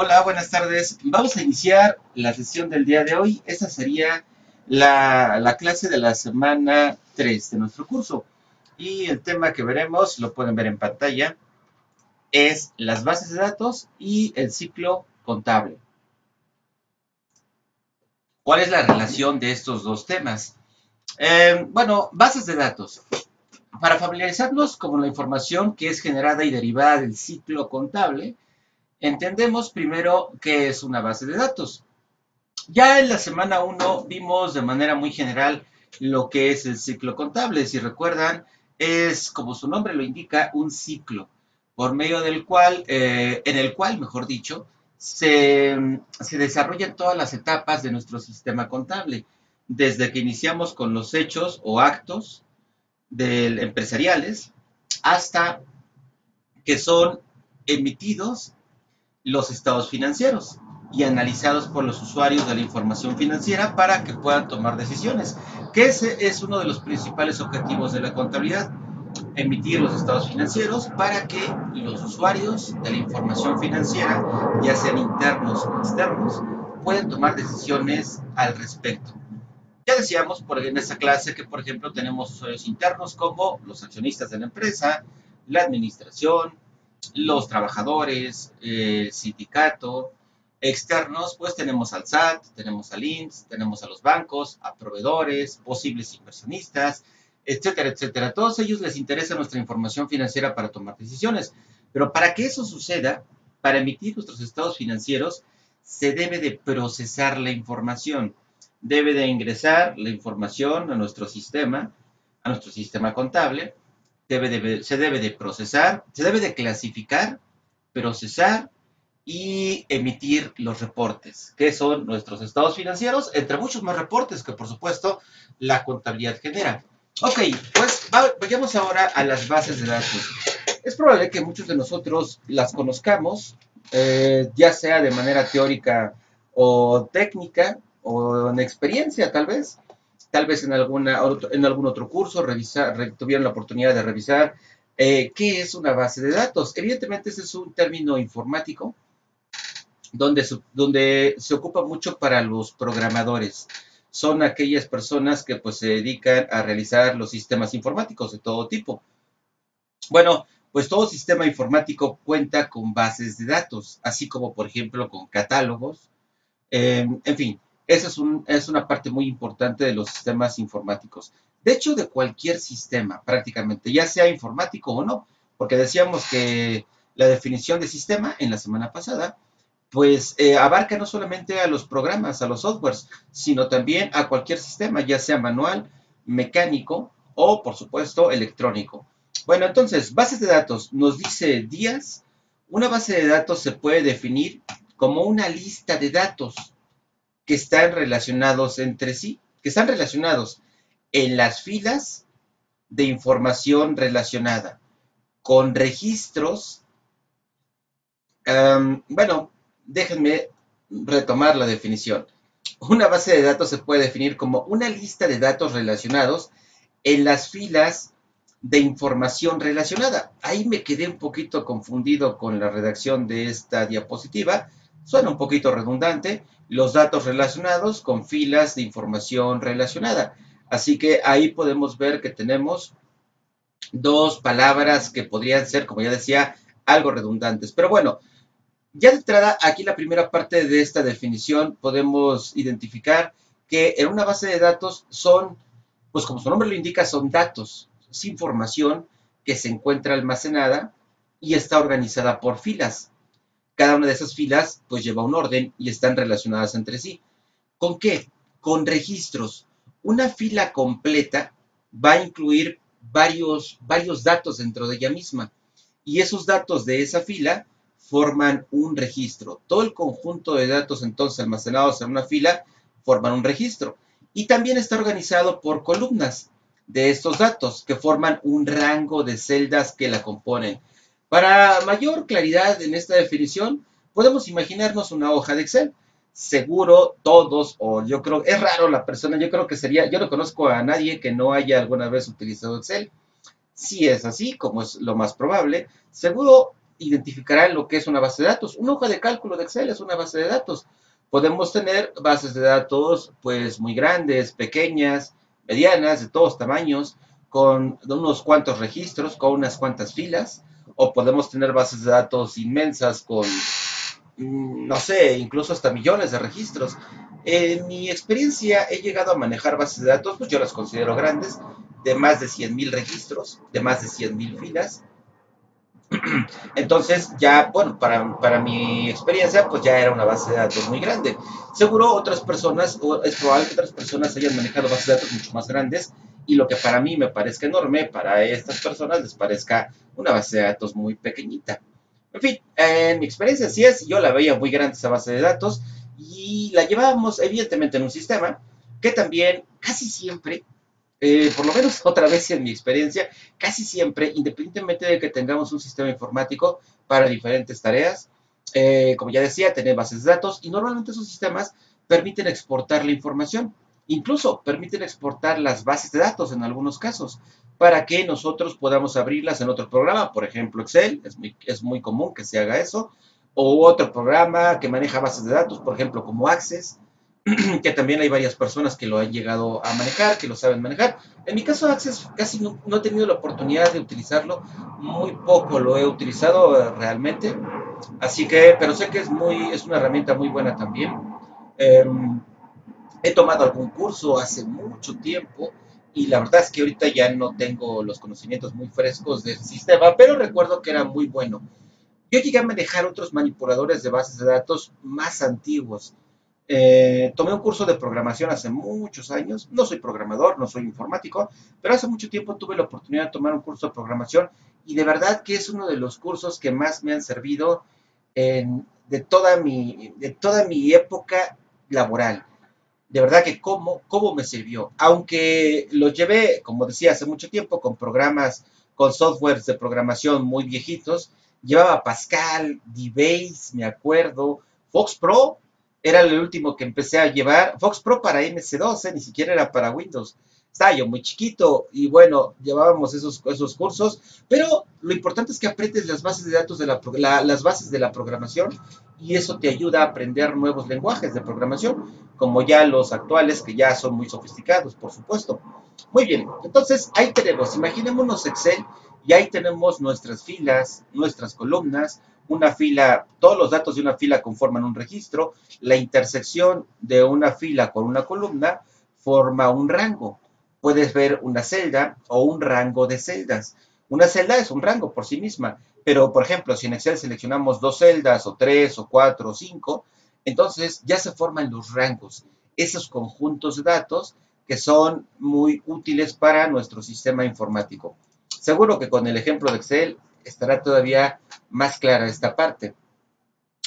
Hola, buenas tardes. Vamos a iniciar la sesión del día de hoy. Esta sería la clase de la semana 3 de nuestro curso. Y el tema que veremos, lo pueden ver en pantalla, es las bases de datos y el ciclo contable. ¿Cuál es la relación de estos dos temas? Bueno, bases de datos. Para familiarizarnos con la información que es generada y derivada del ciclo contable, entendemos primero qué es una base de datos. Ya en la semana 1 vimos de manera muy general lo que es el ciclo contable. Si recuerdan, es, como su nombre lo indica, un ciclo por medio del cual, en el cual, mejor dicho, se desarrollan todas las etapas de nuestro sistema contable, desde que iniciamos con los hechos o actos empresariales hasta que son emitidos los estados financieros y analizados por los usuarios de la información financiera para que puedan tomar decisiones, que ese es uno de los principales objetivos de la contabilidad, emitir los estados financieros para que los usuarios de la información financiera, ya sean internos o externos, puedan tomar decisiones al respecto. Ya decíamos en esta clase que, por ejemplo, tenemos usuarios internos como los accionistas de la empresa, la administración, los trabajadores, el sindicato. Externos, pues tenemos al SAT, tenemos al IMSS, tenemos a los bancos, a proveedores, posibles inversionistas, etcétera, etcétera. A todos ellos les interesa nuestra información financiera para tomar decisiones. Pero para que eso suceda, para emitir nuestros estados financieros, se debe de procesar la información. Debe de ingresar la información a nuestro sistema contable, se debe de procesar, se debe de clasificar, procesar y emitir los reportes, que son nuestros estados financieros, entre muchos más reportes que, por supuesto, la contabilidad genera. Ok, pues vayamos ahora a las bases de datos. Es probable que muchos de nosotros las conozcamos, ya sea de manera teórica o técnica, o en experiencia tal vez en algún otro curso tuvieron la oportunidad de revisar qué es una base de datos. Evidentemente, ese es un término informático donde se ocupa mucho para los programadores. Son aquellas personas que pues se dedican a realizar los sistemas informáticos de todo tipo. Bueno, pues todo sistema informático cuenta con bases de datos, así como por ejemplo con catálogos. En fin, esa es una parte muy importante de los sistemas informáticos. De hecho, de cualquier sistema prácticamente, ya sea informático o no, porque decíamos que la definición de sistema en la semana pasada, pues abarca no solamente a los programas, a los softwares, sino también a cualquier sistema, ya sea manual, mecánico o, por supuesto, electrónico. Bueno, entonces, bases de datos, nos dice Díaz, una base de datos se puede definir como una lista de datos que están relacionados entre sí, que están relacionados en las filas de información relacionada, con registros. Bueno, déjenme retomar la definición. Una base de datos se puede definir como una lista de datos relacionados en las filas de información relacionada. Ahí me quedé un poquito confundido con la redacción de esta diapositiva. Suena un poquito redundante. Los datos relacionados con filas de información relacionada. Así que ahí podemos ver que tenemos dos palabras que podrían ser, como ya decía, algo redundantes. Pero bueno, ya de entrada, aquí la primera parte de esta definición podemos identificar que en una base de datos son, pues como su nombre lo indica, son datos, es información que se encuentra almacenada y está organizada por filas. Cada una de esas filas pues lleva un orden y están relacionadas entre sí. ¿Con qué? Con registros. Una fila completa va a incluir varios datos dentro de ella misma y esos datos de esa fila forman un registro. Todo el conjunto de datos entonces almacenados en una fila forman un registro. Y también está organizado por columnas de estos datos que forman un rango de celdas que la componen. Para mayor claridad en esta definición, podemos imaginarnos una hoja de Excel. Seguro todos, o yo creo, es raro la persona, yo creo que sería, yo no conozco a nadie que no haya alguna vez utilizado Excel. Si es así, como es lo más probable, seguro identificarán lo que es una base de datos. Una hoja de cálculo de Excel es una base de datos. Podemos tener bases de datos pues muy grandes, pequeñas, medianas, de todos tamaños, con unos cuantos registros, con unas cuantas filas, o podemos tener bases de datos inmensas con, no sé, incluso hasta millones de registros. En mi experiencia he llegado a manejar bases de datos, pues yo las considero grandes, de más de 100,000 registros, de más de 100,000 filas. Entonces, ya, bueno, para mi experiencia, pues ya era una base de datos muy grande. Seguro otras personas, o es probable que otras personas hayan manejado bases de datos mucho más grandes y lo que para mí me parezca enorme, para estas personas les parezca una base de datos muy pequeñita. En fin, en mi experiencia así es, yo la veía muy grande esa base de datos y la llevábamos evidentemente en un sistema que también casi siempre por lo menos otra vez en mi experiencia, casi siempre, independientemente de que tengamos un sistema informático para diferentes tareas, como ya decía, tener bases de datos y normalmente esos sistemas permiten exportar la información, incluso permiten exportar las bases de datos en algunos casos, para que nosotros podamos abrirlas en otro programa, por ejemplo Excel, es muy común que se haga eso, o otro programa que maneja bases de datos, por ejemplo como Access, que también hay varias personas que lo han llegado a manejar, que lo saben manejar. En mi caso, Access casi no he tenido la oportunidad de utilizarlo, muy poco lo he utilizado realmente, así que, pero sé que es una herramienta muy buena también. Eh, He tomado algún curso hace mucho tiempo y la verdad es que ahorita ya no tengo los conocimientos muy frescos del sistema, pero recuerdo que era muy bueno. Yo llegué a manejar otros manipuladores de bases de datos más antiguos. Tomé un curso de programación hace muchos años. No soy programador, no soy informático, pero hace mucho tiempo tuve la oportunidad de tomar un curso de programación y de verdad que es uno de los cursos que más me han servido de toda mi época laboral. De verdad que cómo me sirvió. Aunque lo llevé, como decía, hace mucho tiempo con programas, con softwares de programación muy viejitos, llevaba Pascal, DBase, me acuerdo, Fox Pro, era el último que empecé a llevar, Fox Pro para MS2, ni siquiera era para Windows. Estaba yo muy chiquito y bueno, llevábamos esos cursos, pero lo importante es que aprendes las bases de datos las bases de la programación y eso te ayuda a aprender nuevos lenguajes de programación como ya los actuales, que ya son muy sofisticados, por supuesto. Muy bien, entonces ahí tenemos, imaginémonos Excel, y ahí tenemos nuestras filas, nuestras columnas, una fila, todos los datos de una fila conforman un registro, la intersección de una fila con una columna forma un rango. Puedes ver una celda o un rango de celdas. Una celda es un rango por sí misma, pero por ejemplo, si en Excel seleccionamos dos celdas o tres o cuatro o cinco, entonces ya se forman los rangos, esos conjuntos de datos que son muy útiles para nuestro sistema informático. Seguro que con el ejemplo de Excel estará todavía más clara esta parte.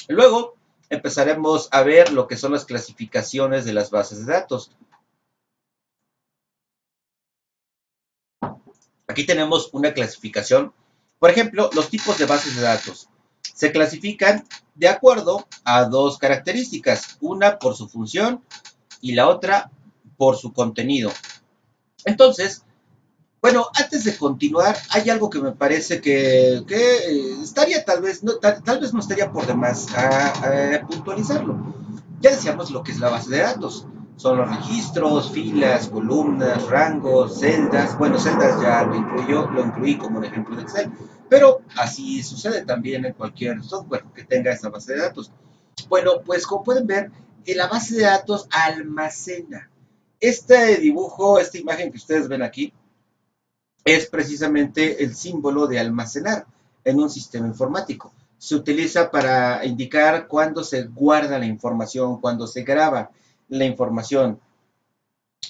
Luego empezaremos a ver lo que son las clasificaciones de las bases de datos. Aquí tenemos una clasificación. Por ejemplo, los tipos de bases de datos se clasifican de acuerdo a dos características, una por su función y la otra por su contenido. Entonces, bueno, antes de continuar, hay algo que me parece que estaría tal vez no estaría por demás a puntualizarlo. Ya decíamos lo que es la base de datos. Son los registros, filas, columnas, rangos, celdas. Bueno, celdas ya lo incluí como un ejemplo de Excel. Pero así sucede también en cualquier software que tenga esa base de datos. Bueno, pues como pueden ver, la base de datos almacena. Este dibujo, esta imagen que ustedes ven aquí, es precisamente el símbolo de almacenar en un sistema informático. Se utiliza para indicar cuándo se guarda la información, cuándo se graba la información.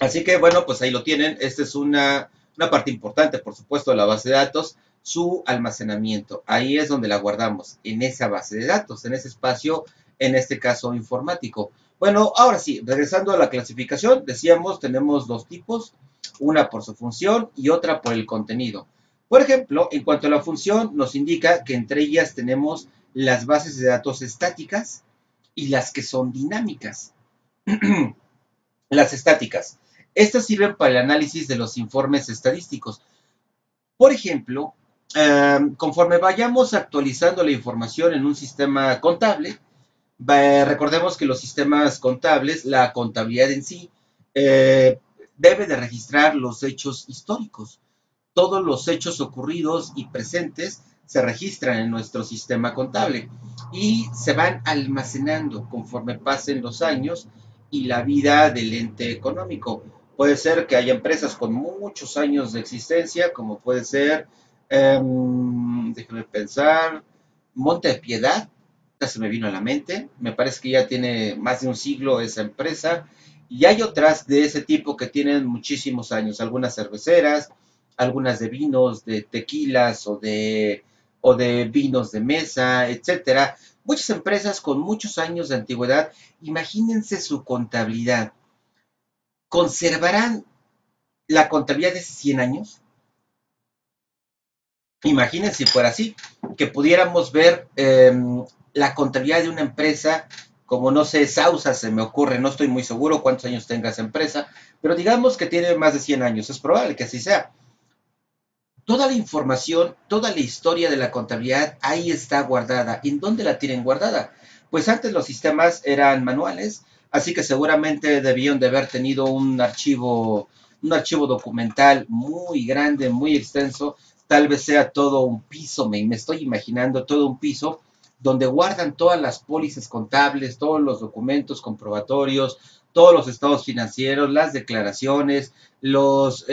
Así que bueno, pues ahí lo tienen. Esta es una parte importante, por supuesto, de la base de datos, su almacenamiento. Ahí es donde la guardamos, en esa base de datos, en ese espacio, en este caso informático. Bueno, ahora sí, regresando a la clasificación, decíamos, tenemos dos tipos, una por su función y otra por el contenido. Por ejemplo, en cuanto a la función, nos indica que entre ellas tenemos las bases de datos estáticas y las que son dinámicas. Las estáticas. Estas sirven para el análisis de los informes estadísticos. Por ejemplo, Conforme vayamos actualizando la información en un sistema contable, recordemos que los sistemas contables, la contabilidad en sí, eh, debe de registrar los hechos históricos. Todos los hechos ocurridos y presentes se registran en nuestro sistema contable y se van almacenando conforme pasen los años y la vida del ente económico. Puede ser que haya empresas con muchos años de existencia, como puede ser, déjame pensar, Monte de Piedad, ya se me vino a la mente, me parece que ya tiene más de un siglo esa empresa, y hay otras de ese tipo que tienen muchísimos años, algunas cerveceras, algunas de vinos, de tequilas o de vinos de mesa, etcétera. Muchas empresas con muchos años de antigüedad, imagínense su contabilidad. ¿Conservarán la contabilidad de 100 años? Imagínense si fuera así, que pudiéramos ver la contabilidad de una empresa, como no sé, Sausa se me ocurre, no estoy muy seguro cuántos años tenga esa empresa, pero digamos que tiene más de 100 años, es probable que así sea. Toda la información, toda la historia de la contabilidad ahí está guardada. ¿En dónde la tienen guardada? Pues antes los sistemas eran manuales, así que seguramente debían de haber tenido un archivo documental muy grande, muy extenso. Tal vez sea todo un piso, me estoy imaginando todo un piso donde guardan todas las pólizas contables, todos los documentos comprobatorios, todos los estados financieros, las declaraciones, las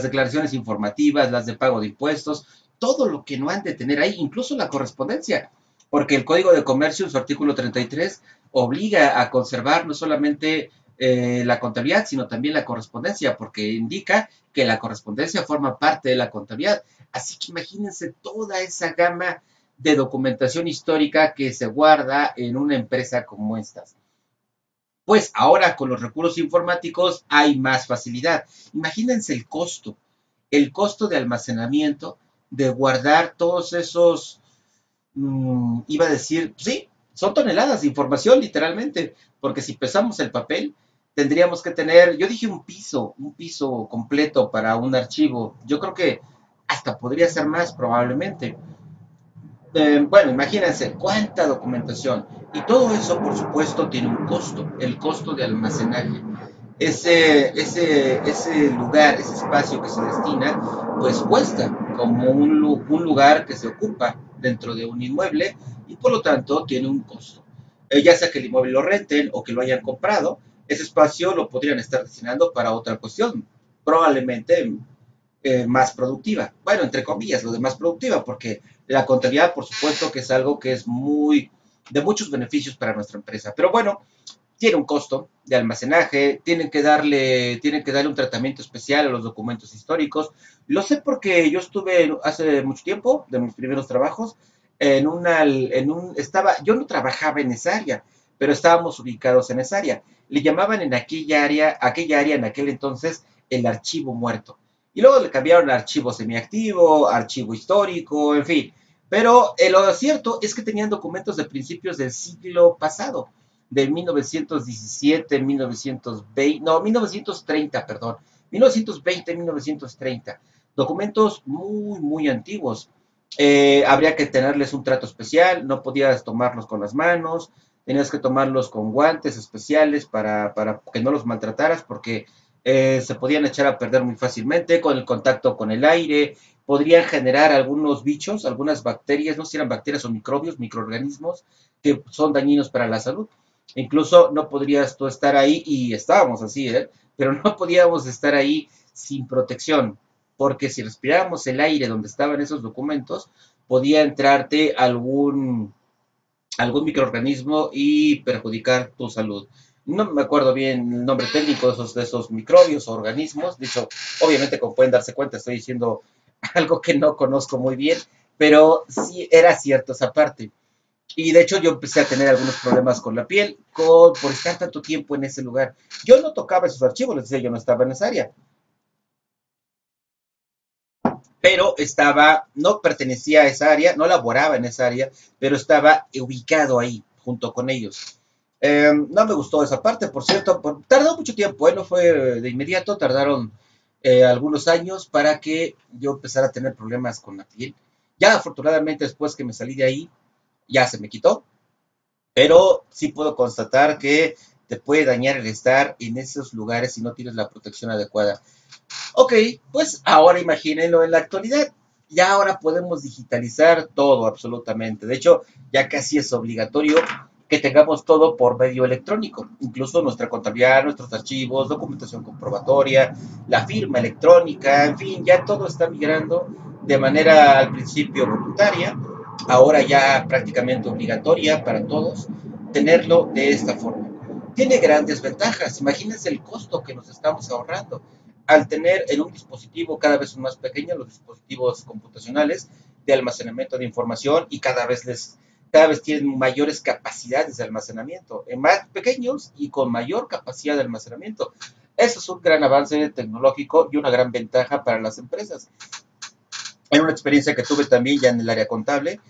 declaraciones informativas, las de pago de impuestos, todo lo que no han de tener ahí, incluso la correspondencia, porque el Código de Comercio, en su artículo 33, obliga a conservar no solamente la contabilidad, sino también la correspondencia, porque indica que la correspondencia forma parte de la contabilidad. Así que imagínense toda esa gama de documentación histórica que se guarda en una empresa como estas. Pues ahora con los recursos informáticos hay más facilidad. Imagínense el costo de almacenamiento, de guardar todos esos, iba a decir, sí, son toneladas de información literalmente, porque si pesamos el papel, tendríamos que tener, yo dije un piso completo para un archivo. Yo creo que hasta podría ser más probablemente. Bueno, imagínense cuánta documentación. Y todo eso, por supuesto, tiene un costo, el costo de almacenaje. Ese lugar, ese espacio que se destina, pues cuesta como un lugar que se ocupa dentro de un inmueble y por lo tanto tiene un costo. Ya sea que el inmueble lo renten o que lo hayan comprado, ese espacio lo podrían estar destinando para otra cuestión, probablemente más productiva. Bueno, entre comillas, lo de más productiva, porque la contabilidad, por supuesto, que es algo que es de muchos beneficios para nuestra empresa. Pero bueno, tiene un costo de almacenaje, tienen que darle un tratamiento especial a los documentos históricos. Lo sé porque yo estuve hace mucho tiempo, de mis primeros trabajos, yo no trabajaba en esa área, pero estábamos ubicados en esa área. Le llamaban en aquella área en aquel entonces, el archivo muerto. Y luego le cambiaron a archivo semiactivo, archivo histórico, en fin. Pero lo cierto es que tenían documentos de principios del siglo pasado, de 1917, 1920, no, 1930, perdón, 1920, 1930. Documentos muy, muy antiguos. Habría que tenerles un trato especial, no podías tomarlos con las manos, tenías que tomarlos con guantes especiales para que no los maltrataras, porque se podían echar a perder muy fácilmente con el contacto con el aire, podrían generar algunos bichos, algunas bacterias, no sé si eran bacterias o microbios, microorganismos, que son dañinos para la salud. Incluso no podrías tú estar ahí, y estábamos así, pero no podíamos estar ahí sin protección, porque si respirábamos el aire donde estaban esos documentos, podía entrarte algún microorganismo y perjudicar tu salud. No me acuerdo bien el nombre técnico de esos microbios o organismos. De hecho, obviamente, como pueden darse cuenta, estoy diciendo algo que no conozco muy bien, pero sí era cierto esa parte. Y de hecho yo empecé a tener algunos problemas con la piel por estar tanto tiempo en ese lugar. Yo no tocaba esos archivos, les decía, yo no estaba en esa área, pero no pertenecía a esa área, no laboraba en esa área, pero estaba ubicado ahí junto con ellos. No me gustó esa parte, por cierto, tardó mucho tiempo, no fue de inmediato, tardaron algunos años para que yo empezara a tener problemas con la piel. Ya afortunadamente después que me salí de ahí, ya se me quitó, pero sí puedo constatar que te puede dañar el estar en esos lugares si no tienes la protección adecuada. Ok, pues ahora imagínenlo en la actualidad. Ya ahora podemos digitalizar todo absolutamente. De hecho, ya casi es obligatorio que tengamos todo por medio electrónico. Incluso nuestra contabilidad, nuestros archivos, documentación comprobatoria, la firma electrónica, en fin, ya todo está migrando de manera al principio voluntaria, ahora ya prácticamente obligatoria para todos, tenerlo de esta forma. Tiene grandes ventajas. Imagínense el costo que nos estamos ahorrando al tener en un dispositivo cada vez más pequeño, los dispositivos computacionales de almacenamiento de información y cada vez tienen mayores capacidades de almacenamiento, en más pequeños y con mayor capacidad de almacenamiento. Eso es un gran avance tecnológico y una gran ventaja para las empresas. En una experiencia que tuve también ya en el área contable,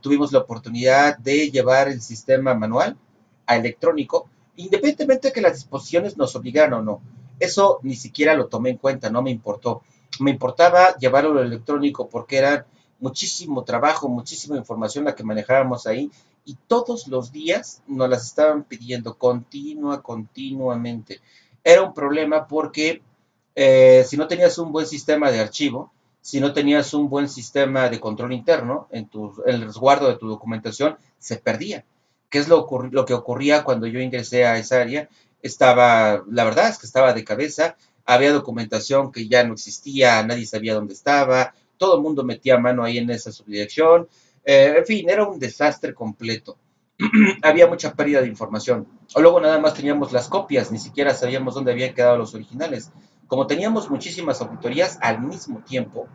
tuvimos la oportunidad de llevar el sistema manual a electrónico, independientemente de que las disposiciones nos obligaran o no. Eso ni siquiera lo tomé en cuenta, no me importó. Me importaba llevarlo al electrónico porque era muchísimo trabajo, muchísima información la que manejábamos ahí y todos los días nos las estaban pidiendo continuamente. Era un problema porque si no tenías un buen sistema de archivo, si no tenías un buen sistema de control interno en el resguardo de tu documentación, se perdía. ¿Qué es lo que ocurría cuando yo ingresé a esa área? La verdad es que estaba de cabeza, había documentación que ya no existía, nadie sabía dónde estaba, todo el mundo metía mano ahí en esa subdirección, en fin, era un desastre completo. Había mucha pérdida de información. O luego nada más teníamos las copias, ni siquiera sabíamos dónde habían quedado los originales. Como teníamos muchísimas auditorías al mismo tiempo,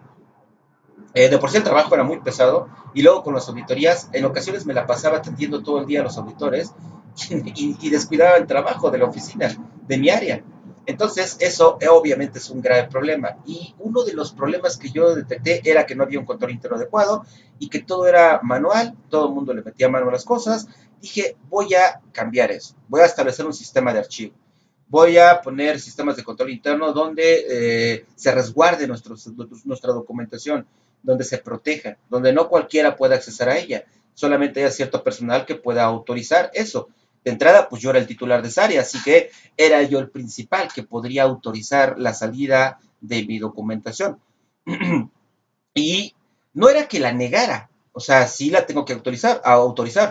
de por sí el trabajo era muy pesado y luego con las auditorías, en ocasiones me la pasaba atendiendo todo el día a los auditores y descuidaba el trabajo de la oficina, de mi área. Entonces, eso obviamente es un grave problema. Y uno de los problemas que yo detecté era que no había un control interno adecuado y que todo era manual, todo el mundo le metía mano a las cosas. Dije, voy a cambiar eso, voy a establecer un sistema de archivo. Voy a poner sistemas de control interno donde se resguarde nuestra documentación, donde se proteja, donde no cualquiera pueda acceder a ella, solamente haya cierto personal que pueda autorizar eso. De entrada, pues yo era el titular de esa área, así que era yo el principal que podría autorizar la salida de mi documentación. Y no era que la negara, o sea, sí la tengo que autorizar,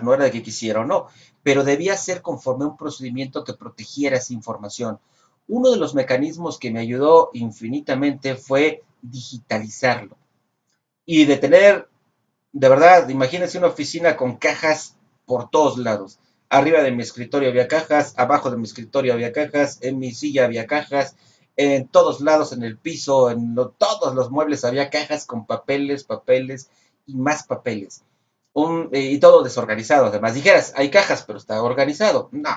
no era de que quisiera o no, pero debía ser conforme a un procedimiento que protegiera esa información. Uno de los mecanismos que me ayudó infinitamente fue digitalizarlo y de tener, de verdad, imagínense una oficina con cajas por todos lados. Arriba de mi escritorio había cajas, abajo de mi escritorio había cajas, en mi silla había cajas, en todos lados, en el piso, todos los muebles había cajas con papeles y más papeles. Y todo desorganizado. Además, dijeras, hay cajas, pero está organizado. No,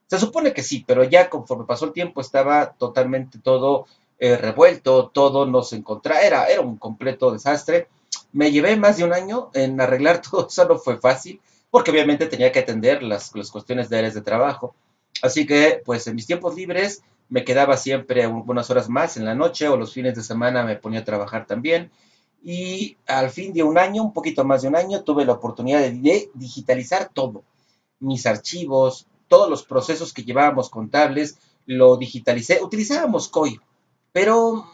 se supone que sí, pero ya conforme pasó el tiempo estaba totalmente todo revuelto, todo no se encontraba, era un completo desastre. Me llevé más de un año en arreglar todo eso, no fue fácil, porque obviamente tenía que atender las cuestiones de áreas de trabajo. Así que, pues en mis tiempos libres me quedaba siempre unas horas más en la noche o los fines de semana me ponía a trabajar también. Y al fin de un año, un poquito más de un año, tuve la oportunidad de digitalizar todo. Mis archivos, todos los procesos que llevábamos contables, lo digitalicé. Utilizábamos COI, pero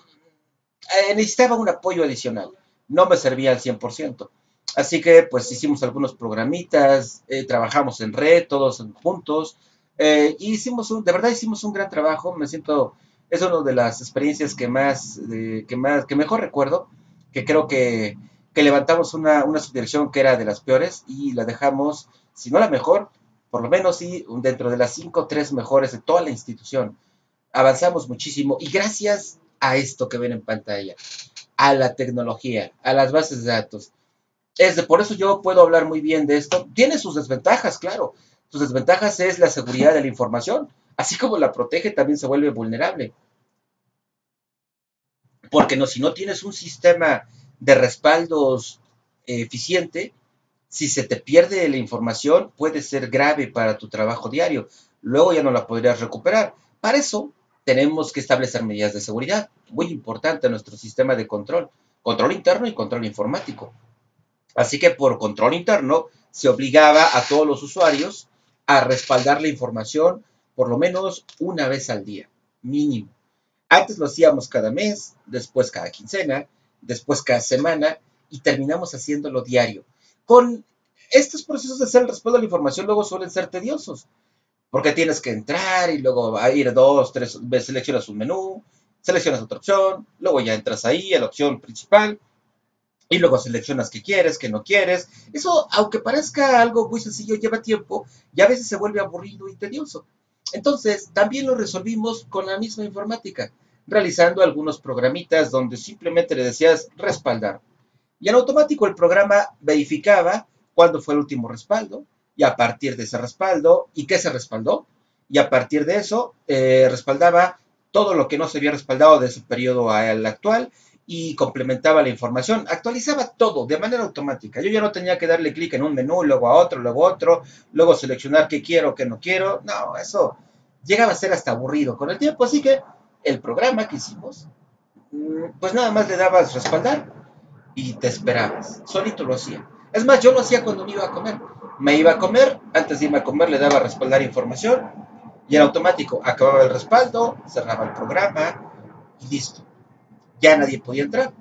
necesitaba un apoyo adicional. No me servía al 100%. Así que pues hicimos algunos programitas, trabajamos en red, todos juntos, y de verdad hicimos un gran trabajo. Me siento, es una de las experiencias que mejor recuerdo, que creo que levantamos una subdirección que era de las peores y la dejamos, si no la mejor, por lo menos sí, dentro de las 5 o 3 mejores de toda la institución. Avanzamos muchísimo y gracias a esto que ven en pantalla, a la tecnología, a las bases de datos. Por eso yo puedo hablar muy bien de esto. Tiene sus desventajas, claro. Sus desventajas es la seguridad de la información. Así como la protege, también se vuelve vulnerable. Porque no, si no tienes un sistema de respaldos eficiente, si se te pierde la información, puede ser grave para tu trabajo diario. Luego ya no la podrías recuperar. Para eso tenemos que establecer medidas de seguridad. Muy importante nuestro sistema de control. Control interno y control informático. Así que por control interno se obligaba a todos los usuarios a respaldar la información por lo menos una vez al día, mínimo. Antes lo hacíamos cada mes, después cada quincena, después cada semana y terminamos haciéndolo diario. Con estos procesos de hacer el respaldo de la información luego suelen ser tediosos, porque tienes que entrar y luego a ir dos, tres veces, seleccionas un menú, seleccionas otra opción, luego ya entras ahí a la opción principal y luego seleccionas qué quieres, qué no quieres. Eso, aunque parezca algo muy sencillo, lleva tiempo y a veces se vuelve aburrido y tedioso. Entonces, también lo resolvimos con la misma informática, realizando algunos programitas donde simplemente le decías respaldar. Y en automático el programa verificaba cuándo fue el último respaldo y a partir de ese respaldo, ¿y qué se respaldó? Y a partir de eso, respaldaba todo lo que no se había respaldado de ese periodo al actual y complementaba la información, actualizaba todo de manera automática. Yo ya no tenía que darle clic en un menú, luego a otro, luego seleccionar qué quiero, qué no quiero. No, eso llegaba a ser hasta aburrido con el tiempo. Así que el programa que hicimos, pues nada más le dabas respaldar y te esperabas. Solito lo hacía. Es más, yo lo hacía cuando me iba a comer. Me iba a comer, antes de irme a comer le daba a respaldar información y en automático acababa el respaldo, cerraba el programa y listo. Ya nadie podía entrar.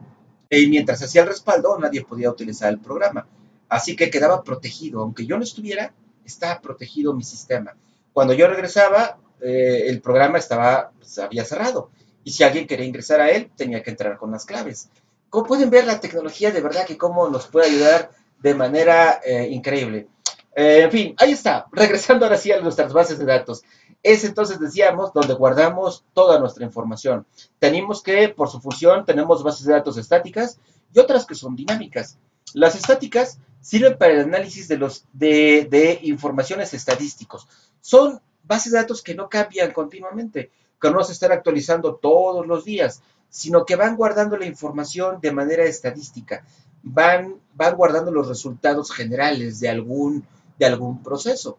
Y mientras hacía el respaldo, nadie podía utilizar el programa. Así que quedaba protegido. Aunque yo no estuviera, estaba protegido mi sistema. Cuando yo regresaba, el programa se había cerrado. Y si alguien quería ingresar a él, tenía que entrar con las claves. Como pueden ver, la tecnología de verdad que cómo nos puede ayudar de manera increíble. En fin, ahí está. Regresando ahora sí a nuestras bases de datos. Es entonces, decíamos, donde guardamos toda nuestra información. Tenemos que, por su función, tenemos bases de datos estáticas y otras que son dinámicas. Las estáticas sirven para el análisis de informaciones estadísticos. Son bases de datos que no cambian continuamente, que no se están actualizando todos los días, sino que van guardando la información de manera estadística, van guardando los resultados generales de algún proceso.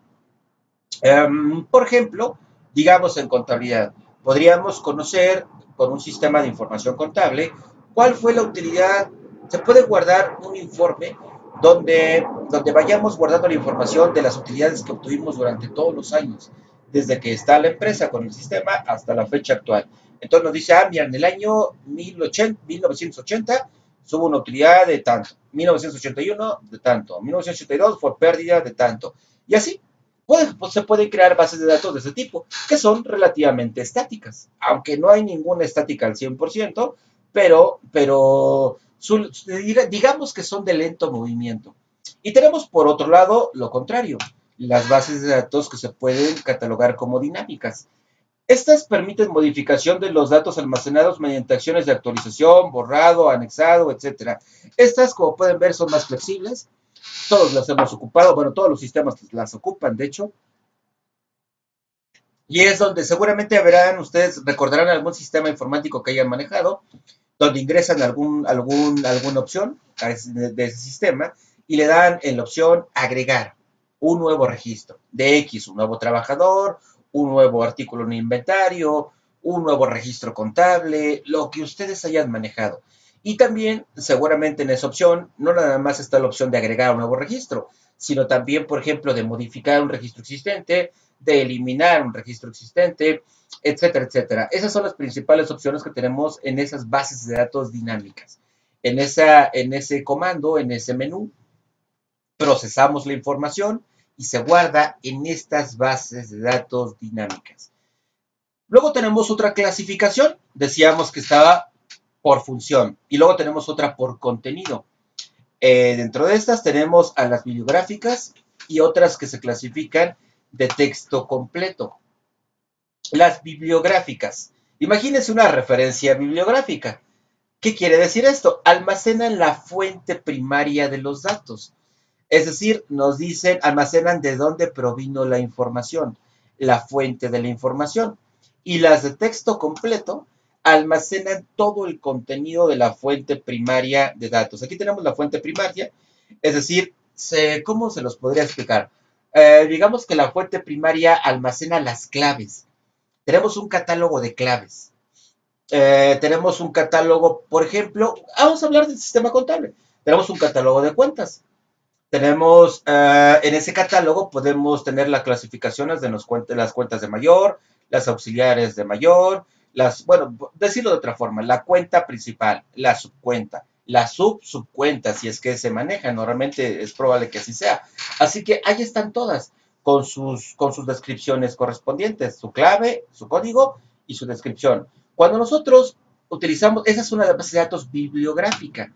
Por ejemplo, digamos en contabilidad, podríamos conocer con un sistema de información contable cuál fue la utilidad. Se puede guardar un informe donde vayamos guardando la información de las utilidades que obtuvimos durante todos los años, desde que está la empresa con el sistema hasta la fecha actual. Entonces nos dice, mira, en el año 1980 hubo una utilidad de tanto, 1981 de tanto, 1982 fue pérdida de tanto, y así pues se pueden crear bases de datos de ese tipo, que son relativamente estáticas, aunque no hay ninguna estática al 100%, pero digamos que son de lento movimiento. Y tenemos por otro lado lo contrario, las bases de datos que se pueden catalogar como dinámicas. Estas permiten modificación de los datos almacenados mediante acciones de actualización, borrado, anexado, etcétera. Estas, como pueden ver, son más flexibles. Todos las hemos ocupado, bueno, todos los sistemas las ocupan, de hecho. Y es donde seguramente verán, ustedes recordarán algún sistema informático que hayan manejado, donde ingresan alguna opción de ese sistema y le dan en la opción agregar un nuevo registro de X, un nuevo trabajador, un nuevo artículo en inventario, un nuevo registro contable, lo que ustedes hayan manejado. Y también, seguramente en esa opción, no nada más está la opción de agregar un nuevo registro, sino también, por ejemplo, de modificar un registro existente, de eliminar un registro existente, etcétera, etcétera. Esas son las principales opciones que tenemos en esas bases de datos dinámicas. En ese comando, en ese menú, procesamos la información y se guarda en estas bases de datos dinámicas. Luego tenemos otra clasificación, decíamos que estaba por función, y luego tenemos otra por contenido. Dentro de estas tenemos a las bibliográficas y otras que se clasifican de texto completo. Las bibliográficas. Imagínense una referencia bibliográfica. ¿Qué quiere decir esto? Almacenan la fuente primaria de los datos. Es decir, nos dicen, almacenan de dónde provino la información, la fuente de la información. Y las de texto completo almacenan todo el contenido de la fuente primaria de datos. Aquí tenemos la fuente primaria, es decir, ¿cómo se los podría explicar? Digamos que la fuente primaria almacena las claves. Tenemos un catálogo de claves. Tenemos un catálogo, por ejemplo, vamos a hablar del sistema contable. tenemos un catálogo de cuentas. Tenemos, en ese catálogo podemos tener las clasificaciones de las cuentas de mayor, las auxiliares de mayor, bueno, decirlo de otra forma, la cuenta principal, la subcuenta, la subcuenta, si es que se maneja, normalmente es probable que así sea. Así que ahí están todas, con sus descripciones correspondientes, su clave, su código y su descripción. Cuando nosotros utilizamos, esa es una base de datos bibliográfica,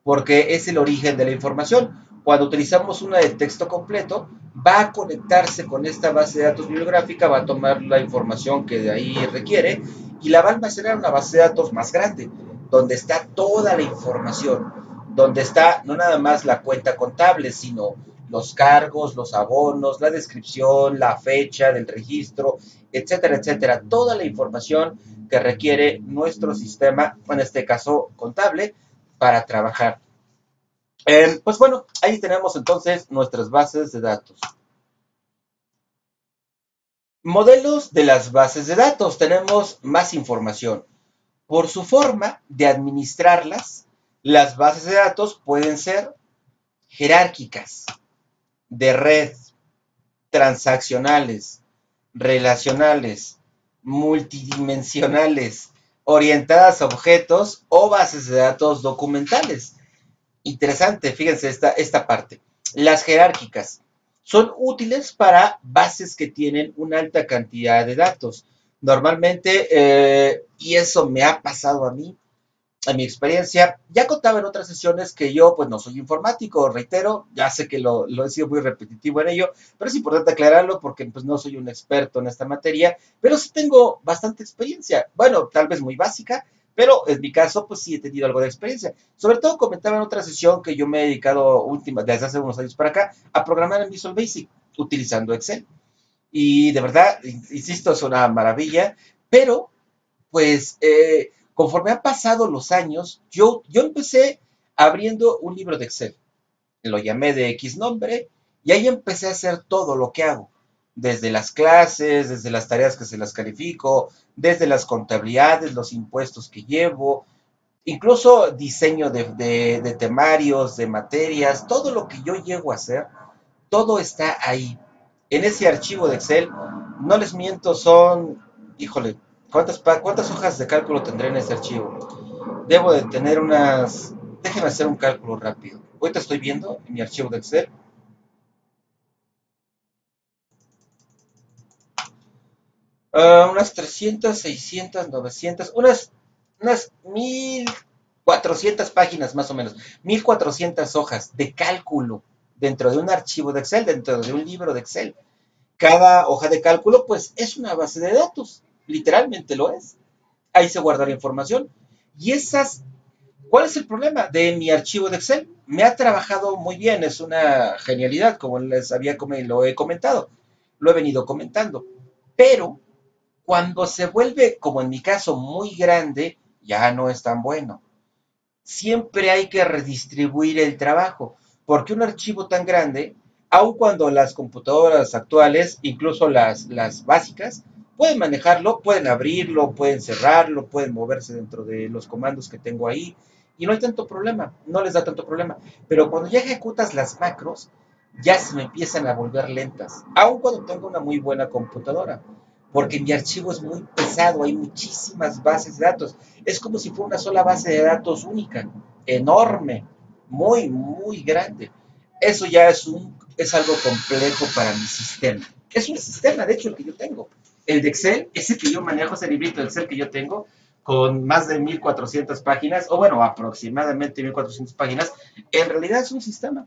porque es el origen de la información. Cuando utilizamos una de texto completo, va a conectarse con esta base de datos bibliográfica, va a tomar la información que de ahí requiere y la va a almacenar en una base de datos más grande, donde está toda la información, donde está no nada más la cuenta contable, sino los cargos, los abonos, la descripción, la fecha del registro, etcétera, etcétera. Toda la información que requiere nuestro sistema, en este caso contable, para trabajar. Pues bueno, ahí tenemos entonces nuestras bases de datos. Modelos de las bases de datos. Tenemos más información. Por su forma de administrarlas, las bases de datos pueden ser jerárquicas, de red, transaccionales, relacionales, multidimensionales, orientadas a objetos o bases de datos documentales. Interesante, fíjense esta parte. Las jerárquicas son útiles para bases que tienen una alta cantidad de datos. Normalmente, y eso me ha pasado a mí, en mi experiencia, ya contaba en otras sesiones que yo pues no soy informático, reitero, ya sé que lo he sido muy repetitivo en ello, pero es importante aclararlo porque pues no soy un experto en esta materia, pero sí tengo bastante experiencia, bueno, tal vez muy básica, pero en mi caso pues sí he tenido algo de experiencia. Sobre todo comentaba en otra sesión que yo me he dedicado desde hace unos años para acá a programar en Visual Basic utilizando Excel. Y de verdad, insisto, es una maravilla, pero pues conforme han pasado los años, yo empecé abriendo un libro de Excel, lo llamé de X nombre, y ahí empecé a hacer todo lo que hago, desde las clases, desde las tareas que se las califico, desde las contabilidades, los impuestos que llevo, incluso diseño de temarios, de materias, todo lo que yo llego a hacer, todo está ahí. En ese archivo de Excel, no les miento, son, híjole, ¿cuántas hojas de cálculo tendré en ese archivo? Debo de tener unas, déjenme hacer un cálculo rápido. Ahorita estoy viendo en mi archivo de Excel, unas 300, 600, 900, unas 1400 páginas más o menos, 1400 hojas de cálculo dentro de un archivo de Excel, dentro de un libro de Excel. Cada hoja de cálculo, pues, es una base de datos. Literalmente lo es. Ahí se guarda la información. Y ¿cuál es el problema de mi archivo de Excel? Me ha trabajado muy bien, es una genialidad, como lo he comentado. Lo he venido comentando. Pero cuando se vuelve, como en mi caso, muy grande, ya no es tan bueno. Siempre hay que redistribuir el trabajo, porque un archivo tan grande, aun cuando las computadoras actuales, incluso las básicas, pueden manejarlo, pueden abrirlo, pueden cerrarlo, pueden moverse dentro de los comandos que tengo ahí, y no hay tanto problema, no les da tanto problema. Pero cuando ya ejecutas las macros, ya se me empiezan a volver lentas, aun cuando tengo una muy buena computadora, porque mi archivo es muy pesado, hay muchísimas bases de datos. Es como si fuera una sola base de datos única, enorme, muy, muy grande. Eso ya es algo complejo para mi sistema. Es un sistema, de hecho, el que yo tengo. El de Excel, ese que yo manejo, ese librito de Excel que yo tengo, con más de 1400 páginas, o bueno, aproximadamente 1400 páginas, en realidad es un sistema.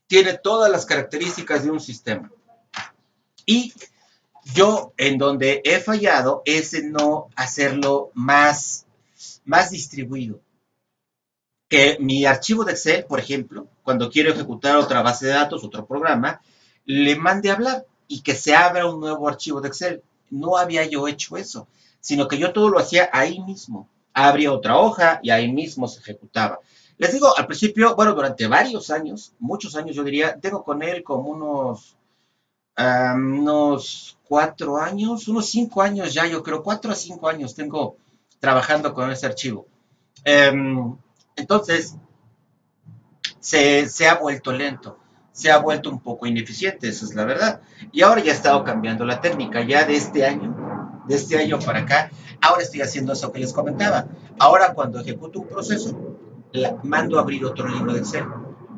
Tiene todas las características de un sistema. Y yo, en donde he fallado, es en no hacerlo más distribuido. Que mi archivo de Excel, por ejemplo, cuando quiero ejecutar otra base de datos, otro programa, le mande a hablar y que se abra un nuevo archivo de Excel. No había yo hecho eso, sino que yo todo lo hacía ahí mismo. Abría otra hoja y ahí mismo se ejecutaba. Les digo, al principio, bueno, durante varios años, muchos años yo diría, tengo con él como unos 4 años, unos 5 años ya, yo creo, 4 a 5 años tengo trabajando con ese archivo. Entonces, se ha vuelto lento, se ha vuelto un poco ineficiente, esa es la verdad. Y ahora ya he estado cambiando la técnica, ya de este año para acá, ahora estoy haciendo eso que les comentaba. Ahora cuando ejecuto un proceso, mando a abrir otro libro de Excel,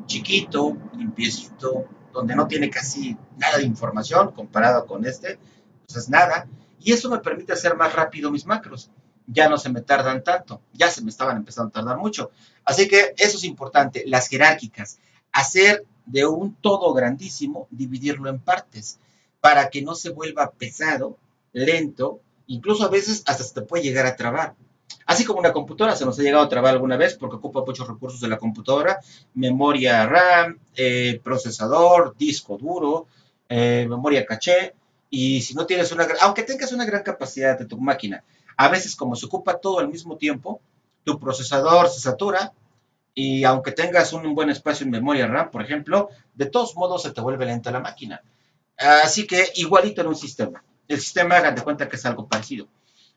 chiquito, limpiecito, donde no tiene casi nada de información comparado con este, pues es nada. Y eso me permite hacer más rápido mis macros. Ya no se me tardan tanto, ya se me estaban empezando a tardar mucho. Así que eso es importante, las jerárquicas, hacer de un todo grandísimo, dividirlo en partes, para que no se vuelva pesado, lento, incluso a veces hasta se te puede llegar a trabar. Así como una computadora, se nos ha llegado a trabar alguna vez porque ocupa muchos recursos de la computadora, memoria RAM, procesador, disco duro, memoria caché, y si no tienes aunque tengas una gran capacidad de tu máquina, a veces como se ocupa todo al mismo tiempo, tu procesador se satura y aunque tengas un buen espacio en memoria RAM, por ejemplo, de todos modos se te vuelve lenta la máquina. Así que igualito en un sistema. El sistema, hagan de cuenta que es algo parecido.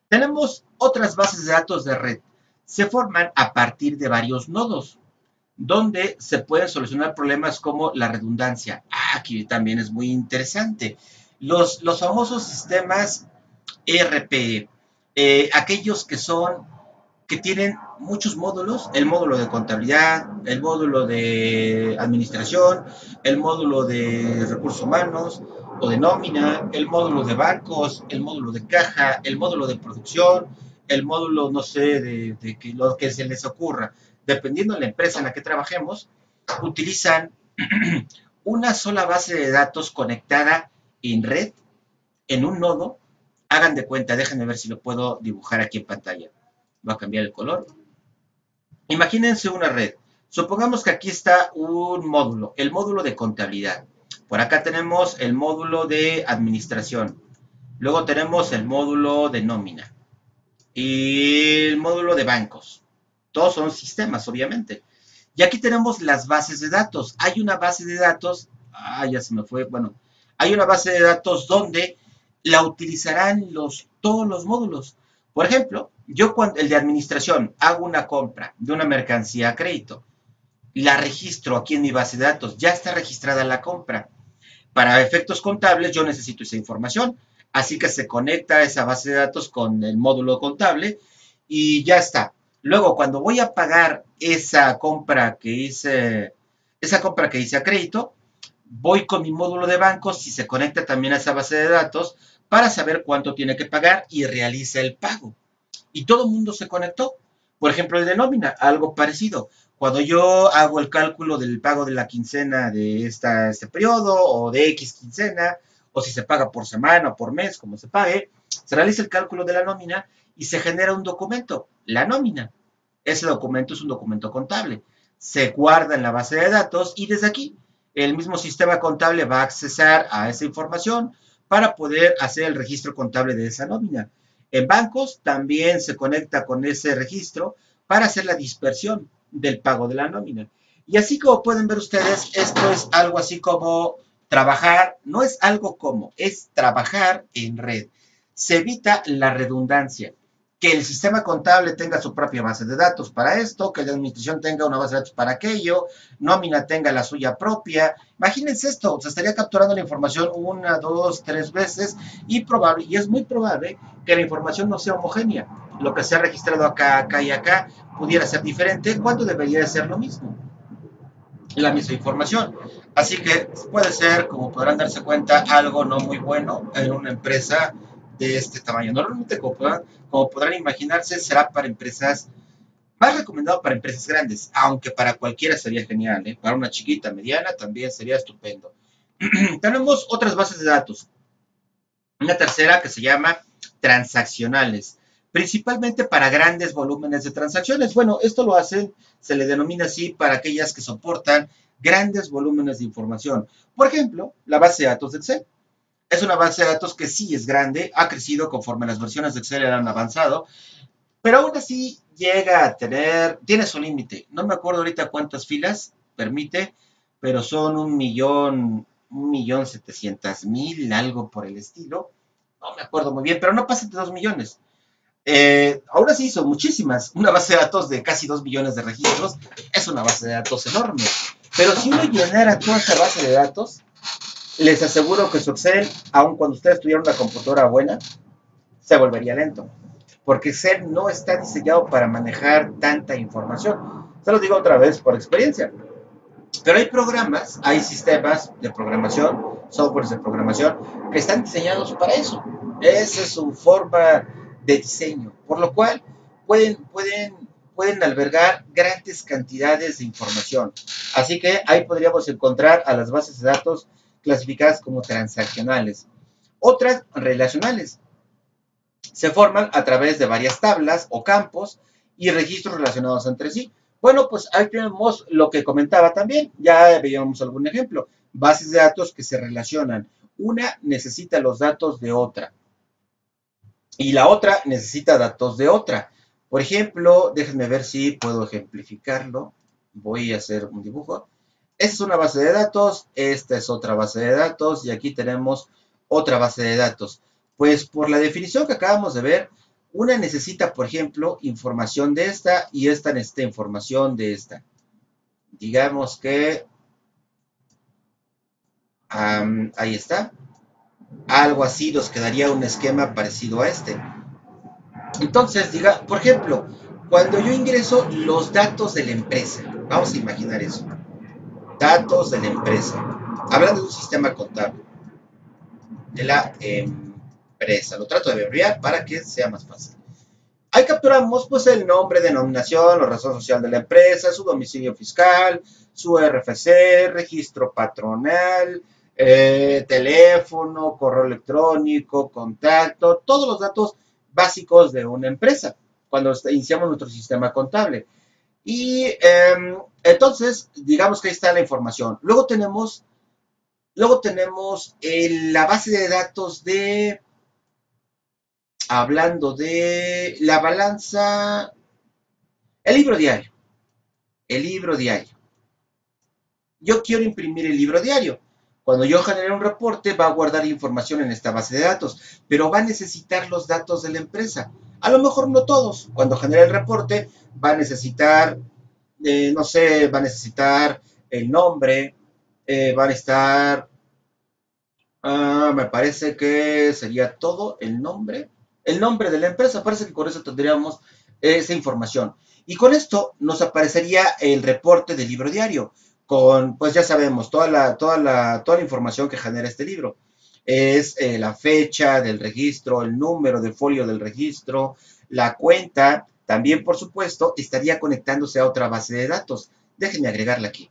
Tenemos otras bases de datos de red. Se forman a partir de varios nodos, donde se pueden solucionar problemas como la redundancia. Aquí también es muy interesante. Los famosos sistemas ERP, aquellos que tienen muchos módulos, el módulo de contabilidad, el módulo de administración, el módulo de recursos humanos o de nómina, el módulo de bancos, el módulo de caja, el módulo de producción, el módulo, no sé, de que lo que se les ocurra. Dependiendo de la empresa en la que trabajemos, utilizan una sola base de datos conectada en red, en un nodo. Hagan de cuenta, déjenme ver si lo puedo dibujar aquí en pantalla. Va a cambiar el color. Imagínense una red. Supongamos que aquí está un módulo, el módulo de contabilidad. Por acá tenemos el módulo de administración. Luego tenemos el módulo de nómina. Y el módulo de bancos. Todos son sistemas, obviamente. Y aquí tenemos las bases de datos. Hay una base de datos. Ya se me fue. Bueno, hay una base de datos donde la utilizarán todos los módulos. Por ejemplo, yo cuando el de administración hago una compra de una mercancía a crédito, la registro aquí en mi base de datos, ya está registrada la compra. Para efectos contables yo necesito esa información, así que se conecta esa base de datos con el módulo contable y ya está. Luego, cuando voy a pagar esa compra que hice a crédito, voy con mi módulo de bancos y se conecta también a esa base de datos para saber cuánto tiene que pagar y realiza el pago. Y todo el mundo se conectó. Por ejemplo, el de nómina, algo parecido. Cuando yo hago el cálculo del pago de la quincena de este periodo o de X quincena, o si se paga por semana o por mes, como se pague, se realiza el cálculo de la nómina y se genera un documento, la nómina. Ese documento es un documento contable. Se guarda en la base de datos y desde aquí el mismo sistema contable va a accesar a esa información para poder hacer el registro contable de esa nómina. En bancos también se conecta con ese registro para hacer la dispersión del pago de la nómina. Y así como pueden ver ustedes, esto es algo así como trabajar, no es algo como, es trabajar en red. Se evita la redundancia. Que el sistema contable tenga su propia base de datos para esto, que la administración tenga una base de datos para aquello, nómina tenga la suya propia. Imagínense esto, se estaría capturando la información una, dos, tres veces y es muy probable que la información no sea homogénea. Lo que se ha registrado acá, acá y acá pudiera ser diferente cuando debería de ser lo mismo, la misma información. Así que puede ser, como podrán darse cuenta, algo no muy bueno en una empresa de este tamaño. Normalmente, como podrán imaginarse, será para empresas, más recomendado para empresas grandes, aunque para cualquiera sería genial, ¿eh? Para una chiquita, mediana, también sería estupendo. Tenemos otras bases de datos. Una tercera que se llama transaccionales, principalmente para grandes volúmenes de transacciones. Bueno, esto lo hacen, se le denomina así para aquellas que soportan grandes volúmenes de información. Por ejemplo, la base de datos de Excel. Es una base de datos que sí es grande, ha crecido conforme las versiones de Excel han avanzado, pero aún así llega a tiene su límite. No me acuerdo ahorita cuántas filas permite, pero son 1.700.000, algo por el estilo. No me acuerdo muy bien, pero no pasa de 2 millones. Ahora sí son muchísimas. Una base de datos de casi 2 millones de registros es una base de datos enorme. Pero si uno llenara toda esa base de datos, les aseguro que su Excel, aun cuando ustedes tuvieran una computadora buena, se volvería lento. Porque Excel no está diseñado para manejar tanta información. Se los digo otra vez por experiencia. Pero hay programas, hay sistemas de programación, softwares de programación, que están diseñados para eso. Esa es su forma de diseño. Por lo cual pueden albergar grandes cantidades de información. Así que ahí podríamos encontrar a las bases de datos clasificadas como transaccionales. Otras relacionales. Se forman a través de varias tablas o campos y registros relacionados entre sí. Bueno, pues ahí tenemos lo que comentaba también, ya veíamos algún ejemplo, bases de datos que se relacionan. Una necesita los datos de otra y la otra necesita datos de otra. Por ejemplo, déjenme ver si puedo ejemplificarlo. Voy a hacer un dibujo. Esta es una base de datos, esta es otra base de datos y aquí tenemos otra base de datos. Pues por la definición que acabamos de ver, una necesita, por ejemplo, información de esta y esta necesita información de esta. Digamos que ahí está. Algo así nos quedaría un esquema parecido a este. Entonces, diga, por ejemplo, cuando yo ingreso los datos de la empresa, vamos a imaginar eso, datos de la empresa, hablando de un sistema contable de la empresa, lo trato de abreviar para que sea más fácil. Ahí capturamos pues el nombre, denominación, la razón social de la empresa, su domicilio fiscal, su RFC, registro patronal, teléfono, correo electrónico, contacto, todos los datos básicos de una empresa cuando iniciamos nuestro sistema contable. Y entonces, digamos que ahí está la información. Luego tenemos la base de datos de, hablando de la balanza, el libro diario. El libro diario. Yo quiero imprimir el libro diario. Cuando yo genere un reporte, va a guardar información en esta base de datos, pero va a necesitar los datos de la empresa. A lo mejor no todos. Cuando genere el reporte, va a necesitar, no sé, va a necesitar el nombre, va a necesitar, me parece que sería todo el nombre de la empresa. Parece que con eso tendríamos esa información. Y con esto nos aparecería el reporte del libro diario, con, pues ya sabemos, toda la información que genera este libro. Es la fecha del registro, el número de folio del registro, la cuenta. También, por supuesto, estaría conectándose a otra base de datos. Déjenme agregarla aquí.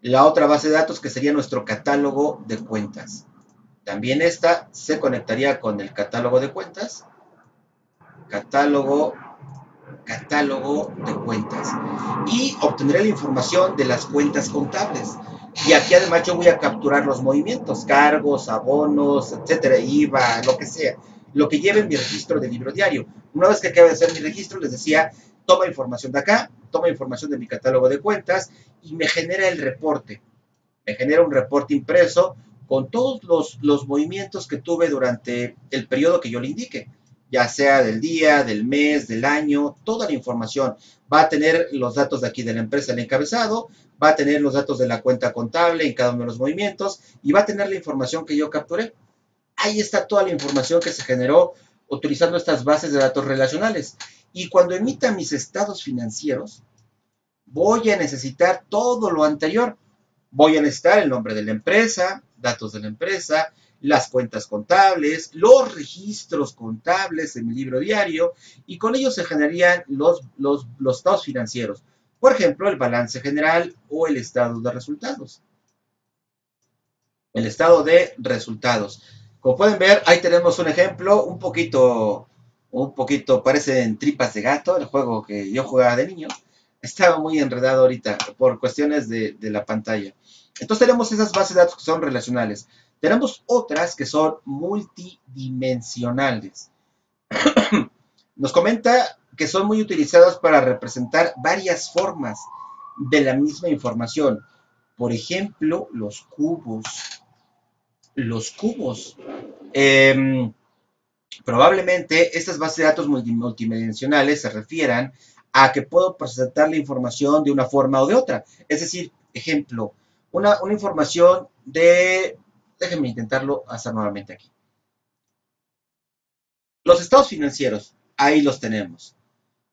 La otra base de datos que sería nuestro catálogo de cuentas. También esta se conectaría con el catálogo de cuentas. Catálogo de cuentas. Y obtendré la información de las cuentas contables. Y aquí además yo voy a capturar los movimientos, cargos, abonos, etcétera, IVA, lo que sea. Lo que lleve en mi registro de libro diario. Una vez que acabe de hacer mi registro, les decía, toma información de acá, toma información de mi catálogo de cuentas y me genera el reporte. Me genera un reporte impreso con todos los movimientos que tuve durante el periodo que yo le indique, ya sea del día, del mes, del año, toda la información. Va a tener los datos de aquí de la empresa, el encabezado, va a tener los datos de la cuenta contable en cada uno de los movimientos y va a tener la información que yo capturé. Ahí está toda la información que se generó utilizando estas bases de datos relacionales. Y cuando emita mis estados financieros, voy a necesitar todo lo anterior. Voy a necesitar el nombre de la empresa, datos de la empresa, las cuentas contables, los registros contables en mi libro diario y con ellos se generarían los estados financieros. Por ejemplo, el balance general o el estado de resultados. El estado de resultados. Como pueden ver, ahí tenemos un ejemplo un poquito, parecen tripas de gato, el juego que yo jugaba de niño. Estaba muy enredado ahorita por cuestiones de la pantalla. Entonces tenemos esas bases de datos que son relacionales. Tenemos otras que son multidimensionales. Nos comenta que son muy utilizadas para representar varias formas de la misma información. Por ejemplo, los cubos. Los cubos. Probablemente estas bases de datos multidimensionales se refieran a que puedo presentar la información de una forma o de otra. Es decir, ejemplo, una información de, déjenme intentarlo hacer nuevamente aquí. Los estados financieros, ahí los tenemos.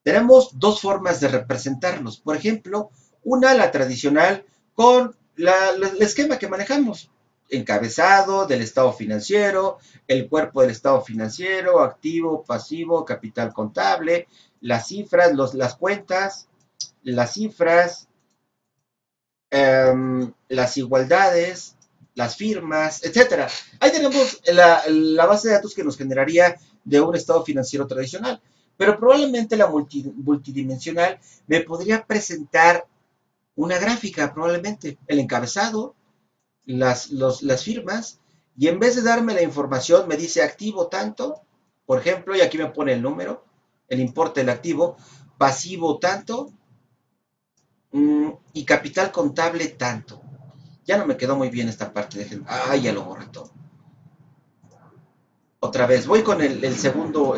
Tenemos dos formas de representarlos. Por ejemplo, una, la tradicional, con el esquema que manejamos. Encabezado del estado financiero, el cuerpo del estado financiero, activo, pasivo, capital contable, las cifras, las cuentas, las cifras, las igualdades, las firmas, etcétera. Ahí tenemos la base de datos que nos generaría de un estado financiero tradicional. Pero probablemente la multidimensional me podría presentar una gráfica, probablemente el encabezado, las firmas, y en vez de darme la información, me dice activo tanto, por ejemplo, y aquí me pone el número, el importe del activo, pasivo tanto, y capital contable tanto. Ya no me quedó muy bien esta parte. Ya lo borré todo. Otra vez, voy con el segundo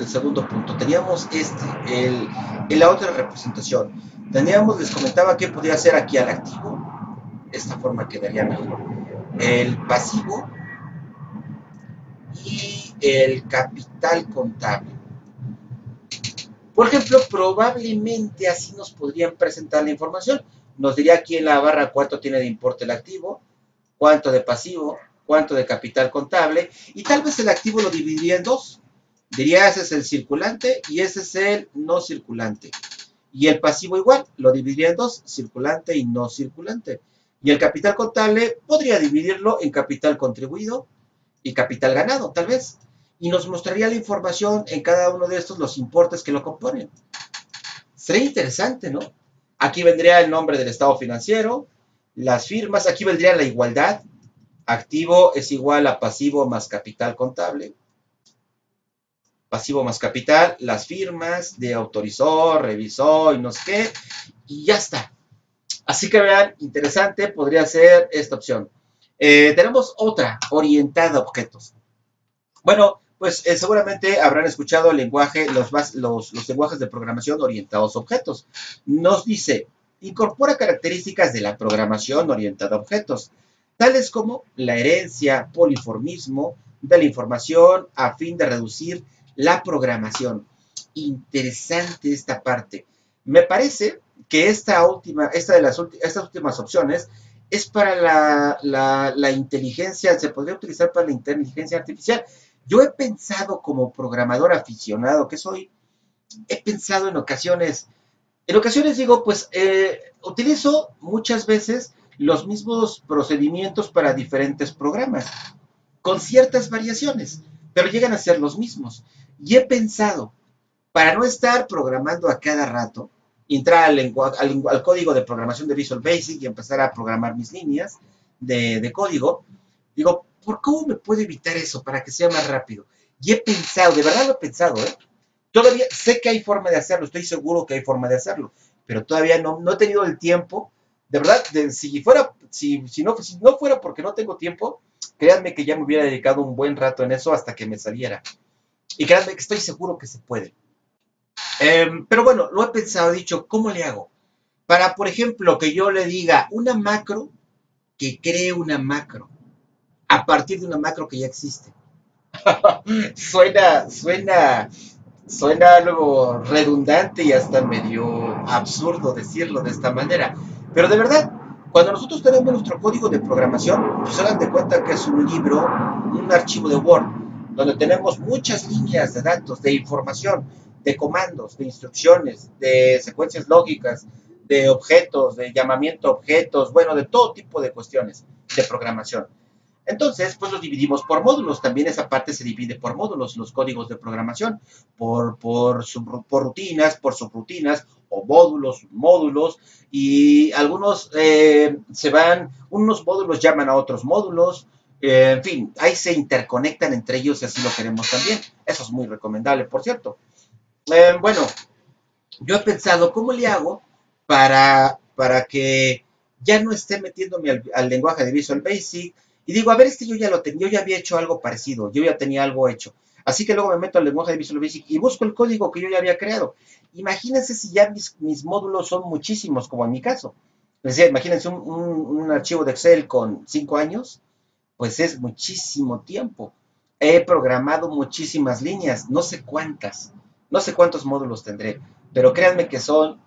punto. Teníamos la otra representación. Les comentaba que podía hacer aquí al activo. Esta forma quedaría mejor. El pasivo y el capital contable. Por ejemplo, probablemente así nos podrían presentar la información. Nos diría aquí en la barra cuánto tiene de importe el activo, cuánto de pasivo, cuánto de capital contable, y tal vez el activo lo dividiría en dos. Diría, ese es el circulante y ese es el no circulante. Y el pasivo igual, lo dividiría en dos, circulante y no circulante. Y el capital contable podría dividirlo en capital contribuido y capital ganado, tal vez. Y nos mostraría la información en cada uno de estos, los importes que lo componen. Sería interesante, ¿no? Aquí vendría el nombre del estado financiero, las firmas, aquí vendría la igualdad. Activo es igual a pasivo más capital contable. Pasivo más capital, las firmas de autorizó, revisó y no sé qué, y ya está. Así que vean, interesante podría ser esta opción. Tenemos otra, orientada a objetos. Bueno, pues seguramente habrán escuchado el lenguaje, los lenguajes de programación orientados a objetos. Nos dice, incorpora características de la programación orientada a objetos, tales como la herencia, poliformismo de la información a fin de reducir la programación. Interesante esta parte. Me parece que estas últimas opciones es para la inteligencia, se podría utilizar para la inteligencia artificial. Yo he pensado como programador aficionado que soy, he pensado en ocasiones digo, pues utilizo muchas veces los mismos procedimientos para diferentes programas, con ciertas variaciones, pero llegan a ser los mismos. Y he pensado, para no estar programando a cada rato, entrar al código de programación de Visual Basic y empezar a programar mis líneas de código, digo, ¿por cómo me puedo evitar eso para que sea más rápido? Y he pensado, de verdad lo he pensado, ¿eh? Todavía sé que hay forma de hacerlo, estoy seguro que hay forma de hacerlo, pero todavía no he tenido el tiempo. De verdad, si no fuera porque no tengo tiempo, créanme que ya me hubiera dedicado un buen rato en eso hasta que me saliera. Y créanme que estoy seguro que se puede. Pero bueno, lo he pensado, he dicho, ¿cómo le hago? Para, por ejemplo, que yo le diga una macro que cree una macro a partir de una macro que ya existe. Suena algo redundante y hasta medio absurdo decirlo de esta manera. Pero de verdad, cuando nosotros tenemos nuestro código de programación, pues hagan de cuenta que es un libro, un archivo de Word, donde tenemos muchas líneas de datos, de información, de comandos, de instrucciones, de secuencias lógicas, de objetos, de llamamiento a objetos, bueno, de todo tipo de cuestiones de programación. Entonces, pues los dividimos por módulos. También esa parte se divide por módulos, los códigos de programación, por rutinas, por subrutinas, o módulos, y algunos unos módulos llaman a otros módulos, en fin, ahí se interconectan entre ellos si así lo queremos también. Eso es muy recomendable, por cierto. Bueno, yo he pensado, ¿cómo le hago para que ya no esté metiéndome al lenguaje de Visual Basic? Y digo, a ver, yo ya lo tenía, yo ya había hecho algo parecido, yo ya tenía algo hecho. Así que luego me meto al lenguaje de Visual Basic y busco el código que yo ya había creado. Imagínense si ya mis módulos son muchísimos, como en mi caso. Es decir, imagínense un archivo de Excel con 5 años, pues es muchísimo tiempo. He programado muchísimas líneas, no sé cuántas, no sé cuántos módulos tendré, pero créanme que son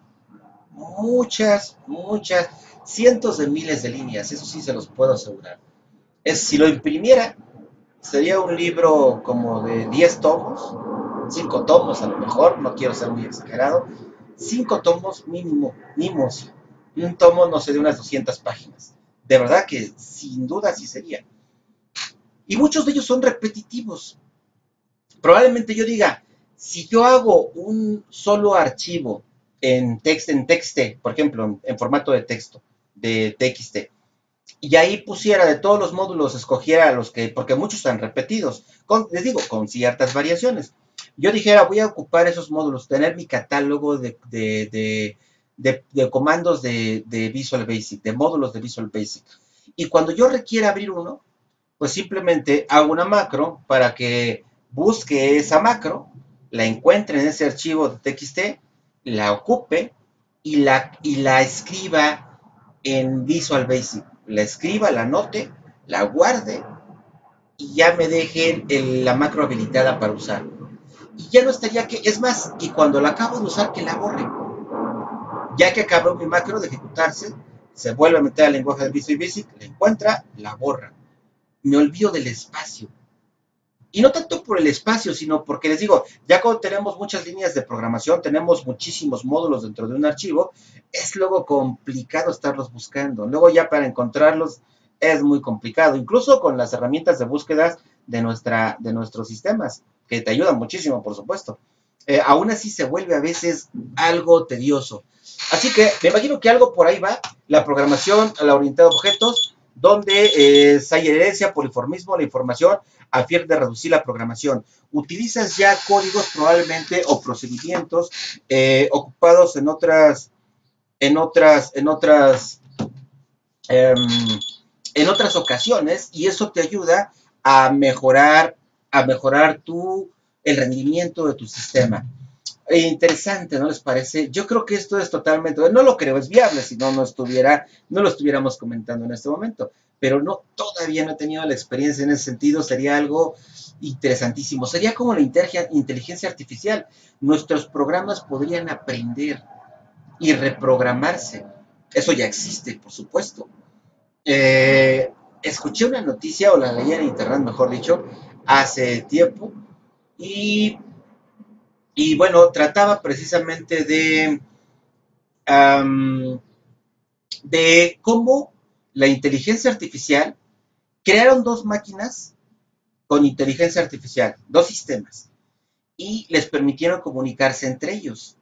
muchas, cientos de miles de líneas, eso sí se los puedo asegurar. Si lo imprimiera, sería un libro como de 10 tomos, 5 tomos a lo mejor, no quiero ser muy exagerado, 5 tomos mínimo, mínimos. Un tomo, no sé, de unas 200 páginas. De verdad que sin duda sí sería. Y muchos de ellos son repetitivos. Probablemente yo diga, si yo hago un solo archivo en texte, por ejemplo, en formato de texto, de TXT, y ahí pusiera de todos los módulos, escogiera los que, porque muchos están repetidos, les digo, con ciertas variaciones. Yo dijera, voy a ocupar esos módulos, tener mi catálogo de comandos de Visual Basic, de módulos de Visual Basic. Y cuando yo requiera abrir uno, pues simplemente hago una macro para que busque esa macro, la encuentre en ese archivo de TXT, la ocupe y la escriba en Visual Basic. La escriba, la anote, la guarde y ya me deje la macro habilitada para usar. Y ya no estaría que, es más, y cuando la acabo de usar, que la borre. Ya que acabó mi macro de ejecutarse, se vuelve a meter al lenguaje de Visual Basic, la encuentra, la borra. Me olvido del espacio. Y no tanto por el espacio, sino porque les digo, ya cuando tenemos muchas líneas de programación, tenemos muchísimos módulos dentro de un archivo, es luego complicado estarlos buscando. Luego ya para encontrarlos es muy complicado, incluso con las herramientas de búsqueda de nuestros sistemas, que te ayudan muchísimo, por supuesto. Aún así se vuelve a veces algo tedioso. Así que me imagino que algo por ahí va, la programación a la orientada a objetos, donde hay herencia, poliformismo, la información, a fin de reducir la programación. Utilizas ya códigos probablemente o procedimientos ocupados eh, en otras ocasiones y eso te ayuda a mejorar el rendimiento de tu sistema. Interesante, ¿no les parece? Yo creo que esto es totalmente, no lo creo, es viable, si no, no lo estuviéramos comentando en este momento, pero no, todavía no he tenido la experiencia en ese sentido, sería algo interesantísimo, sería como la inteligencia artificial, nuestros programas podrían aprender y reprogramarse, eso ya existe, por supuesto. Escuché una noticia, o la leí en internet, mejor dicho, hace tiempo, y bueno, trataba precisamente um, de cómo la inteligencia artificial crearon dos máquinas con inteligencia artificial, dos sistemas, y les permitieron comunicarse entre ellos.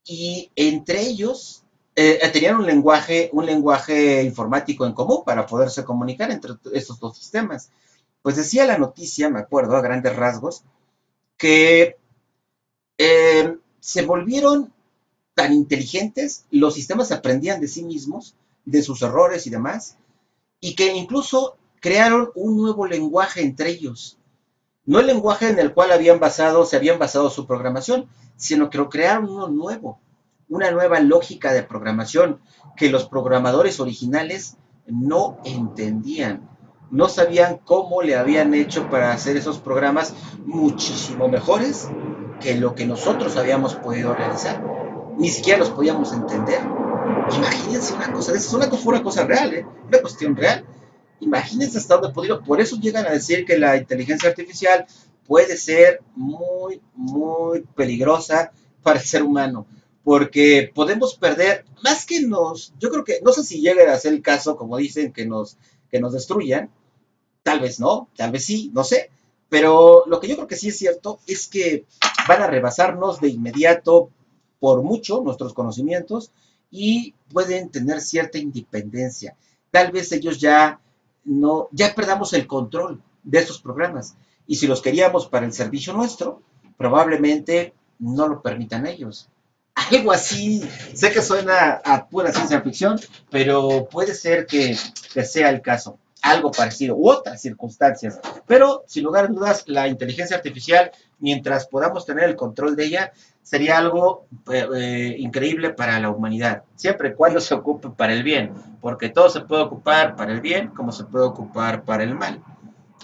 Y entre ellos tenían un lenguaje informático en común para poderse comunicar entre estos dos sistemas. Pues decía la noticia, me acuerdo, a grandes rasgos, que se volvieron tan inteligentes, los sistemas aprendían de sí mismos, de sus errores y demás, y que incluso crearon un nuevo lenguaje entre ellos. No el lenguaje en el cual se habían basado su programación, sino que lo crearon uno nuevo, una nueva lógica de programación que los programadores originales no entendían. No sabían cómo le habían hecho para hacer esos programas muchísimo mejores que lo que nosotros habíamos podido realizar. Ni siquiera los podíamos entender. Imagínense una cosa de eso, fue una cosa real, una cuestión real. Imagínense hasta dónde pudieron. Por eso llegan a decir que la inteligencia artificial puede ser muy, muy peligrosa para el ser humano. Porque podemos perder, más que yo creo que, no sé si llegue a ser el caso, como dicen, que nos destruyan. Tal vez no, tal vez sí, no sé. Pero lo que yo creo que sí es cierto es que van a rebasarnos de inmediato por mucho nuestros conocimientos y pueden tener cierta independencia. Tal vez ellos ya perdamos el control de estos programas. Y si los queríamos para el servicio nuestro, probablemente no lo permitan ellos. Algo así, sé que suena a pura ciencia ficción, pero puede ser que sea el caso. Algo parecido, u otras circunstancias. Pero, sin lugar a dudas, la inteligencia artificial, mientras podamos tener el control de ella, sería algo increíble para la humanidad, siempre y cuando se ocupe para el bien, porque todo se puede ocupar para el bien como se puede ocupar para el mal.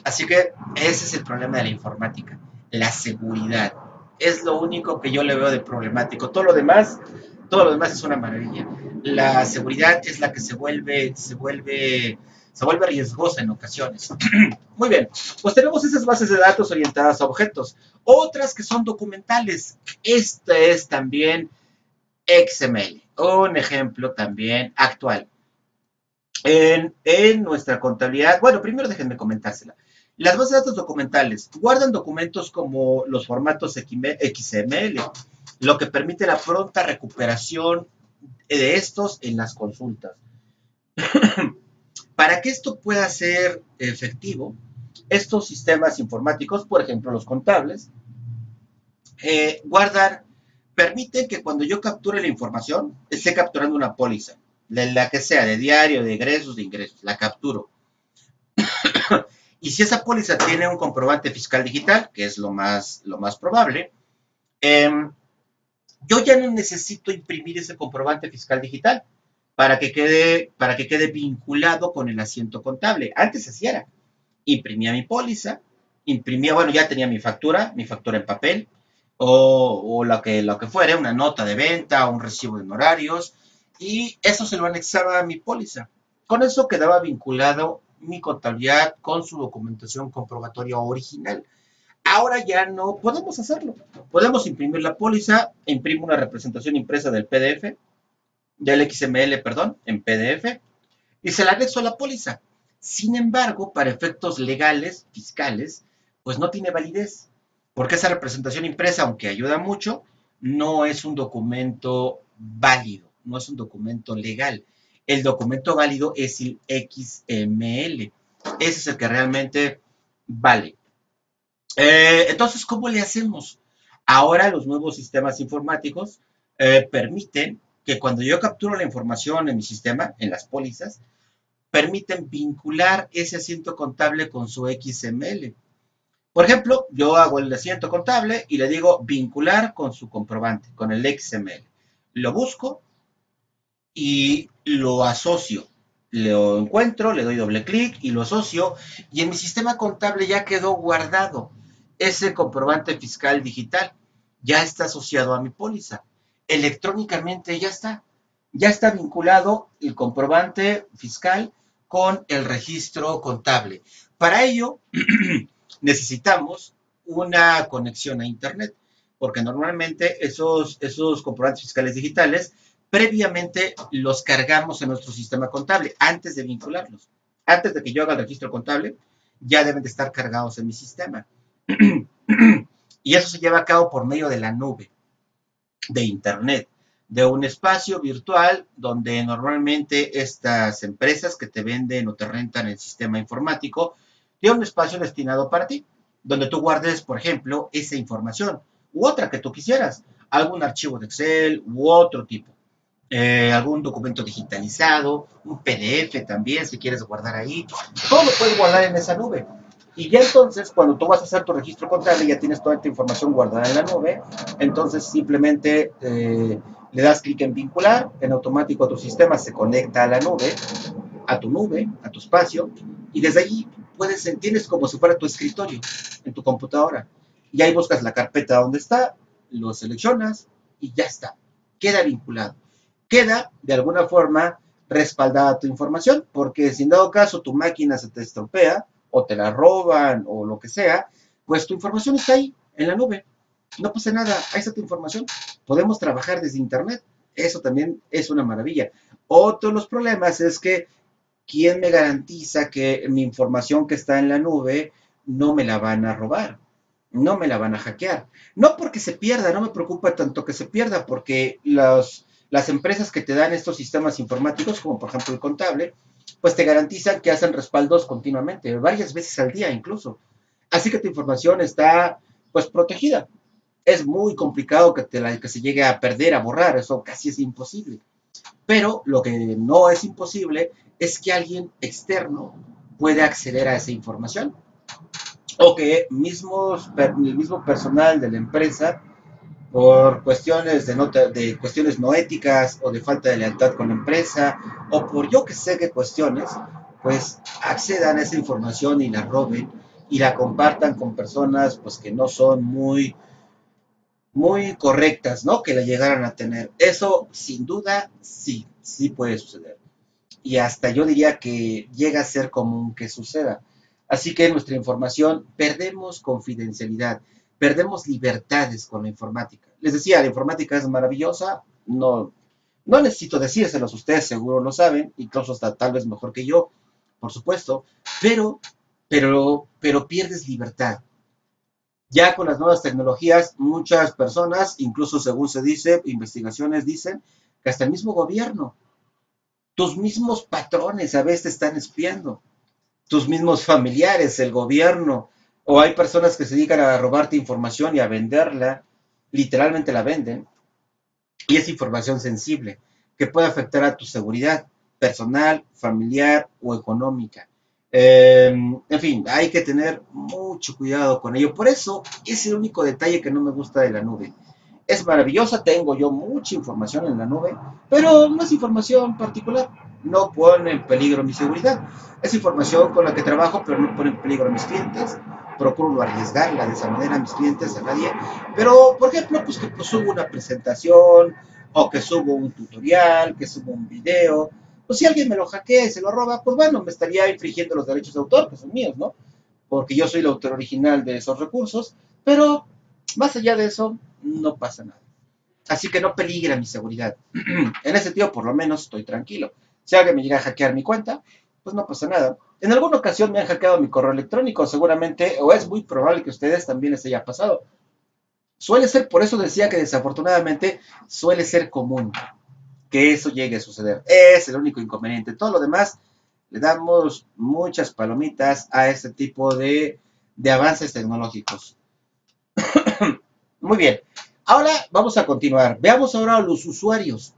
Así que ese es el problema de la informática, la seguridad. Es lo único que yo le veo de problemático. Todo lo demás es una maravilla. La seguridad es la que se vuelve riesgosa en ocasiones. Muy bien, pues tenemos esas bases de datos orientadas a objetos. Otras que son documentales. Este es también XML, un ejemplo también actual. En nuestra contabilidad, bueno, primero déjenme comentársela. Las bases de datos documentales guardan documentos como los formatos XML, lo que permite la pronta recuperación de estos en las consultas. Para que esto pueda ser efectivo, estos sistemas informáticos, por ejemplo los contables, guardan, permiten que cuando yo capture la información, esté capturando una póliza, de la que sea, de diario, de ingresos, la capturo. Y si esa póliza tiene un comprobante fiscal digital, que es lo más probable, eh, yo ya no necesito imprimir ese comprobante fiscal digital para que quede vinculado con el asiento contable. Antes así era. Imprimía mi póliza, imprimía, bueno, ya tenía mi factura en papel, o lo que fuera, una nota de venta, un recibo de honorarios, y eso se lo anexaba a mi póliza. Con eso quedaba vinculado mi contabilidad con su documentación comprobatoria original. Ahora ya no podemos hacerlo. Podemos imprimir la póliza, imprimo una representación impresa del PDF, del XML, perdón, en PDF, y se la anexo a la póliza. Sin embargo, para efectos legales, fiscales, pues no tiene validez, porque esa representación impresa, aunque ayuda mucho, no es un documento válido, no es un documento legal. El documento válido es el XML. Ese es el que realmente vale. Entonces, ¿cómo le hacemos? Ahora los nuevos sistemas informáticos permiten que cuando yo capturo la información en mi sistema, en las pólizas, permiten vincular ese asiento contable con su XML. Por ejemplo, yo hago el asiento contable y le digo vincular con su comprobante, con el XML. Lo busco y lo asocio. Lo encuentro, le doy doble clic y lo asocio y en mi sistema contable ya quedó guardado ese comprobante fiscal digital. Ya está asociado a mi póliza. Electrónicamente ya está vinculado el comprobante fiscal con el registro contable. Para ello, necesitamos una conexión a Internet, porque normalmente esos comprobantes fiscales digitales previamente los cargamos en nuestro sistema contable antes de vincularlos. Antes de que yo haga el registro contable, ya deben de estar cargados en mi sistema. Y eso se lleva a cabo por medio de la nube, de Internet, de un espacio virtual donde normalmente estas empresas que te venden o te rentan el sistema informático tienen un espacio destinado para ti, donde tú guardes, por ejemplo, esa información u otra que tú quisieras, algún archivo de Excel u otro tipo. Algún documento digitalizado, un PDF también, si quieres guardar ahí. Todo lo puedes guardar en esa nube. Y ya entonces, cuando tú vas a hacer tu registro contable, ya tienes toda esta información guardada en la nube, entonces simplemente le das clic en vincular, en automático tu sistema se conecta a la nube, a tu espacio, y desde allí tienes como si fuera tu escritorio en tu computadora. Y ahí buscas la carpeta donde está, lo seleccionas y ya está, queda vinculado. Queda de alguna forma respaldada tu información, porque si en dado caso tu máquina se te estropea o te la roban o lo que sea, pues tu información está ahí en la nube. No pasa nada, ahí está tu información. Podemos trabajar desde Internet. Eso también es una maravilla. Otro de los problemas es que ¿quién me garantiza que mi información que está en la nube no me la van a robar? No me la van a hackear. No porque se pierda, no me preocupa tanto que se pierda, porque las empresas que te dan estos sistemas informáticos, como por ejemplo el contable, pues te garantizan que hacen respaldos continuamente, varias veces al día incluso. Así que tu información está pues protegida. Es muy complicado que se llegue a perder, a borrar, eso casi es imposible. Pero lo que no es imposible es que alguien externo puede acceder a esa información o que el mismo personal de la empresa por cuestiones de cuestiones no éticas o de falta de lealtad con la empresa o por yo que sé qué cuestiones, pues accedan a esa información y la roben y la compartan con personas pues que no son muy correctas, ¿no? Que la llegaran a tener. Eso sin duda sí puede suceder. Y hasta yo diría que llega a ser común que suceda. Así que nuestra información perdemos confidencialidad, perdemos libertades con la informática. Les decía, la informática es maravillosa, no necesito decírselos, ustedes seguro lo saben, incluso hasta tal vez mejor que yo, por supuesto, pero, pero pierdes libertad. Ya con las nuevas tecnologías, muchas personas, incluso según se dice, investigaciones dicen que hasta el mismo gobierno, tus mismos patrones a veces te están espiando, tus mismos familiares, el gobierno, o hay personas que se dedican a robarte información y a venderla, literalmente la venden, y es información sensible que puede afectar a tu seguridad personal, familiar o económica. En fin, hay que tener mucho cuidado con ello. Por eso es el único detalle que no me gusta de la nube. Es maravillosa, tengo yo mucha información en la nube, pero no es información particular, no pone en peligro mi seguridad. Es información con la que trabajo, pero no pone en peligro a mis clientes. Procuro no arriesgarla de esa manera a mis clientes, a nadie. Pero, por ejemplo, pues que pues, subo una presentación, o que subo un tutorial, que subo un video. Pues si alguien me lo hackea y se lo roba, pues bueno, me estaría infringiendo los derechos de autor, que son míos, ¿no? Porque yo soy el autor original de esos recursos, pero más allá de eso, no pasa nada. Así que no peligra mi seguridad. En ese sentido, por lo menos, estoy tranquilo. Si alguien me llega a hackear mi cuenta, pues no pasa nada. En alguna ocasión me han hackeado mi correo electrónico, seguramente, o es muy probable que a ustedes también les haya pasado. Suele ser, por eso decía que desafortunadamente suele ser común que eso llegue a suceder. Es el único inconveniente. Todo lo demás le damos muchas palomitas a este tipo de avances tecnológicos. Muy bien. Ahora vamos a continuar. Veamos ahora a los usuarios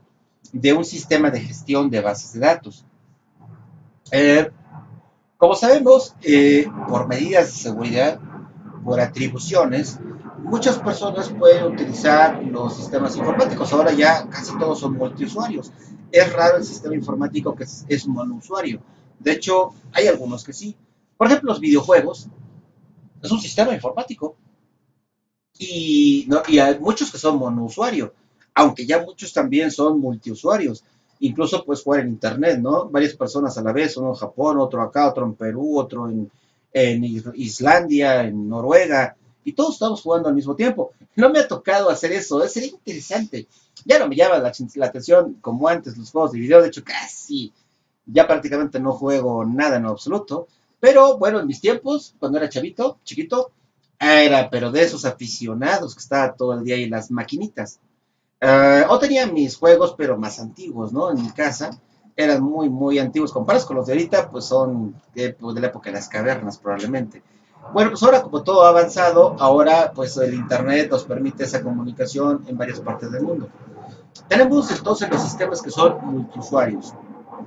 de un sistema de gestión de bases de datos. Eh, Como sabemos, por medidas de seguridad, por atribuciones, muchas personas pueden utilizar los sistemas informáticos. Ahora ya casi todos son multiusuarios. Es raro el sistema informático que es monousuario. De hecho, hay algunos que sí. Por ejemplo, los videojuegos es un sistema informático y hay muchos que son monousuario, aunque ya muchos también son multiusuarios. Incluso puedes jugar en internet, ¿no? Varias personas a la vez, uno en Japón, otro acá, otro en Perú, otro en Islandia, en Noruega, y todos estamos jugando al mismo tiempo. No me ha tocado hacer eso, sería interesante. Ya no me llama la atención como antes los juegos de video, de hecho casi, ya prácticamente no juego nada en lo absoluto, pero bueno, en mis tiempos, cuando era chavito, chiquito, era, pero de esos aficionados que estaba todo el día ahí en las maquinitas. O tenía mis juegos, pero más antiguos, ¿no? En mi casa eran muy antiguos. Comparas con los de ahorita, pues son pues, de la época de las cavernas, probablemente. Bueno, pues ahora como todo ha avanzado, ahora pues el Internet nos permite esa comunicación en varias partes del mundo. Tenemos entonces los sistemas que son multiusuarios,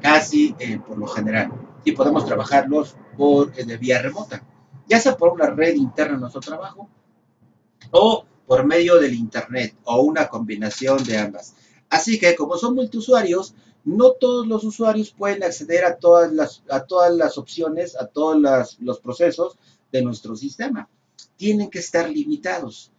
casi por lo general, y podemos trabajarlos de vía remota, ya sea por una red interna de nuestro trabajo o por medio del Internet o una combinación de ambas. Así que como son multiusuarios, no todos los usuarios pueden acceder a todas las opciones, a todos los procesos de nuestro sistema. Tienen que estar limitados.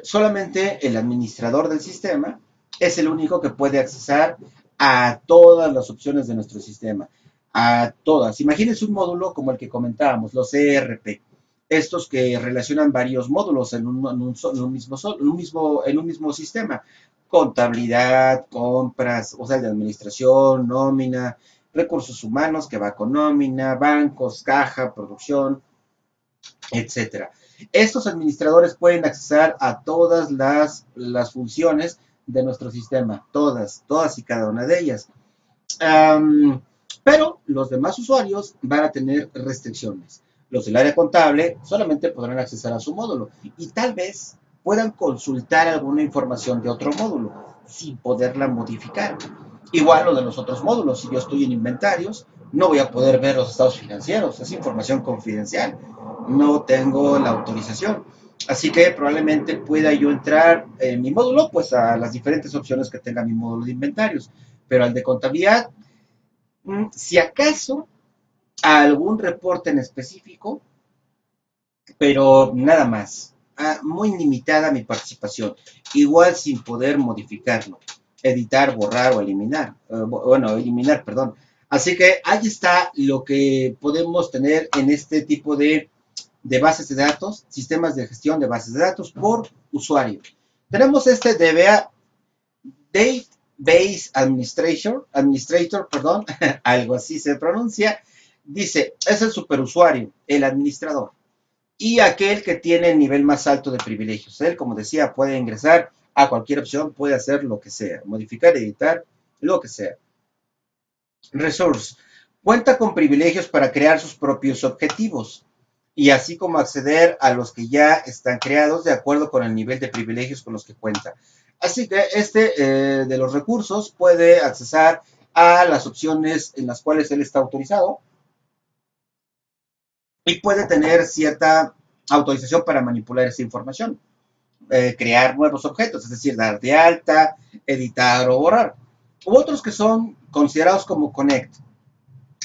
Solamente el administrador del sistema es el único que puede accesar a todas las opciones de nuestro sistema, a todas. Imagínense un módulo como el que comentábamos, los ERP, estos que relacionan varios módulos en un mismo sistema, contabilidad, compras, o sea, de administración, nómina, recursos humanos que va con nómina, bancos, caja, producción, etcétera. Estos administradores pueden acceder a todas las funciones de nuestro sistema, todas y cada una de ellas. Pero los demás usuarios van a tener restricciones. Los del área contable solamente podrán acceder a su módulo y tal vez puedan consultar alguna información de otro módulo sin poderla modificar. Igual lo de los otros módulos, si yo estoy en inventarios, no voy a poder ver los estados financieros, es información confidencial, no tengo la autorización. Así que probablemente pueda yo entrar en mi módulo, pues a las diferentes opciones que tenga mi módulo de inventarios. Pero al de contabilidad, si acaso a algún reporte en específico, pero nada más. Muy limitada mi participación. Igual sin poder modificarlo, editar, borrar o eliminar. Bueno, eliminar, perdón. Así que ahí está lo que podemos tener en este tipo de bases de datos, sistemas de gestión de bases de datos por usuario. Tenemos este DBA, Database Administrator, perdón, algo así se pronuncia. Dice, es el superusuario, el administrador y aquel que tiene el nivel más alto de privilegios. Él, como decía, puede ingresar a cualquier opción, puede hacer lo que sea, modificar, editar, lo que sea. Resource. Cuenta con privilegios para crear sus propios objetivos y así como acceder a los que ya están creados de acuerdo con el nivel de privilegios con los que cuenta. Así que de los recursos puede accesar a las opciones en las cuales él está autorizado y puede tener cierta autorización para manipular esa información, crear nuevos objetos, es decir, dar de alta, editar o borrar. U otros que son considerados como Connect.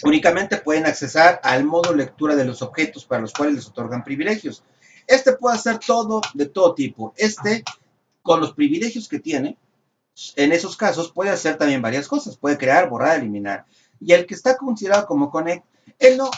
Únicamente pueden accesar al modo lectura de los objetos para los cuales les otorgan privilegios. Este puede hacer todo de todo tipo. Con los privilegios que tiene, en esos casos puede hacer también varias cosas. Puede crear, borrar, eliminar. Y el que está considerado como Connect, él no,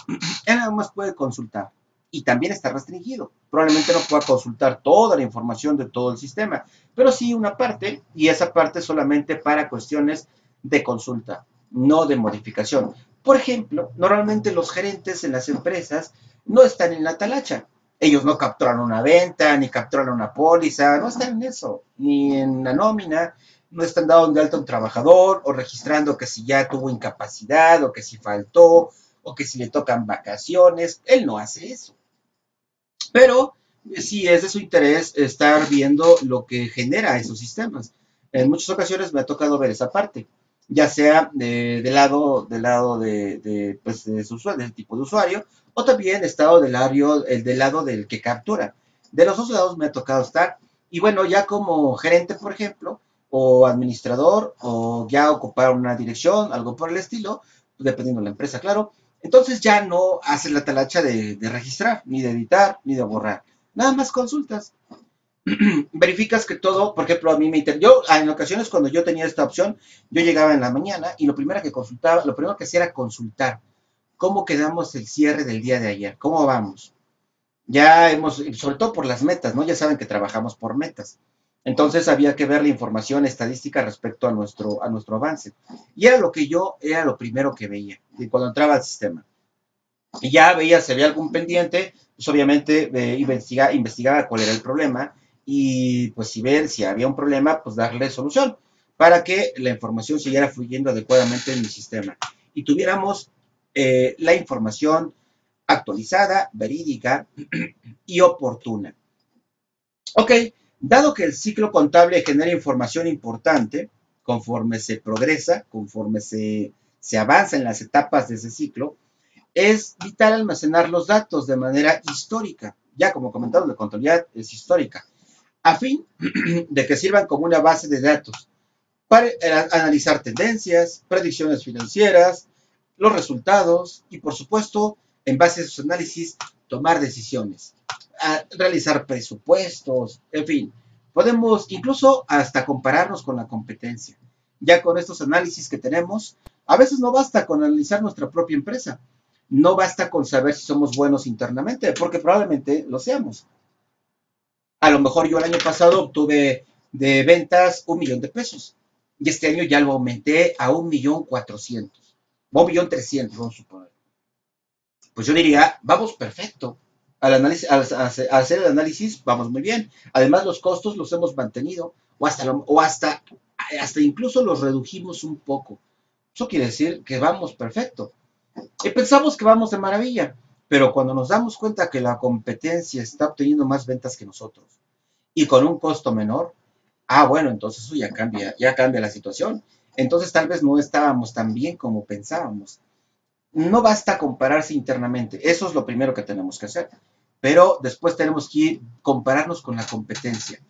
él nada más puede consultar. Y también está restringido. Probablemente no pueda consultar toda la información de todo el sistema, pero sí una parte, y esa parte solamente para cuestiones de consulta, no de modificación. Por ejemplo, normalmente los gerentes en las empresas no están en la talacha. Ellos no capturan una venta, ni capturan una póliza, no están en eso, ni en la nómina, no están dando de alta a un trabajador o registrando que si ya tuvo incapacidad o que si faltó o que si le tocan vacaciones. Él no hace eso. Pero sí es de su interés estar viendo lo que genera esos sistemas. En muchas ocasiones me ha tocado ver esa parte, ya sea del lado pues, del tipo de usuario, o también estado del lado del que captura. De los dos lados me ha tocado estar. Y bueno, ya como gerente, por ejemplo, o administrador, o ya ocupar una dirección, algo por el estilo, dependiendo de la empresa, claro, entonces ya no haces la talacha de registrar, ni de editar, ni de borrar. Nada más consultas. Verificas que todo, por ejemplo, a mí me interesa. Yo, en ocasiones, cuando yo tenía esta opción, yo llegaba en la mañana y lo primero que consultaba, lo primero que hacía era consultar cómo quedamos el cierre del día de ayer, cómo vamos. Ya hemos, sobre todo por las metas, ¿no? Ya saben que trabajamos por metas. Entonces había que ver la información estadística respecto a nuestro avance. Y era lo primero que veía cuando entraba al sistema. Y ya veía si había algún pendiente, pues obviamente investigaba cuál era el problema y pues si ver si había un problema, pues darle solución para que la información siguiera fluyendo adecuadamente en mi sistema y tuviéramos la información actualizada, verídica y oportuna. Ok, dado que el ciclo contable genera información importante, conforme se progresa, se avanza en las etapas de ese ciclo, es vital almacenar los datos de manera histórica. Ya como comentamos, la contabilidad es histórica, a fin de que sirvan como una base de datos para analizar tendencias, predicciones financieras, los resultados y, por supuesto, en base a esos análisis, tomar decisiones, realizar presupuestos, en fin. Podemos incluso hasta compararnos con la competencia. Ya con estos análisis que tenemos, a veces no basta con analizar nuestra propia empresa. No basta con saber si somos buenos internamente, porque probablemente lo seamos. A lo mejor yo el año pasado obtuve de ventas 1 millón de pesos. Y este año ya lo aumenté a 1.400.000. 1.300.000, vamos a suponer. Pues yo diría, vamos perfecto. Al hacer el análisis, vamos muy bien. Además, los costos los hemos mantenido hasta incluso los redujimos un poco. Eso quiere decir que vamos perfecto. Y pensamos que vamos de maravilla, pero cuando nos damos cuenta que la competencia está obteniendo más ventas que nosotros y con un costo menor, bueno, entonces eso ya cambia la situación. Entonces tal vez no estábamos tan bien como pensábamos. No basta compararse internamente, eso es lo primero que tenemos que hacer. pero después tenemos que compararnos con la competencia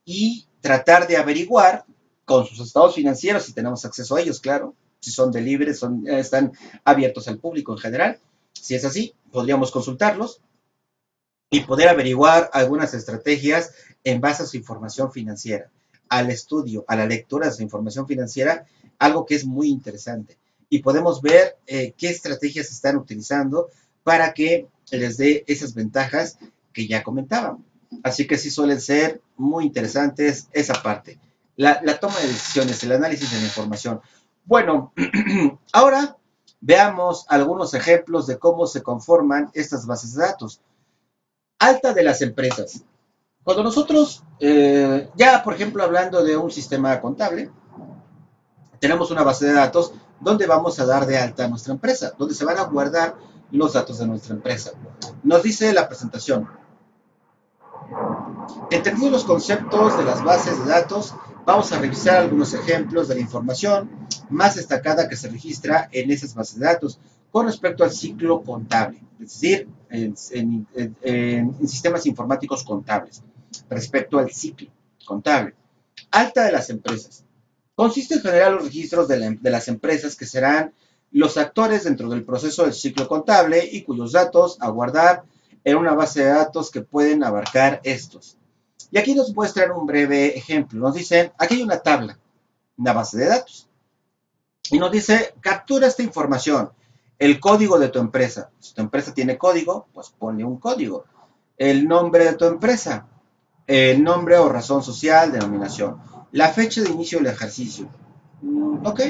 y tratar de averiguar con sus estados financieros, si tenemos acceso a ellos, claro, si son de libre, están abiertos al público en general. Si es así, podríamos consultarlos y poder averiguar algunas estrategias en base a su información financiera, al estudio, a la lectura de su información financiera, algo que es muy interesante. Y podemos ver qué estrategias están utilizando para que les dé esas ventajas que ya comentaba. Así que sí suelen ser muy interesantes esa parte. La toma de decisiones, el análisis de la información. Bueno, ahora veamos algunos ejemplos de cómo se conforman estas bases de datos. Alta de las empresas. Cuando nosotros, ya por ejemplo hablando de un sistema contable, tenemos una base de datos donde vamos a dar de alta a nuestra empresa, donde se van a guardar los datos de nuestra empresa. Nos dice la presentación, entendidos los conceptos de las bases de datos, vamos a revisar algunos ejemplos de la información más destacada que se registra en esas bases de datos con respecto al ciclo contable, es decir, en sistemas informáticos contables, respecto al ciclo contable. Alta de las empresas. Consiste en generar los registros de las empresas que serán los actores dentro del proceso del ciclo contable y cuyos datos a guardar en una base de datos que pueden abarcar estos. Y aquí nos muestran un breve ejemplo. Nos dicen, aquí hay una tabla, una base de datos. Y nos dice, captura esta información, el código de tu empresa. Si tu empresa tiene código, pues ponle un código. El nombre de tu empresa, el nombre o razón social, denominación. La fecha de inicio del ejercicio. Ok,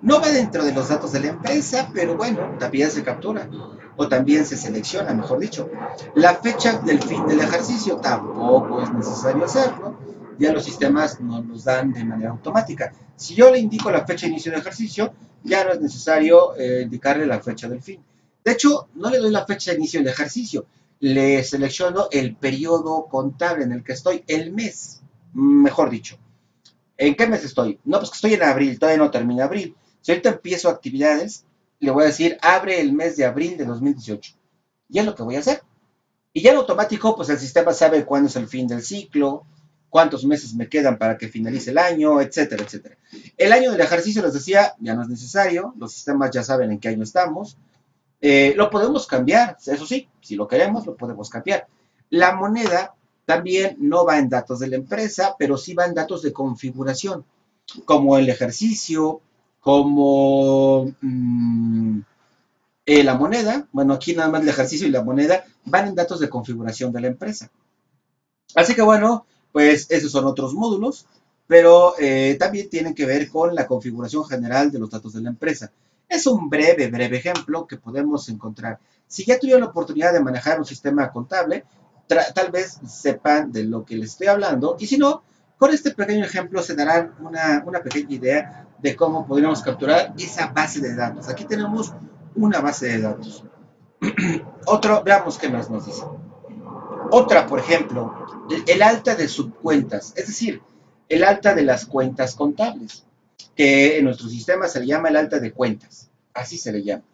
no va dentro de los datos de la empresa, pero bueno, también se captura o también se selecciona, mejor dicho. La fecha del fin del ejercicio tampoco es necesario hacerlo, ya los sistemas nos los dan de manera automática. Si yo le indico la fecha de inicio del ejercicio, ya no es necesario indicarle la fecha del fin. De hecho, no le doy la fecha de inicio del ejercicio, le selecciono el periodo contable en el que estoy, el mes, mejor dicho. ¿En qué mes estoy? No, pues que estoy en abril, todavía no termina abril. Si ahorita empiezo actividades, le voy a decir, abre el mes de abril de 2018. Y es lo que voy a hacer. Y ya en automático, pues el sistema sabe cuándo es el fin del ciclo, cuántos meses me quedan para que finalice el año, etcétera, etcétera. El año del ejercicio, les decía, ya no es necesario, los sistemas ya saben en qué año estamos. Lo podemos cambiar, eso sí, si lo queremos, lo podemos cambiar. La moneda también no va en datos de la empresa, pero sí va en datos de configuración, como el ejercicio, como la moneda. Bueno, aquí nada más el ejercicio y la moneda van en datos de configuración de la empresa. Así que bueno, pues esos son otros módulos, pero también tienen que ver con la configuración general de los datos de la empresa. Es un breve ejemplo que podemos encontrar. Si ya tuvieron la oportunidad de manejar un sistema contable, tal vez sepan de lo que les estoy hablando, y si no, con este pequeño ejemplo se darán una pequeña idea de cómo podríamos capturar esa base de datos. Aquí tenemos una base de datos. Otro, veamos qué más nos dice. Otra, por ejemplo, el alta de subcuentas, es decir, el alta de las cuentas contables, que en nuestro sistema se le llama el alta de cuentas, así se le llama.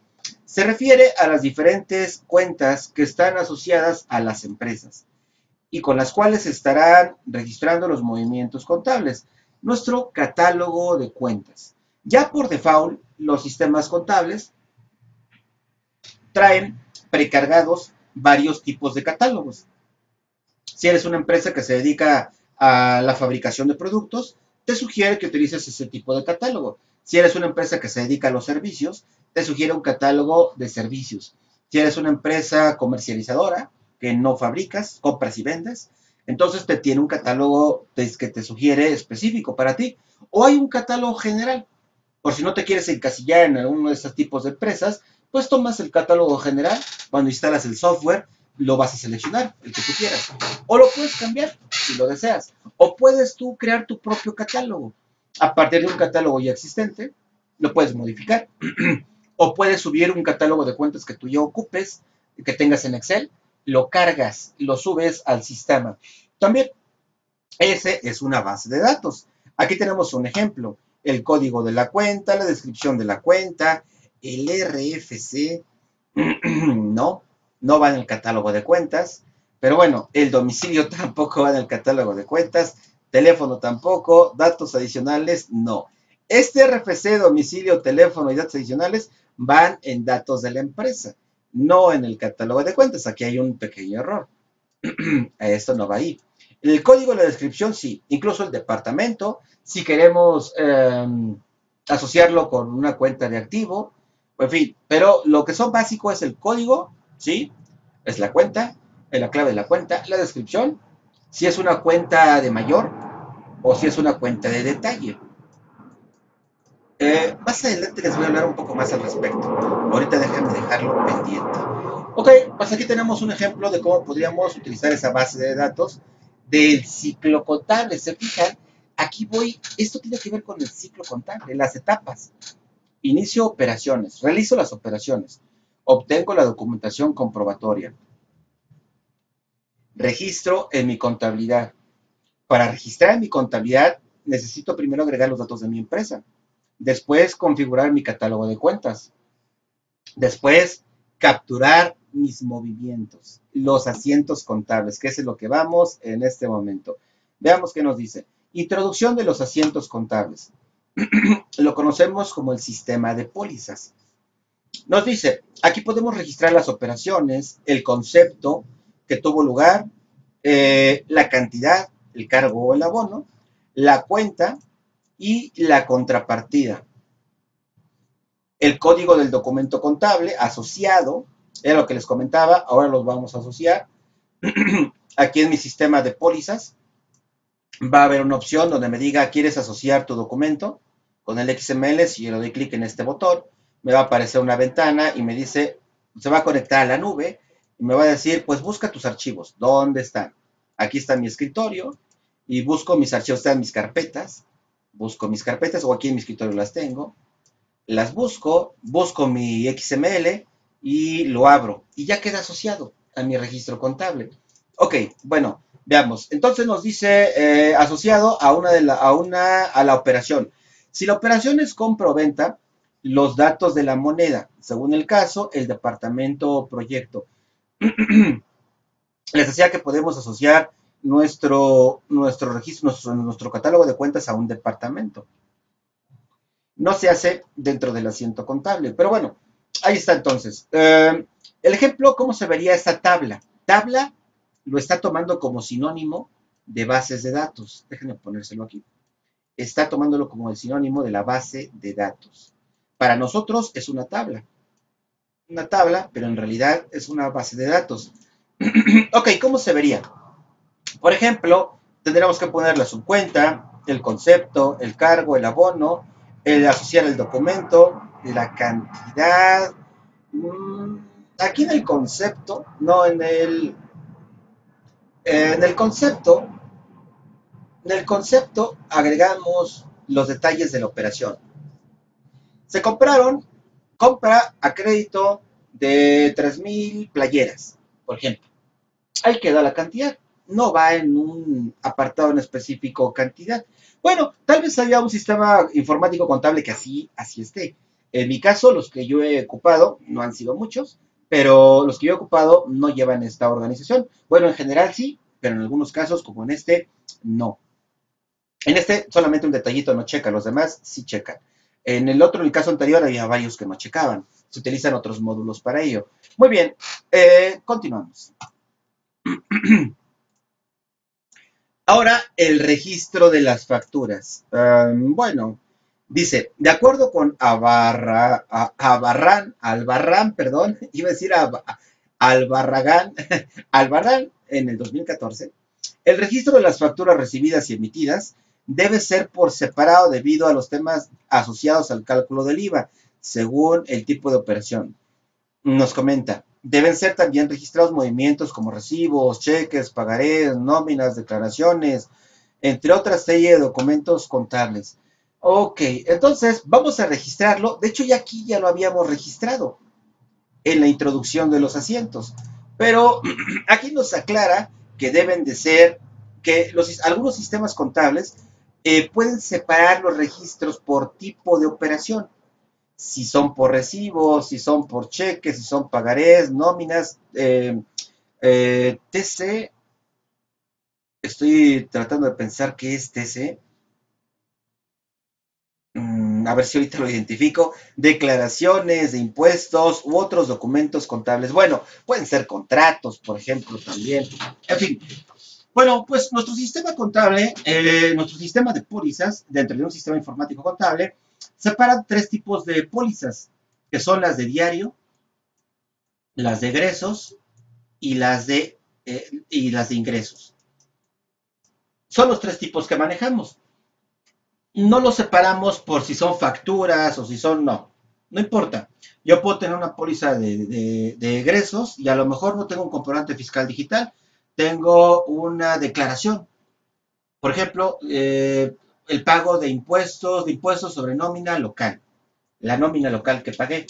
Se refiere a las diferentes cuentas que están asociadas a las empresas y con las cuales se estarán registrando los movimientos contables. Nuestro catálogo de cuentas. Ya por default, los sistemas contables traen precargados varios tipos de catálogos. Si eres una empresa que se dedica a la fabricación de productos, te sugiere que utilices ese tipo de catálogo. Si eres una empresa que se dedica a los servicios, te sugiere un catálogo de servicios. Si eres una empresa comercializadora, que no fabricas, compras y vendes, entonces te tiene un catálogo que te sugiere específico para ti. O hay un catálogo general. Por si no te quieres encasillar en alguno de estos tipos de empresas, pues tomas el catálogo general. Cuando instalas el software, lo vas a seleccionar, el que tú quieras. O lo puedes cambiar, si lo deseas. O puedes tú crear tu propio catálogo. A partir de un catálogo ya existente, lo puedes modificar. O puedes subir un catálogo de cuentas que tú ya ocupes, que tengas en Excel, lo cargas, lo subes al sistema. También, ese es una base de datos. Aquí tenemos un ejemplo. El código de la cuenta, la descripción de la cuenta, el RFC, no va en el catálogo de cuentas, Pero bueno, el domicilio tampoco va en el catálogo de cuentas, teléfono tampoco, datos adicionales no. Este RFC, domicilio, teléfono y datos adicionales van en datos de la empresa, no en el catálogo de cuentas. Aquí hay un pequeño error. Esto no va ahí. El código de la descripción sí, incluso el departamento, si queremos asociarlo con una cuenta de activo, en fin, pero lo que son básico es el código, ¿sí? Es la cuenta, es la clave de la cuenta, la descripción, si es una cuenta de mayor o si es una cuenta de detalle. Más adelante les voy a hablar un poco más al respecto. Ahorita déjenme dejarlo pendiente. Ok, pues aquí tenemos un ejemplo de cómo podríamos utilizar esa base de datos del ciclo contable. ¿Se fijan? Aquí voy, esto tiene que ver con el ciclo contable, las etapas. Inicio operaciones, realizo las operaciones, obtengo la documentación comprobatoria, registro en mi contabilidad. Para registrar en mi contabilidad necesito primero agregar los datos de mi empresa, después configurar mi catálogo de cuentas, después capturar mis movimientos, los asientos contables, que es en lo que vamos en este momento. Veamos qué nos dice. Introducción de los asientos contables. Lo conocemos como el sistema de pólizas. Nos dice, aquí podemos registrar las operaciones, el concepto que tuvo lugar, la cantidad, el cargo o el abono, la cuenta y la contrapartida. El código del documento contable asociado, era lo que les comentaba, ahora los vamos a asociar. Aquí en mi sistema de pólizas va a haber una opción donde me diga, ¿quieres asociar tu documento con el XML? Si yo le doy clic en este botón, me va a aparecer una ventana y me dice, se va a conectar a la nube y me va a decir, pues busca tus archivos, ¿dónde están? Aquí está mi escritorio y busco mis archivos, están mis carpetas, busco mis carpetas o aquí en mi escritorio las tengo, las busco, busco mi XML y lo abro y ya queda asociado a mi registro contable. Ok, bueno, veamos. Entonces nos dice asociado a la operación. Si la operación es compra o venta, los datos de la moneda, según el caso, el departamento o proyecto. Les decía que podemos asociar nuestro registro, nuestro catálogo de cuentas a un departamento. No se hace dentro del asiento contable, pero bueno, ahí está entonces. El ejemplo, ¿cómo se vería esa tabla? Tabla lo está tomando como sinónimo de bases de datos. Déjenme ponérselo aquí. Está tomándolo como el sinónimo de la base de datos. Para nosotros es una tabla, pero en realidad es una base de datos. Ok, ¿cómo se vería? Por ejemplo, tendríamos que ponerle su cuenta, el concepto, el cargo, el abono, el asociar el documento, la cantidad. Aquí en el concepto, no en el concepto, agregamos los detalles de la operación. Se compraron, compra a crédito de 3,000 playeras, por ejemplo. Ahí queda la cantidad. No va en un apartado en específico cantidad. Bueno, tal vez haya un sistema informático contable que así esté. En mi caso, los que yo he ocupado, no han sido muchos, pero los que yo he ocupado no llevan esta organización. Bueno, en general sí, pero en algunos casos, como en este, no. En este solamente un detallito no checa, los demás sí checan. En el otro, en el caso anterior, había varios que no checaban. Se utilizan otros módulos para ello. Muy bien, continuamos. Ahora, el registro de las facturas. Bueno, dice, de acuerdo con Albarrán, perdón, iba a decir Albarragán, Albarrán en el 2014, el registro de las facturas recibidas y emitidas debe ser por separado debido a los temas asociados al cálculo del IVA, según el tipo de operación. Nos comenta, deben ser también registrados movimientos como recibos, cheques, pagarés, nóminas, declaraciones, entre otras serie de documentos contables. Ok, entonces vamos a registrarlo. De hecho, ya aquí ya lo habíamos registrado en la introducción de los asientos. Pero aquí nos aclara que deben de ser, que algunos sistemas contables pueden separar los registros por tipo de operación. Si son por recibos, si son por cheques, si son pagarés, nóminas, TC, estoy tratando de pensar qué es TC. A ver si ahorita lo identifico. Declaraciones de impuestos u otros documentos contables. Bueno, pueden ser contratos, por ejemplo, también. En fin. Bueno, pues nuestro sistema contable, nuestro sistema de pólizas, dentro de un sistema informático contable, separa tres tipos de pólizas, que son las de diario, las de egresos y las de ingresos. Son los tres tipos que manejamos. No los separamos por si son facturas o si son, no importa. Yo puedo tener una póliza de egresos y a lo mejor no tengo un comprobante fiscal digital, tengo una declaración. Por ejemplo, el pago de impuestos sobre nómina local. La nómina local que pagué,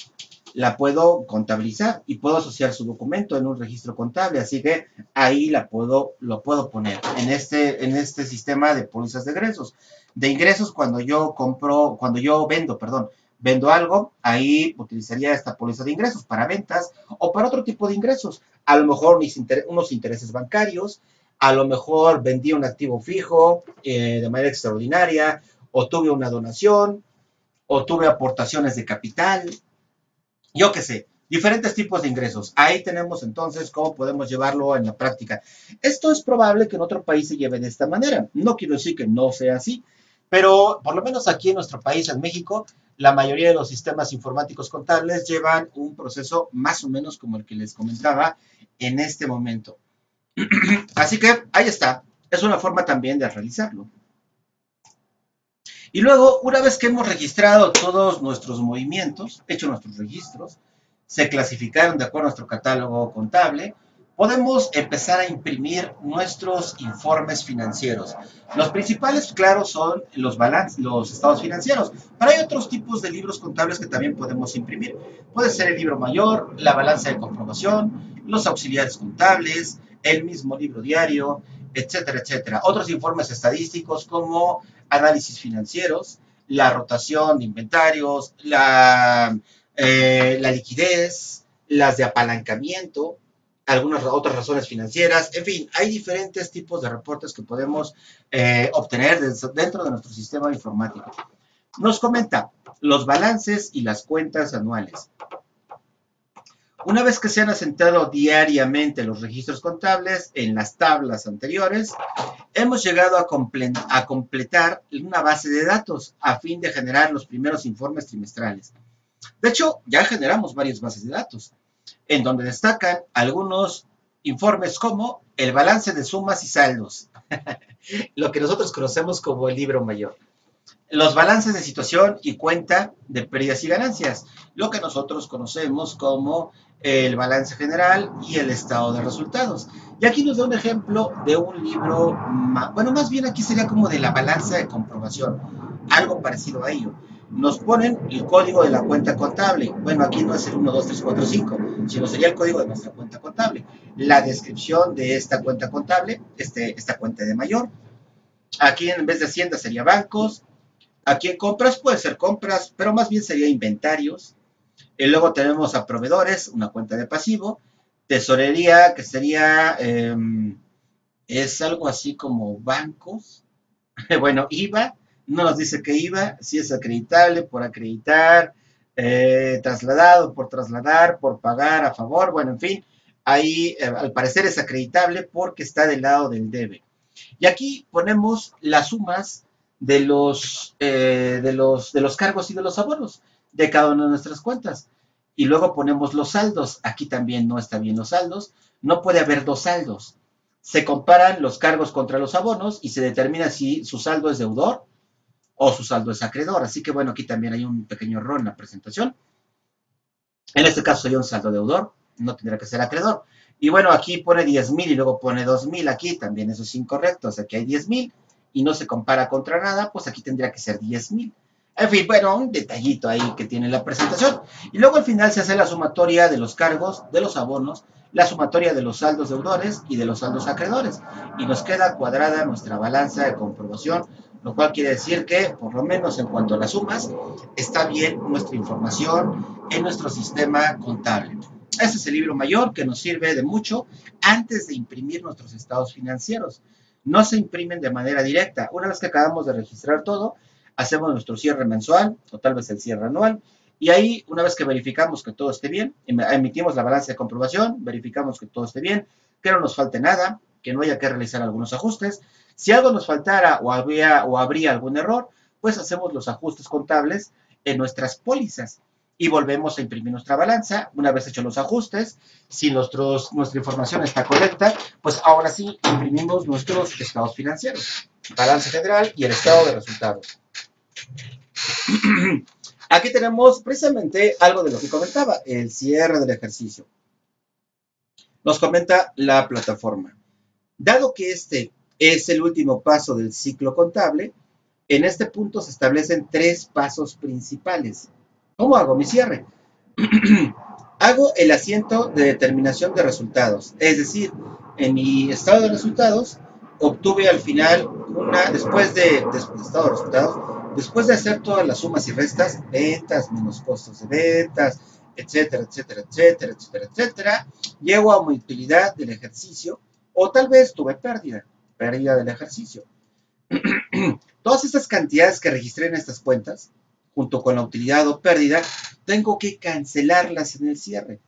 la puedo contabilizar y puedo asociar su documento en un registro contable, así que ahí lo puedo poner en este sistema de pólizas de egresos. De ingresos, cuando yo vendo algo, ahí utilizaría esta póliza de ingresos para ventas o para otro tipo de ingresos. A lo mejor unos intereses bancarios, a lo mejor vendí un activo fijo de manera extraordinaria, o tuve una donación, o tuve aportaciones de capital, yo qué sé, diferentes tipos de ingresos. Ahí tenemos entonces cómo podemos llevarlo en la práctica. Esto es probable que en otro país se lleve de esta manera. No quiero decir que no sea así, pero por lo menos aquí en nuestro país, en México, la mayoría de los sistemas informáticos contables llevan un proceso más o menos como el que les comentaba en este momento. Así que ahí está. Es una forma también de realizarlo. Y luego, una vez que hemos registrado todos nuestros movimientos, hecho nuestros registros, se clasificaron de acuerdo a nuestro catálogo contable, podemos empezar a imprimir nuestros informes financieros. Los principales, claro, son los estados financieros, pero hay otros tipos de libros contables que también podemos imprimir. Puede ser el libro mayor, la balanza de comprobación, los auxiliares contables, el mismo libro diario, etcétera, etcétera. Otros informes estadísticos como análisis financieros, la rotación de inventarios, la liquidez, las de apalancamiento, algunas otras razones financieras, en fin, hay diferentes tipos de reportes que podemos obtener dentro de nuestro sistema informático. Nos comenta los balances y las cuentas anuales. Una vez que se han asentado diariamente los registros contables en las tablas anteriores, hemos llegado a completar una base de datos a fin de generar los primeros informes trimestrales. De hecho, ya generamos varias bases de datos, en donde destacan algunos informes como el balance de sumas y saldos, lo que nosotros conocemos como el libro mayor. Los balances de situación y cuenta de pérdidas y ganancias, lo que nosotros conocemos como el balance general y el estado de resultados. Y aquí nos da un ejemplo de un libro, bueno, más bien aquí sería como de la balanza de comprobación, algo parecido a ello. Nos ponen el código de la cuenta contable. Bueno, aquí no es el 1, 2, 3, 4, 5, sino sería el código de nuestra cuenta contable. La descripción de esta cuenta contable, esta cuenta de mayor. Aquí en vez de Hacienda sería bancos. Aquí en compras puede ser compras, pero más bien sería inventarios. Y luego tenemos a proveedores, una cuenta de pasivo. Tesorería, que sería, es algo así como bancos. Bueno, IVA, no nos dice que IVA, si es acreditable, por acreditar, trasladado, por trasladar, por pagar, a favor, bueno, en fin, ahí al parecer es acreditable porque está del lado del debe. Y aquí ponemos las sumas de los cargos y de los abonos de cada una de nuestras cuentas. Y luego ponemos los saldos. Aquí también no está bien los saldos. No puede haber dos saldos. Se comparan los cargos contra los abonos y se determina si su saldo es deudor o su saldo es acreedor. Así que bueno, aquí también hay un pequeño error en la presentación. En este caso sería un saldo deudor, no tendrá que ser acreedor. Y bueno, aquí pone 10,000 y luego pone 2,000 aquí, también eso es incorrecto, o sea que hay 10,000 y no se compara contra nada, pues aquí tendría que ser 10,000. En fin, bueno, un detallito ahí que tiene la presentación. Y luego al final se hace la sumatoria de los cargos, de los abonos, la sumatoria de los saldos deudores y de los saldos acreedores. Y nos queda cuadrada nuestra balanza de comprobación, lo cual quiere decir que, por lo menos en cuanto a las sumas, está bien nuestra información en nuestro sistema contable. Este es el libro mayor que nos sirve de mucho antes de imprimir nuestros estados financieros. No se imprimen de manera directa. Una vez que acabamos de registrar todo, hacemos nuestro cierre mensual o tal vez el cierre anual. Y ahí, una vez que verificamos que todo esté bien, emitimos la balanza de comprobación, verificamos que todo esté bien, que no nos falte nada, que no haya que realizar algunos ajustes. Si algo nos faltara o habría algún error, pues hacemos los ajustes contables en nuestras pólizas y volvemos a imprimir nuestra balanza. Una vez hechos los ajustes, si nuestra información está correcta, pues ahora sí imprimimos nuestros estados financieros, balance general y el estado de resultados. Aquí tenemos precisamente algo de lo que comentaba, el cierre del ejercicio. Nos comenta la plataforma. Dado que este es el último paso del ciclo contable, en este punto se establecen 3 pasos principales. ¿Cómo hago mi cierre? Hago el asiento de determinación de resultados, es decir, en mi estado de resultados obtuve al final después de estado de resultados, después de hacer todas las sumas y restas, ventas menos costos de ventas, etcétera, etcétera, etcétera, etcétera, etcétera, llego a mi utilidad del ejercicio o tal vez tuve pérdida del ejercicio. Todas estas cantidades que registré en estas cuentas, junto con la utilidad o pérdida, tengo que cancelarlas en el cierre.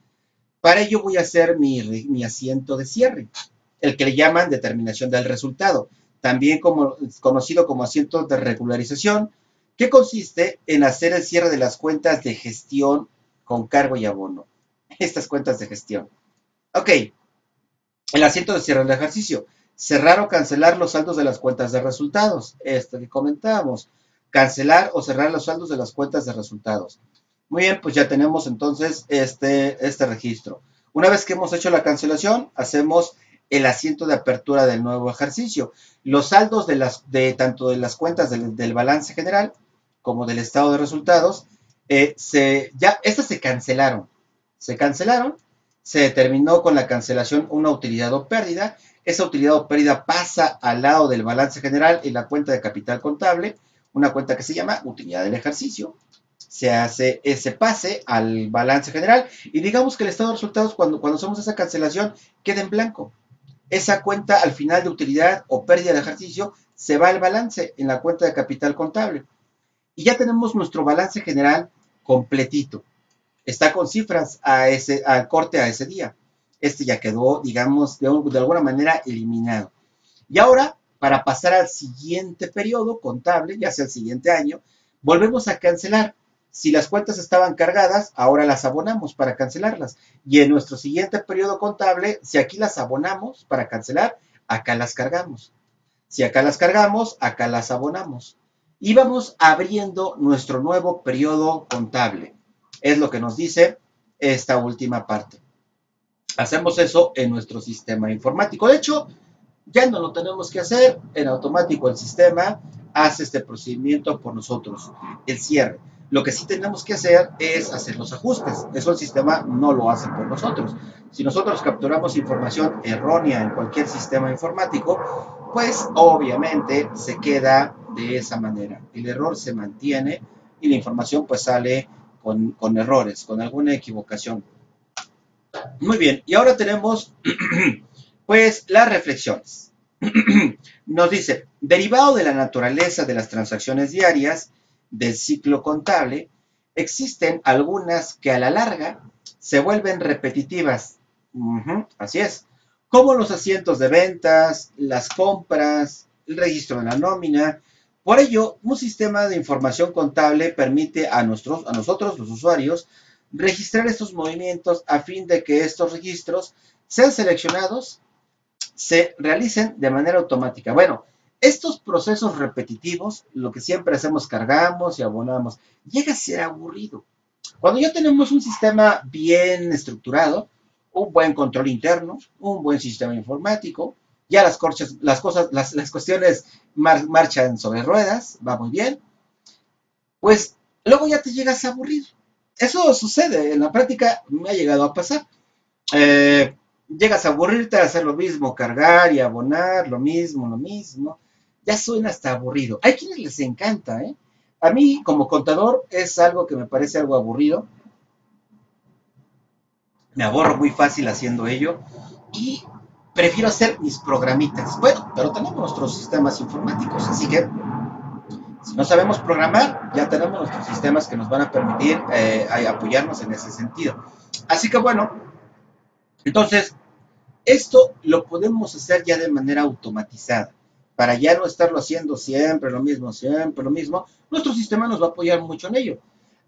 Para ello voy a hacer mi asiento de cierre, el que le llaman determinación del resultado, también conocido como asiento de regularización, que consiste en hacer el cierre de las cuentas de gestión con cargo y abono. Estas cuentas de gestión. Ok, el asiento de cierre del ejercicio. Cerrar o cancelar los saldos de las cuentas de resultados. Esto que comentábamos. Cancelar o cerrar los saldos de las cuentas de resultados. Muy bien, pues ya tenemos entonces este registro. Una vez que hemos hecho la cancelación, hacemos el asiento de apertura del nuevo ejercicio. Los saldos tanto de las cuentas del balance general como del estado de resultados, estas se cancelaron. Se determinó con la cancelación una utilidad o pérdida. Esa utilidad o pérdida pasa al lado del balance general y la cuenta de capital contable, una cuenta que se llama utilidad del ejercicio. Se hace ese pase al balance general y digamos que el estado de resultados, cuando hacemos esa cancelación, queda en blanco. Esa cuenta al final de utilidad o pérdida del ejercicio se va al balance en la cuenta de capital contable. Y ya tenemos nuestro balance general completito. Está con cifras al corte a ese día. Este ya quedó, digamos, de alguna manera eliminado. Y ahora, para pasar al siguiente periodo contable, ya sea el siguiente año, volvemos a cancelar. Si las cuentas estaban cargadas, ahora las abonamos para cancelarlas. Y en nuestro siguiente periodo contable, si aquí las abonamos para cancelar, acá las cargamos. Si acá las cargamos, acá las abonamos. Y vamos abriendo nuestro nuevo periodo contable. Es lo que nos dice esta última parte. Hacemos eso en nuestro sistema informático. De hecho, ya no lo tenemos que hacer. En automático el sistema hace este procedimiento por nosotros, el cierre. Lo que sí tenemos que hacer es hacer los ajustes. Eso el sistema no lo hace por nosotros. Si nosotros capturamos información errónea en cualquier sistema informático, pues obviamente se queda de esa manera. El error se mantiene y la información pues sale con errores, con alguna equivocación. Muy bien, y ahora tenemos pues las reflexiones. Nos dice, derivado de la naturaleza de las transacciones diarias del ciclo contable, existen algunas que a la larga se vuelven repetitivas. Así es, como los asientos de ventas, las compras, el registro de la nómina. Por ello, un sistema de información contable permite a nosotros, los usuarios, registrar estos movimientos a fin de que estos registros sean seleccionados, se realicen de manera automática. Bueno, estos procesos repetitivos, lo que siempre hacemos, cargamos y abonamos, llega a ser aburrido. Cuando ya tenemos un sistema bien estructurado, un buen control interno, un buen sistema informático, ya las cuestiones marchan sobre ruedas, va muy bien, pues luego ya te llegas a aburrir. Eso sucede, en la práctica me ha llegado a pasar. Llegas a aburrirte a hacer lo mismo, cargar y abonar, lo mismo. Ya suena hasta aburrido. Hay quienes les encanta, ¿eh? A mí, como contador, es algo que me parece algo aburrido. Me aburro muy fácil haciendo ello y prefiero hacer mis programitas. Bueno, pero tenemos nuestros sistemas informáticos, así que si no sabemos programar, ya tenemos nuestros sistemas que nos van a permitir apoyarnos en ese sentido. Así que bueno, entonces, esto lo podemos hacer ya de manera automatizada. Para ya no estarlo haciendo siempre lo mismo, siempre lo mismo, nuestro sistema nos va a apoyar mucho en ello.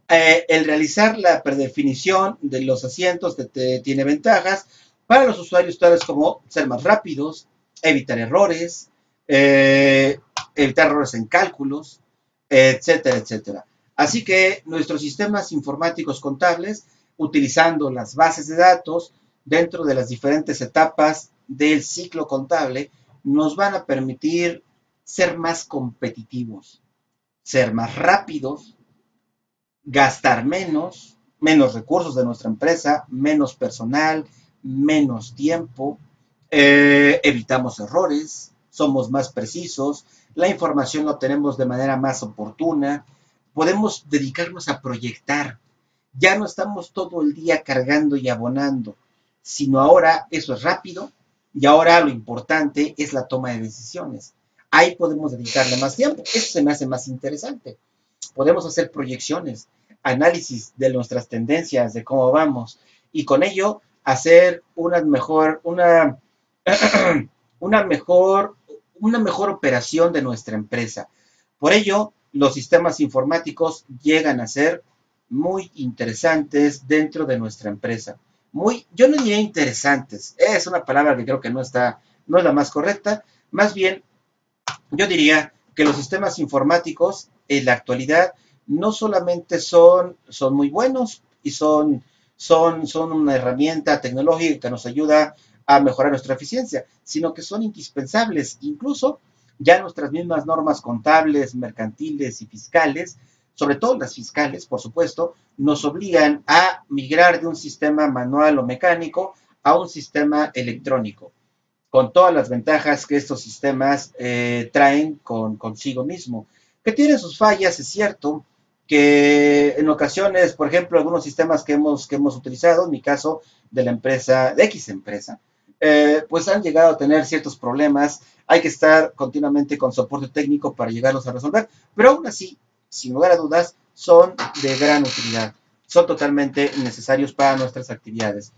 El realizar la predefinición de los asientos tiene ventajas para los usuarios tales como ser más rápidos, evitar errores, eh, evitar errores en cálculos, etcétera, etcétera. Así que nuestros sistemas informáticos contables, utilizando las bases de datos dentro de las diferentes etapas del ciclo contable, nos van a permitir ser más competitivos, ser más rápidos, gastar menos, menos recursos de nuestra empresa, menos personal, menos tiempo, evitamos errores, somos más precisos, la información la tenemos de manera más oportuna, podemos dedicarnos a proyectar. Ya no estamos todo el día cargando y abonando, sino ahora eso es rápido y ahora lo importante es la toma de decisiones. Ahí podemos dedicarle más tiempo. Eso se me hace más interesante. Podemos hacer proyecciones, análisis de nuestras tendencias, de cómo vamos, y con ello hacer una mejor, una mejor operación de nuestra empresa. Por ello, los sistemas informáticos llegan a ser muy interesantes dentro de nuestra empresa. Muy, yo no diría interesantes, es una palabra que creo que no es la más correcta, más bien yo diría que los sistemas informáticos en la actualidad no solamente son muy buenos y son una herramienta tecnológica que nos ayuda a mejorar nuestra eficiencia, sino que son indispensables. Incluso ya nuestras mismas normas contables, mercantiles y fiscales, sobre todo las fiscales, por supuesto, nos obligan a migrar de un sistema manual o mecánico a un sistema electrónico, con todas las ventajas que estos sistemas traen consigo mismo. Que tienen sus fallas, es cierto, que en ocasiones, por ejemplo, algunos sistemas que hemos utilizado, en mi caso de la empresa, de X empresa, pues han llegado a tener ciertos problemas, hay que estar continuamente con soporte técnico para llegarlos a resolver, pero aún así, sin lugar a dudas, son de gran utilidad, son totalmente necesarios para nuestras actividades.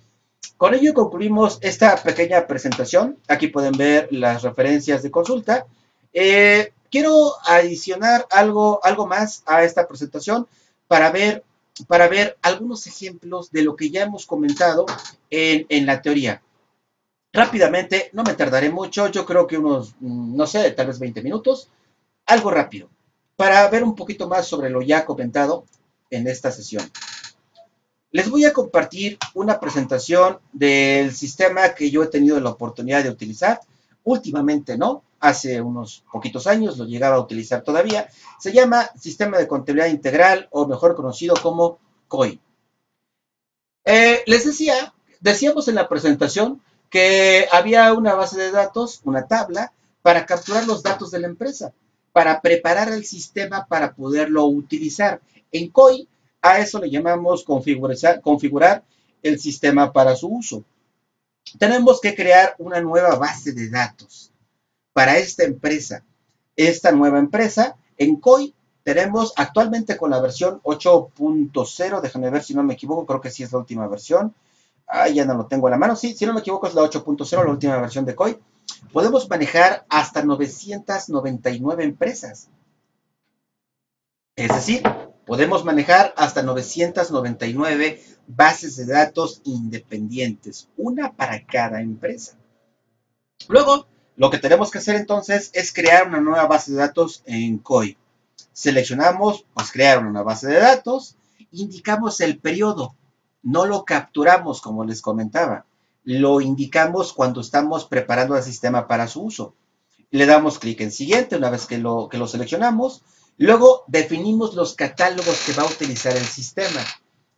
Con ello concluimos esta pequeña presentación. Aquí pueden ver las referencias de consulta. Quiero adicionar algo más a esta presentación para ver, para ver algunos ejemplos de lo que ya hemos comentado en la teoría. Rápidamente, no me tardaré mucho, yo creo que unos, no sé, tal vez 20 minutos, algo rápido, para ver un poquito más sobre lo ya comentado en esta sesión. Les voy a compartir una presentación del sistema que yo he tenido la oportunidad de utilizar. Últimamente no, hace unos poquitos años lo llegaba a utilizar todavía. Se llama Sistema de Contabilidad Integral, o mejor conocido como COI. Decíamos en la presentación que había una base de datos, una tabla, para capturar los datos de la empresa, para preparar el sistema para poderlo utilizar. En COI, a eso le llamamos configurar el sistema para su uso. Tenemos que crear una nueva base de datos para esta empresa. Esta nueva empresa, en COI, tenemos actualmente con la versión 8.0, déjame ver si no me equivoco, creo que sí es la última versión. Ya no lo tengo a la mano. Sí, si no me equivoco es la 8.0, la última versión de COI. Podemos manejar hasta 999 empresas. Es decir, podemos manejar hasta 999 bases de datos independientes, una para cada empresa. Luego, lo que tenemos que hacer entonces es crear una nueva base de datos en COI. Seleccionamos, pues crear una base de datos, indicamos el periodo, no lo capturamos como les comentaba, lo indicamos cuando estamos preparando el sistema para su uso. Le damos clic en siguiente una vez que lo seleccionamos, luego definimos los catálogos que va a utilizar el sistema.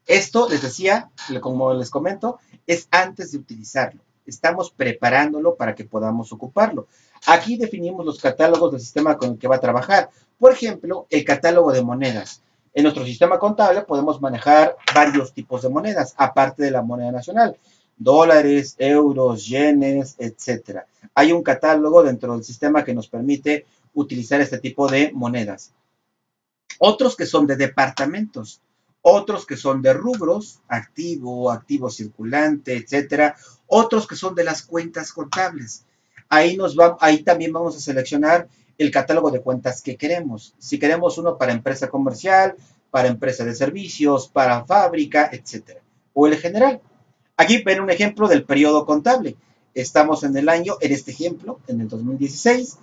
Esto, les decía, como les comento, es antes de utilizarlo. Estamos preparándolo para que podamos ocuparlo. Aquí definimos los catálogos del sistema con el que va a trabajar. Por ejemplo, el catálogo de monedas. En nuestro sistema contable podemos manejar varios tipos de monedas, aparte de la moneda nacional, dólares, euros, yenes, etcétera. Hay un catálogo dentro del sistema que nos permite utilizar este tipo de monedas. Otros que son de departamentos, otros que son de rubros, activo, activo circulante, etcétera. Otros que son de las cuentas contables. Ahí también vamos a seleccionar el catálogo de cuentas que queremos. Si queremos uno para empresa comercial, para empresa de servicios, para fábrica, etcétera. O el general. Aquí ven un ejemplo del periodo contable. Estamos en el año, en este ejemplo, en el 2016,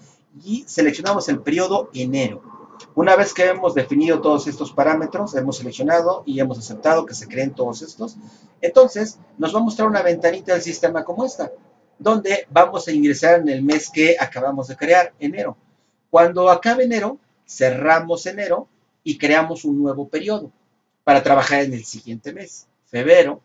y seleccionamos el periodo enero. Una vez que hemos definido todos estos parámetros, hemos seleccionado y hemos aceptado que se creen todos estos, entonces nos va a mostrar una ventanita del sistema como esta, donde vamos a ingresar en el mes que acabamos de crear, enero. Cuando acabe enero, cerramos enero y creamos un nuevo periodo para trabajar en el siguiente mes, febrero,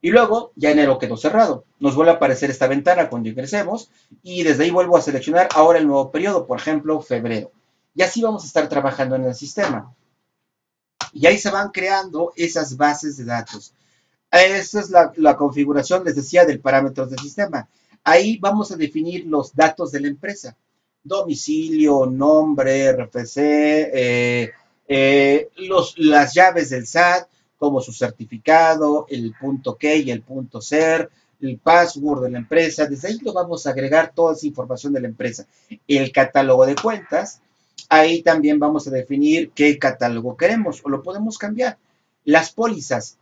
y luego ya enero quedó cerrado. Nos vuelve a aparecer esta ventana cuando ingresemos y desde ahí vuelvo a seleccionar ahora el nuevo periodo, por ejemplo, febrero. Y así vamos a estar trabajando en el sistema. Y ahí se van creando esas bases de datos. Esa es la configuración, les decía, del parámetros del sistema. Ahí vamos a definir los datos de la empresa. Domicilio, nombre, RFC, las llaves del SAT, como su certificado, el punto key, el punto ser, el password de la empresa. Desde ahí lo vamos a agregar toda esa información de la empresa. El catálogo de cuentas. Ahí también vamos a definir qué catálogo queremos o lo podemos cambiar. Las pólizas.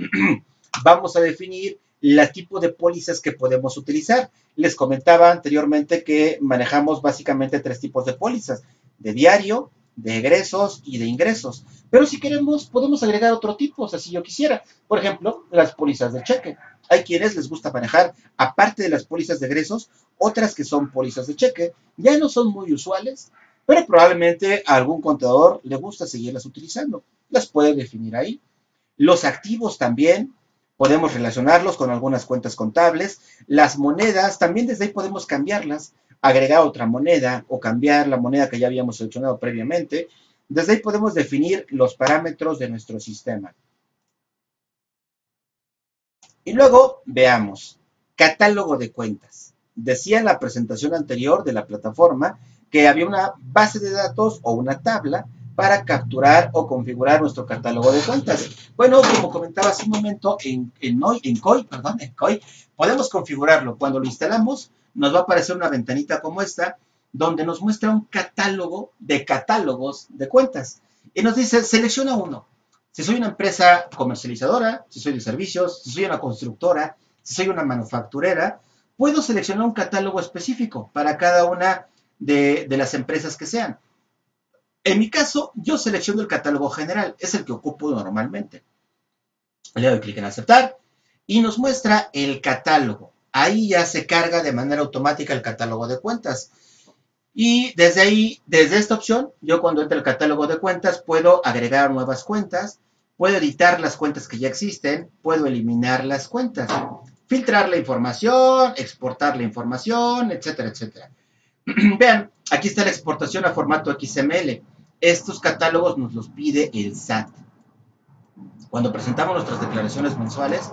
Vamos a definir el tipo de pólizas que podemos utilizar. Les comentaba anteriormente que manejamos básicamente 3 tipos de pólizas, de diario, de egresos y de ingresos. Pero si queremos, podemos agregar otro tipo, o sea, si yo quisiera. Por ejemplo, las pólizas de cheque. Hay quienes les gusta manejar, aparte de las pólizas de egresos, otras que son pólizas de cheque. Ya no son muy usuales, pero probablemente a algún contador le gusta seguirlas utilizando. Las puede definir ahí. Los activos también, podemos relacionarlos con algunas cuentas contables. Las monedas, también desde ahí podemos cambiarlas, agregar otra moneda o cambiar la moneda que ya habíamos seleccionado previamente. Desde ahí podemos definir los parámetros de nuestro sistema. Y luego veamos, catálogo de cuentas. Decía en la presentación anterior de la plataforma que había una base de datos o una tabla para capturar o configurar nuestro catálogo de cuentas. Bueno, como comentaba hace un momento, en COI, podemos configurarlo. Cuando lo instalamos, nos va a aparecer una ventanita como esta, donde nos muestra un catálogo de catálogos de cuentas. Y nos dice, selecciona uno. Si soy una empresa comercializadora, si soy de servicios, si soy una constructora, si soy una manufacturera, puedo seleccionar un catálogo específico para cada una de las empresas que sean. En mi caso, yo selecciono el catálogo general, es el que ocupo normalmente. Le doy clic en aceptar y nos muestra el catálogo. Ahí ya se carga de manera automática el catálogo de cuentas. Y desde ahí, desde esta opción, yo cuando entre el catálogo de cuentas puedo agregar nuevas cuentas, puedo editar las cuentas que ya existen, puedo eliminar las cuentas, filtrar la información, exportar la información, etcétera, etcétera. Vean, aquí está la exportación a formato XML. Estos catálogos nos los pide el SAT. Cuando presentamos nuestras declaraciones mensuales,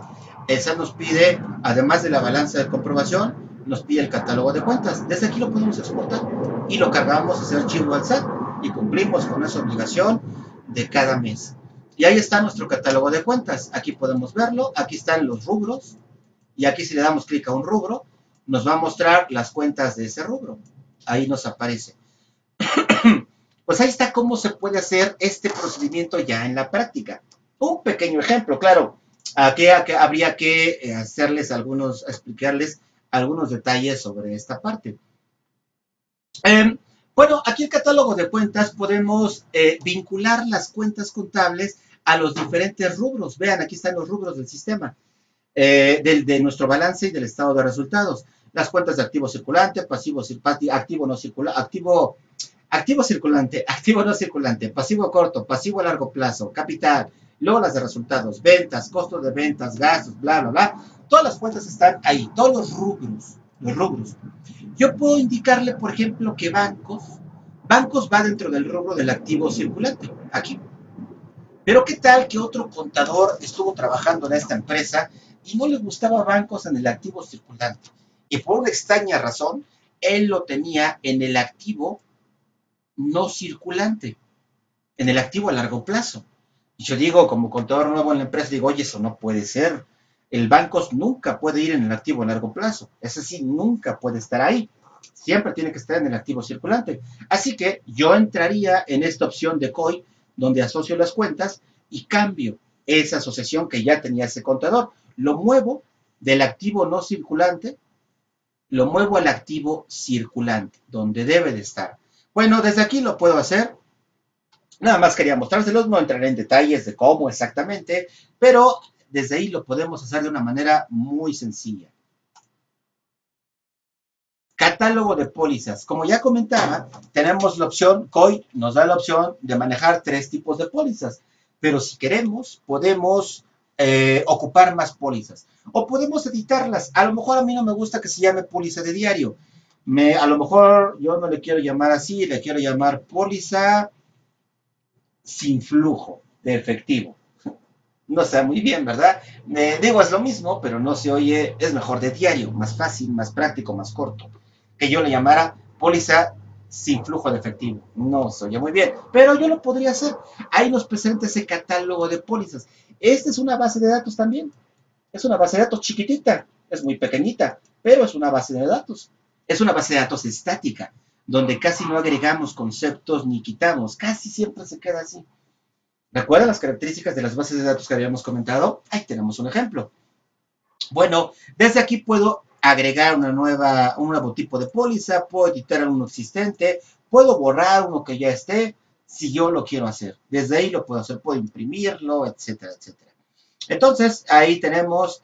el SAT nos pide, además de la balanza de comprobación, nos pide el catálogo de cuentas. Desde aquí lo podemos exportar y lo cargamos ese archivo al SAT y cumplimos con esa obligación de cada mes. Y ahí está nuestro catálogo de cuentas. Aquí podemos verlo. Aquí están los rubros. Y aquí si le damos clic a un rubro, nos va a mostrar las cuentas de ese rubro. Ahí nos aparece. Pues ahí está cómo se puede hacer este procedimiento ya en la práctica. Un pequeño ejemplo, claro. Aquí habría que explicarles algunos detalles sobre esta parte. Bueno, aquí el catálogo de cuentas podemos vincular las cuentas contables a los diferentes rubros. Vean, aquí están los rubros del sistema, de nuestro balance y del estado de resultados. Las cuentas de activo circulante, pasivo, activo no circulante, activo circulante, activo no circulante, pasivo corto, pasivo a largo plazo, capital, luego las de resultados, ventas, costos de ventas, gastos, bla, bla, bla. Todas las cuentas están ahí, todos los rubros. Yo puedo indicarle, por ejemplo, que bancos va dentro del rubro del activo circulante, aquí. Pero ¿qué tal que otro contador estuvo trabajando en esta empresa y no le gustaba bancos en el activo circulante? Y por una extraña razón, él lo tenía en el activo no circulante, en el activo a largo plazo. Y yo digo, como contador nuevo en la empresa, digo, oye, eso no puede ser. El banco nunca puede ir en el activo a largo plazo. Ese sí, nunca puede estar ahí. Siempre tiene que estar en el activo circulante. Así que yo entraría en esta opción de COI, donde asocio las cuentas y cambio esa asociación que ya tenía ese contador. Lo muevo del activo no circulante, lo muevo al activo circulante, donde debe de estar. Bueno, desde aquí lo puedo hacer. Nada más quería mostrárselos, no entraré en detalles de cómo exactamente, pero desde ahí lo podemos hacer de una manera muy sencilla. Catálogo de pólizas. Como ya comentaba, tenemos la opción, COI nos da la opción de manejar 3 tipos de pólizas, pero si queremos, podemos ocupar más pólizas o podemos editarlas. A lo mejor a mí no me gusta que se llame póliza de diario. A lo mejor yo no le quiero llamar así, le quiero llamar póliza sin flujo de efectivo. No está muy bien, ¿verdad? Digo, es lo mismo, pero no se oye, es mejor de diario, más fácil, más práctico, más corto. Que yo le llamara póliza sin flujo de efectivo. No se oye muy bien, pero yo lo podría hacer. Ahí nos presenta ese catálogo de pólizas. Esta es una base de datos también. Es una base de datos chiquitita, es muy pequeñita, pero es una base de datos. Es una base de datos estática, donde casi no agregamos conceptos ni quitamos, casi siempre se queda así. ¿Recuerdan las características de las bases de datos que habíamos comentado? Ahí tenemos un ejemplo. Bueno, desde aquí puedo agregar un nuevo tipo de póliza, puedo editar uno existente, puedo borrar uno que ya esté, si yo lo quiero hacer. Desde ahí lo puedo hacer, puedo imprimirlo, etcétera, etcétera. Entonces, ahí tenemos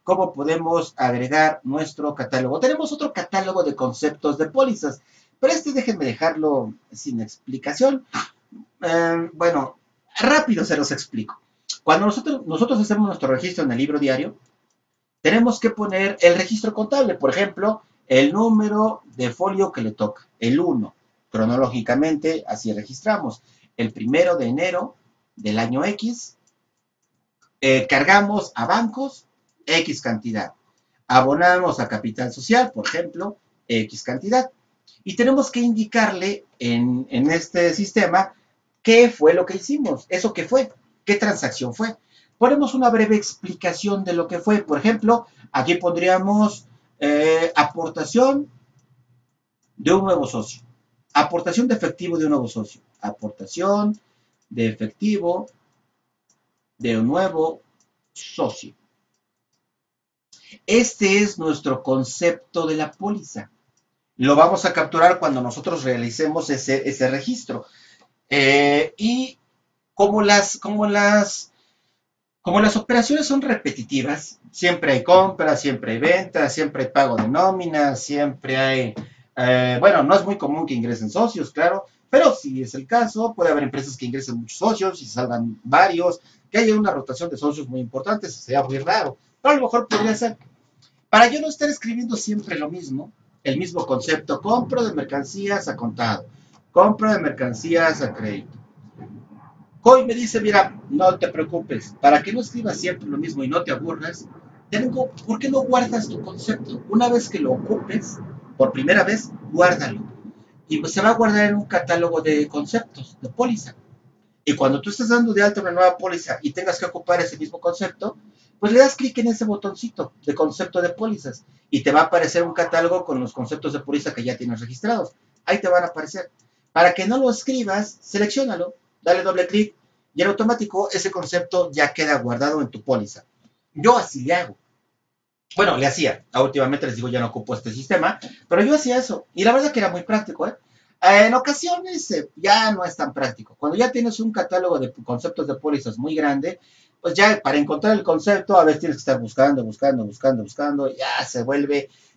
cómo podemos agregar nuestro catálogo. Tenemos otro catálogo de conceptos de pólizas, pero déjenme dejarlo sin explicación. Bueno, rápido se los explico. Cuando nosotros hacemos nuestro registro en el libro diario, tenemos que poner el registro contable, por ejemplo, el número de folio que le toca, el 1. Cronológicamente, así registramos. El 1 de enero del año X, cargamos a bancos X cantidad. Abonamos a capital social, por ejemplo, X cantidad. Y tenemos que indicarle en este sistema qué fue lo que hicimos, eso que fue, qué transacción fue. Ponemos una breve explicación de lo que fue. Por ejemplo, aquí pondríamos aportación de un nuevo socio. Aportación de efectivo de un nuevo socio. Aportación de efectivo de un nuevo socio. Este es nuestro concepto de la póliza. Lo vamos a capturar cuando nosotros realicemos ese registro. Y como las operaciones son repetitivas, siempre hay compra, siempre hay venta, siempre hay pago de nómina, siempre hay, bueno, no es muy común que ingresen socios, claro, pero si es el caso, puede haber empresas que ingresen muchos socios y salgan varios, que haya una rotación de socios muy importante, eso sería muy raro, pero a lo mejor podría ser. Para yo no estar escribiendo siempre lo mismo, el mismo concepto, compro de mercancías a contado, compro de mercancías a crédito. Coy me dice, mira, no te preocupes, para que no escribas siempre lo mismo y no te aburras, ¿por qué no guardas tu concepto? Una vez que lo ocupes, por primera vez, guárdalo. Y pues se va a guardar en un catálogo de conceptos, de póliza. Y cuando tú estés dando de alta una nueva póliza y tengas que ocupar ese mismo concepto, pues le das clic en ese botoncito de concepto de pólizas y te va a aparecer un catálogo con los conceptos de póliza que ya tienes registrados. Ahí te van a aparecer. Para que no lo escribas, selecciónalo, dale doble clic y en automático ese concepto ya queda guardado en tu póliza. Yo así le hago. Bueno, le hacía. Últimamente les digo, ya no ocupo este sistema, pero yo hacía eso. Y la verdad que era muy práctico, ¿eh? En ocasiones ya no es tan práctico. Cuando ya tienes un catálogo de conceptos de pólizas muy grande, pues ya para encontrar el concepto a veces tienes que estar buscando,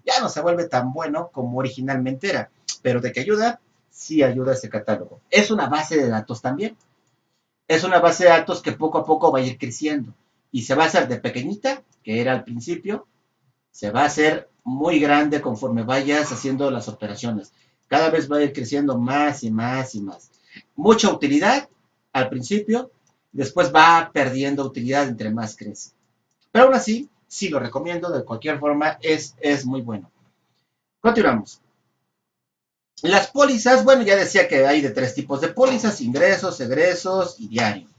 ya no se vuelve tan bueno como originalmente era. Pero de que ayuda, sí ayuda ese catálogo. Es una base de datos también. Es una base de datos que poco a poco va a ir creciendo y se va a hacer de pequeñita, que era al principio, se va a hacer muy grande conforme vayas haciendo las operaciones. Cada vez va a ir creciendo más y más y más. Mucha utilidad al principio después va perdiendo utilidad entre más crece. Pero aún así, sí lo recomiendo, de cualquier forma, es muy bueno. Continuamos. Las pólizas, bueno, ya decía que hay de 3 tipos de pólizas: ingresos, egresos y diario.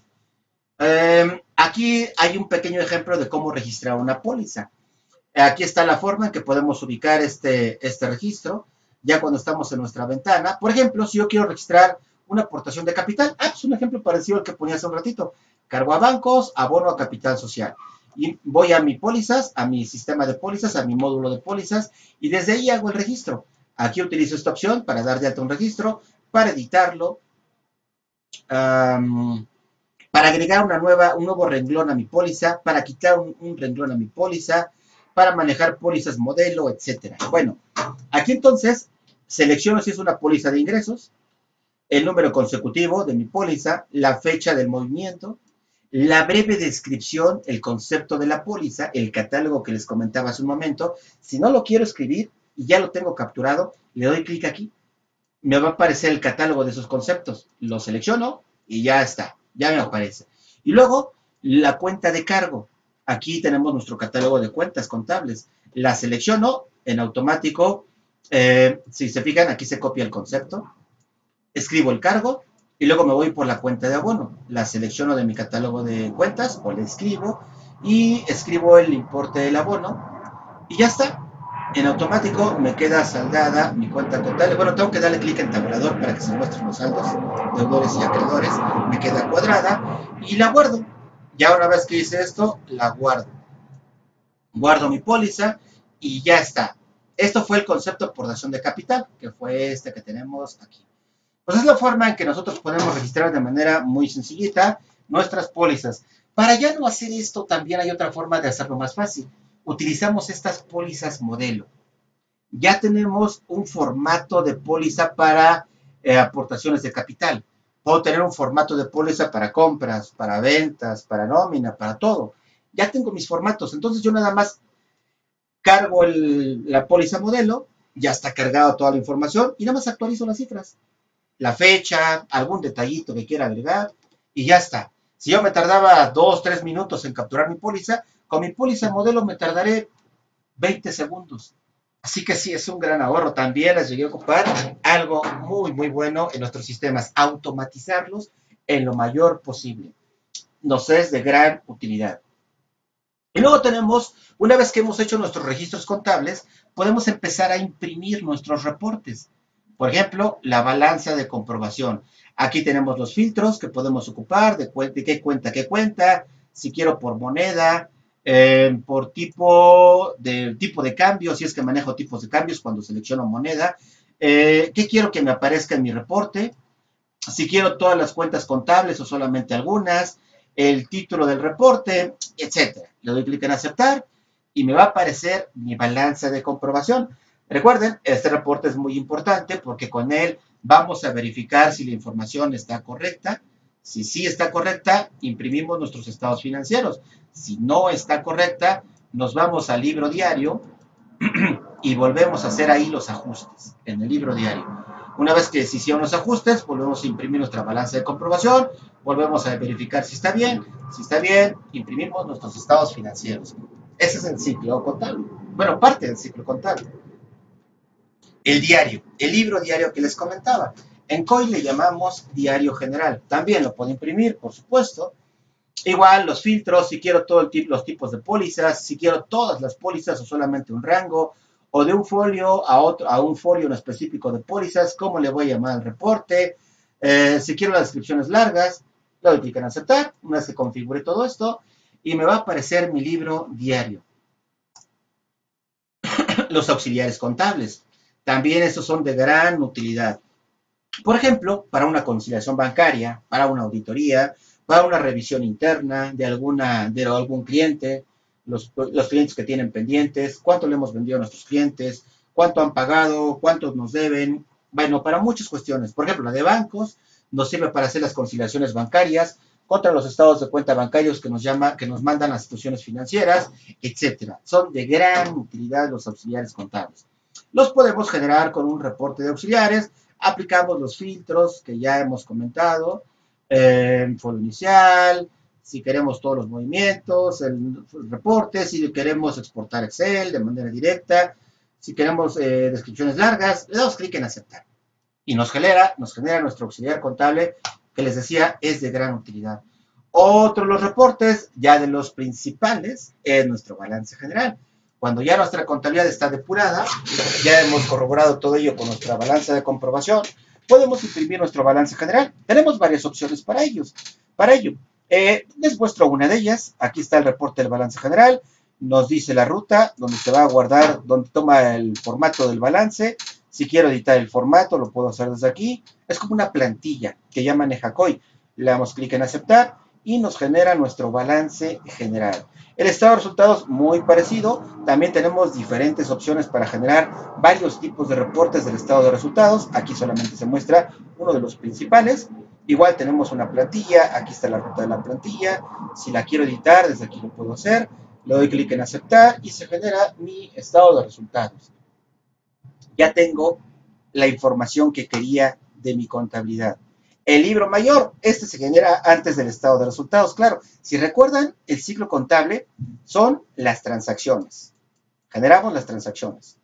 Aquí hay un pequeño ejemplo de cómo registrar una póliza. Aquí está la forma en que podemos ubicar este registro, ya cuando estamos en nuestra ventana. Por ejemplo, si yo quiero registrar una aportación de capital, es un ejemplo parecido al que ponía hace un ratito. Cargo a bancos, abono a capital social. Y voy a mi pólizas, a mi sistema de pólizas, a mi módulo de pólizas, y desde ahí hago el registro. Aquí utilizo esta opción para dar de alta un registro, para editarlo, um, para agregar un nuevo renglón a mi póliza, para quitar un renglón a mi póliza, para manejar pólizas modelo, etcétera. Bueno, aquí entonces selecciono si es una póliza de ingresos, el número consecutivo de mi póliza, la fecha del movimiento, la breve descripción, el concepto de la póliza, el catálogo que les comentaba hace un momento. Si no lo quiero escribir y ya lo tengo capturado, le doy clic aquí. Me va a aparecer el catálogo de esos conceptos. Lo selecciono y ya está, ya me aparece. Y luego, la cuenta de cargo. Aquí tenemos nuestro catálogo de cuentas contables. La selecciono en automático. Si se fijan, aquí se copia el concepto. Escribo el cargo y luego me voy por la cuenta de abono. La selecciono de mi catálogo de cuentas o la escribo y escribo el importe del abono y ya está. En automático me queda saldada mi cuenta contable. Bueno, tengo que darle clic en tabulador para que se muestren los saldos, deudores y acreedores. Me queda cuadrada y la guardo. Ya una vez que hice esto, la guardo. Guardo mi póliza y ya está. Esto fue el concepto de aportación de capital, que fue este que tenemos aquí. Pues es la forma en que nosotros podemos registrar de manera muy sencillita nuestras pólizas. Para ya no hacer esto, también hay otra forma de hacerlo más fácil. Utilizamos estas pólizas modelo. Ya tenemos un formato de póliza para aportaciones de capital. Puedo tener un formato de póliza para compras, para ventas, para nómina, para todo. Ya tengo mis formatos. Entonces yo nada más cargo la póliza modelo, ya está cargada toda la información y nada más actualizo las cifras, la fecha, algún detallito que quiera agregar y ya está. Si yo me tardaba 2, 3 minutos en capturar mi póliza, con mi póliza modelo me tardaré 20 segundos. Así que sí, es un gran ahorro. También les llegué a ocupar algo muy, muy bueno en nuestros sistemas, automatizarlos en lo mayor posible. Nos es de gran utilidad. Y luego tenemos, una vez que hemos hecho nuestros registros contables, podemos empezar a imprimir nuestros reportes. Por ejemplo, la balanza de comprobación. Aquí tenemos los filtros que podemos ocupar, de qué cuenta, si quiero por moneda, por tipo de cambio, si es que manejo tipos de cambios cuando selecciono moneda, qué quiero que me aparezca en mi reporte, si quiero todas las cuentas contables o solamente algunas, el título del reporte, etcétera. Le doy clic en aceptar y me va a aparecer mi balanza de comprobación. Recuerden, este reporte es muy importante porque con él vamos a verificar si la información está correcta. Si sí está correcta, imprimimos nuestros estados financieros. Si no está correcta, nos vamos al libro diario y volvemos a hacer ahí los ajustes en el libro diario. Una vez que se hicieron los ajustes, volvemos a imprimir nuestra balanza de comprobación, volvemos a verificar si está bien, imprimimos nuestros estados financieros. Ese es el ciclo contable. Bueno, parte del ciclo contable. El diario, el libro diario que les comentaba. En COI le llamamos diario general. También lo puedo imprimir, por supuesto. Igual los filtros, si quiero los tipos de pólizas, si quiero todas las pólizas o solamente un rango, o de un folio a un folio en específico de pólizas, cómo le voy a llamar al reporte, si quiero las descripciones largas, le doy clic en aceptar, una vez que configure todo esto, y me va a aparecer mi libro diario. Los auxiliares contables, también esos son de gran utilidad. Por ejemplo, para una conciliación bancaria, para una auditoría, para una revisión interna de algún cliente, los clientes que tienen pendientes, cuánto le hemos vendido a nuestros clientes, cuánto han pagado, cuántos nos deben. Bueno, para muchas cuestiones. Por ejemplo, la de bancos nos sirve para hacer las conciliaciones bancarias contra los estados de cuenta bancarios que nos mandan las instituciones financieras, etcétera. Son de gran utilidad los auxiliares contables. Los podemos generar con un reporte de auxiliares, aplicamos los filtros que ya hemos comentado, folio inicial, si queremos todos los movimientos, el reporte, si queremos exportar Excel de manera directa, si queremos descripciones largas, le damos clic en aceptar. Y nos genera nuestro auxiliar contable, que les decía, es de gran utilidad. Otro de los reportes, ya de los principales, es nuestro balance general. Cuando ya nuestra contabilidad está depurada, ya hemos corroborado todo ello con nuestra balanza de comprobación, podemos imprimir nuestro balance general. Tenemos varias opciones para ello. Les muestro una de ellas. Aquí está el reporte del balance general. Nos dice la ruta, donde se va a guardar, donde toma el formato del balance. Si quiero editar el formato, lo puedo hacer desde aquí. Es como una plantilla que ya maneja COI. Le damos clic en aceptar y nos genera nuestro balance general. El estado de resultados muy parecido. También tenemos diferentes opciones para generar varios tipos de reportes del estado de resultados. Aquí solamente se muestra uno de los principales. Igual tenemos una plantilla. Aquí está la ruta de la plantilla. Si la quiero editar, desde aquí lo puedo hacer. Le doy clic en aceptar y se genera mi estado de resultados. Ya tengo la información que quería de mi contabilidad. El libro mayor, este se genera antes del estado de resultados. Claro, si recuerdan, el ciclo contable son las transacciones. Generamos las transacciones.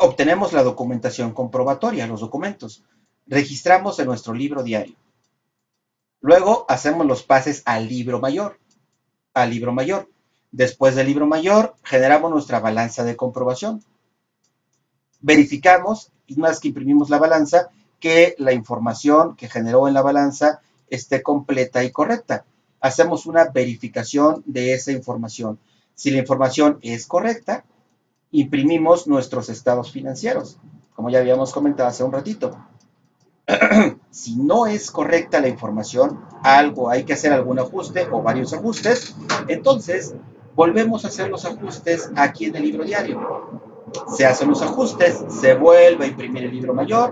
Obtenemos la documentación comprobatoria, los documentos. Registramos en nuestro libro diario. Luego hacemos los pases al libro mayor. Después del libro mayor, generamos nuestra balanza de comprobación. Verificamos, y una vez que imprimimos la balanza, que la información que generó en la balanza esté completa y correcta. Hacemos una verificación de esa información. Si la información es correcta, imprimimos nuestros estados financieros, como ya habíamos comentado hace un ratito. Si no es correcta la información, hay que hacer algún ajuste o varios ajustes, entonces volvemos a hacer los ajustes aquí en el libro diario. Se hacen los ajustes, se vuelve a imprimir el libro mayor,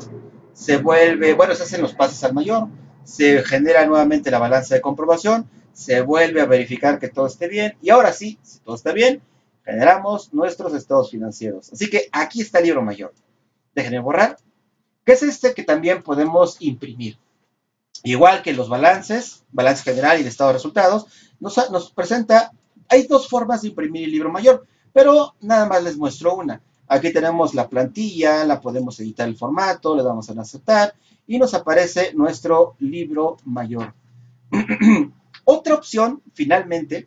se hacen los pases al mayor, se genera nuevamente la balanza de comprobación, se vuelve a verificar que todo esté bien, y ahora sí, si todo está bien, generamos nuestros estados financieros. Así que aquí está el libro mayor. Déjenme borrar, que es este que también podemos imprimir. Igual que los balances, balance general y de estado de resultados, nos presenta, hay dos formas de imprimir el libro mayor, pero nada más les muestro una. Aquí tenemos la plantilla, la podemos editar el formato, le damos en aceptar y nos aparece nuestro libro mayor. Otra opción, finalmente,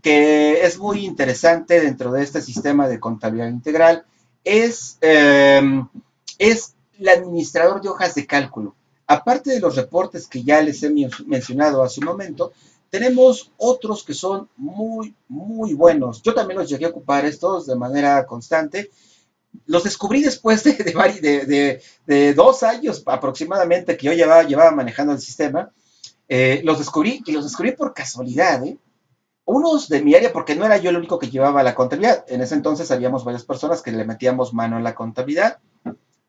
que es muy interesante dentro de este sistema de contabilidad integral, es el administrador de hojas de cálculo. Aparte de los reportes que ya les he mencionado hace un momento, tenemos otros que son muy, muy buenos. Yo también los llegué a ocupar estos de manera constante. Los descubrí después de 2 años aproximadamente que yo llevaba manejando el sistema. Los descubrí por casualidad, Unos de mi área, porque no era yo el único que llevaba la contabilidad. En ese entonces habíamos varias personas que le metíamos mano en la contabilidad.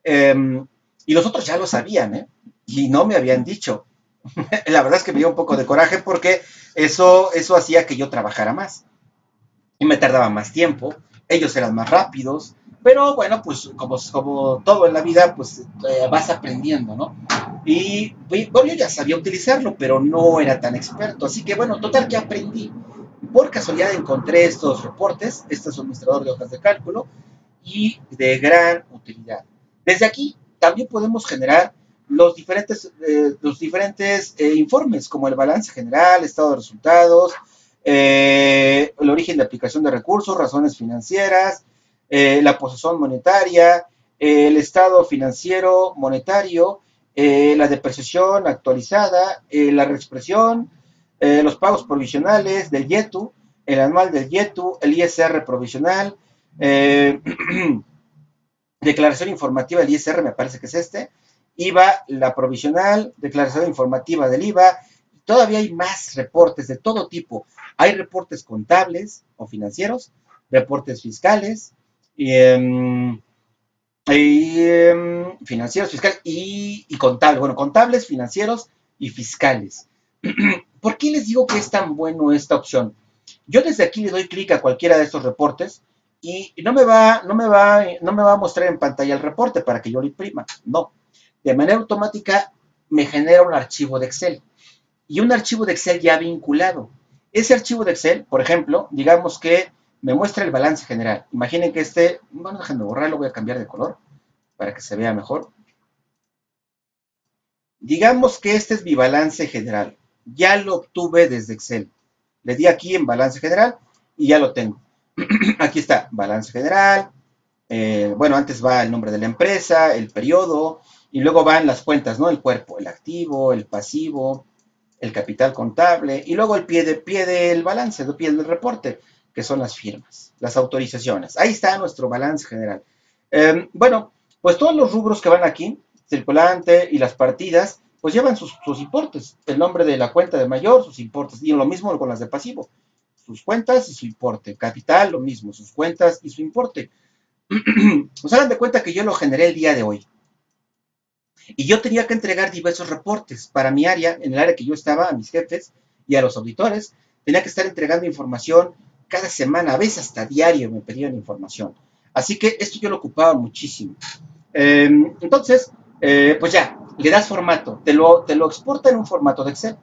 Y los otros ya lo sabían, y no me habían dicho. La verdad es que me dio un poco de coraje porque eso hacía que yo trabajara más. Y me tardaba más tiempo. Ellos eran más rápidos. Pero bueno, pues como todo en la vida, pues vas aprendiendo, ¿no? Y bueno, yo ya sabía utilizarlo, pero no era tan experto. Así que bueno, total que aprendí. Por casualidad encontré estos reportes, este suministrador de hojas de cálculo, y de gran utilidad. Desde aquí también podemos generar los diferentes informes, como el balance general, estado de resultados, el origen de aplicación de recursos, razones financieras, la posición monetaria, el estado financiero monetario, la depreciación actualizada, la reexpresión, los pagos provisionales del YETU, el anual del YETU, el ISR provisional, declaración informativa del ISR, me parece que es IVA, la provisional, declaración informativa del IVA. Todavía hay más reportes de todo tipo. Hay reportes contables o financieros, reportes fiscales, financieros, fiscales y contables. Bueno, contables, financieros y fiscales. ¿Por qué les digo que es tan bueno esta opción? Yo desde aquí le doy clic a cualquiera de estos reportes y no me va a mostrar en pantalla el reporte para que yo lo imprima. No. De manera automática me genera un archivo de Excel. Y un archivo de Excel ya vinculado. Ese archivo de Excel, por ejemplo, digamos que me muestra el balance general. Imaginen que bueno, déjenme borrarlo, voy a cambiar de color para que se vea mejor. Digamos que este es mi balance general. Ya lo obtuve desde Excel. Le di aquí en balance general y ya lo tengo. Aquí está, balance general. Bueno, antes va el nombre de la empresa, el periodo, y luego van las cuentas, ¿no? El cuerpo, el activo, el pasivo, el capital contable, y luego el pie del balance, el pie del reporte, que son las firmas, las autorizaciones. Ahí está nuestro balance general. Bueno, pues todos los rubros que van aquí, circulante y las partidas, pues llevan sus importes. El nombre de la cuenta de mayor, sus importes. Y lo mismo con las de pasivo. Sus cuentas y su importe. Capital, lo mismo, sus cuentas y su importe. Pues hagan de cuenta que yo lo generé el día de hoy. Y yo tenía que entregar diversos reportes para mi área, en el área que yo estaba, a mis jefes y a los auditores. Tenía que estar entregando información cada semana, a veces hasta diario me pedían información. Así que esto yo lo ocupaba muchísimo. Entonces, pues ya, le das formato, te lo exporta en un formato de Excel.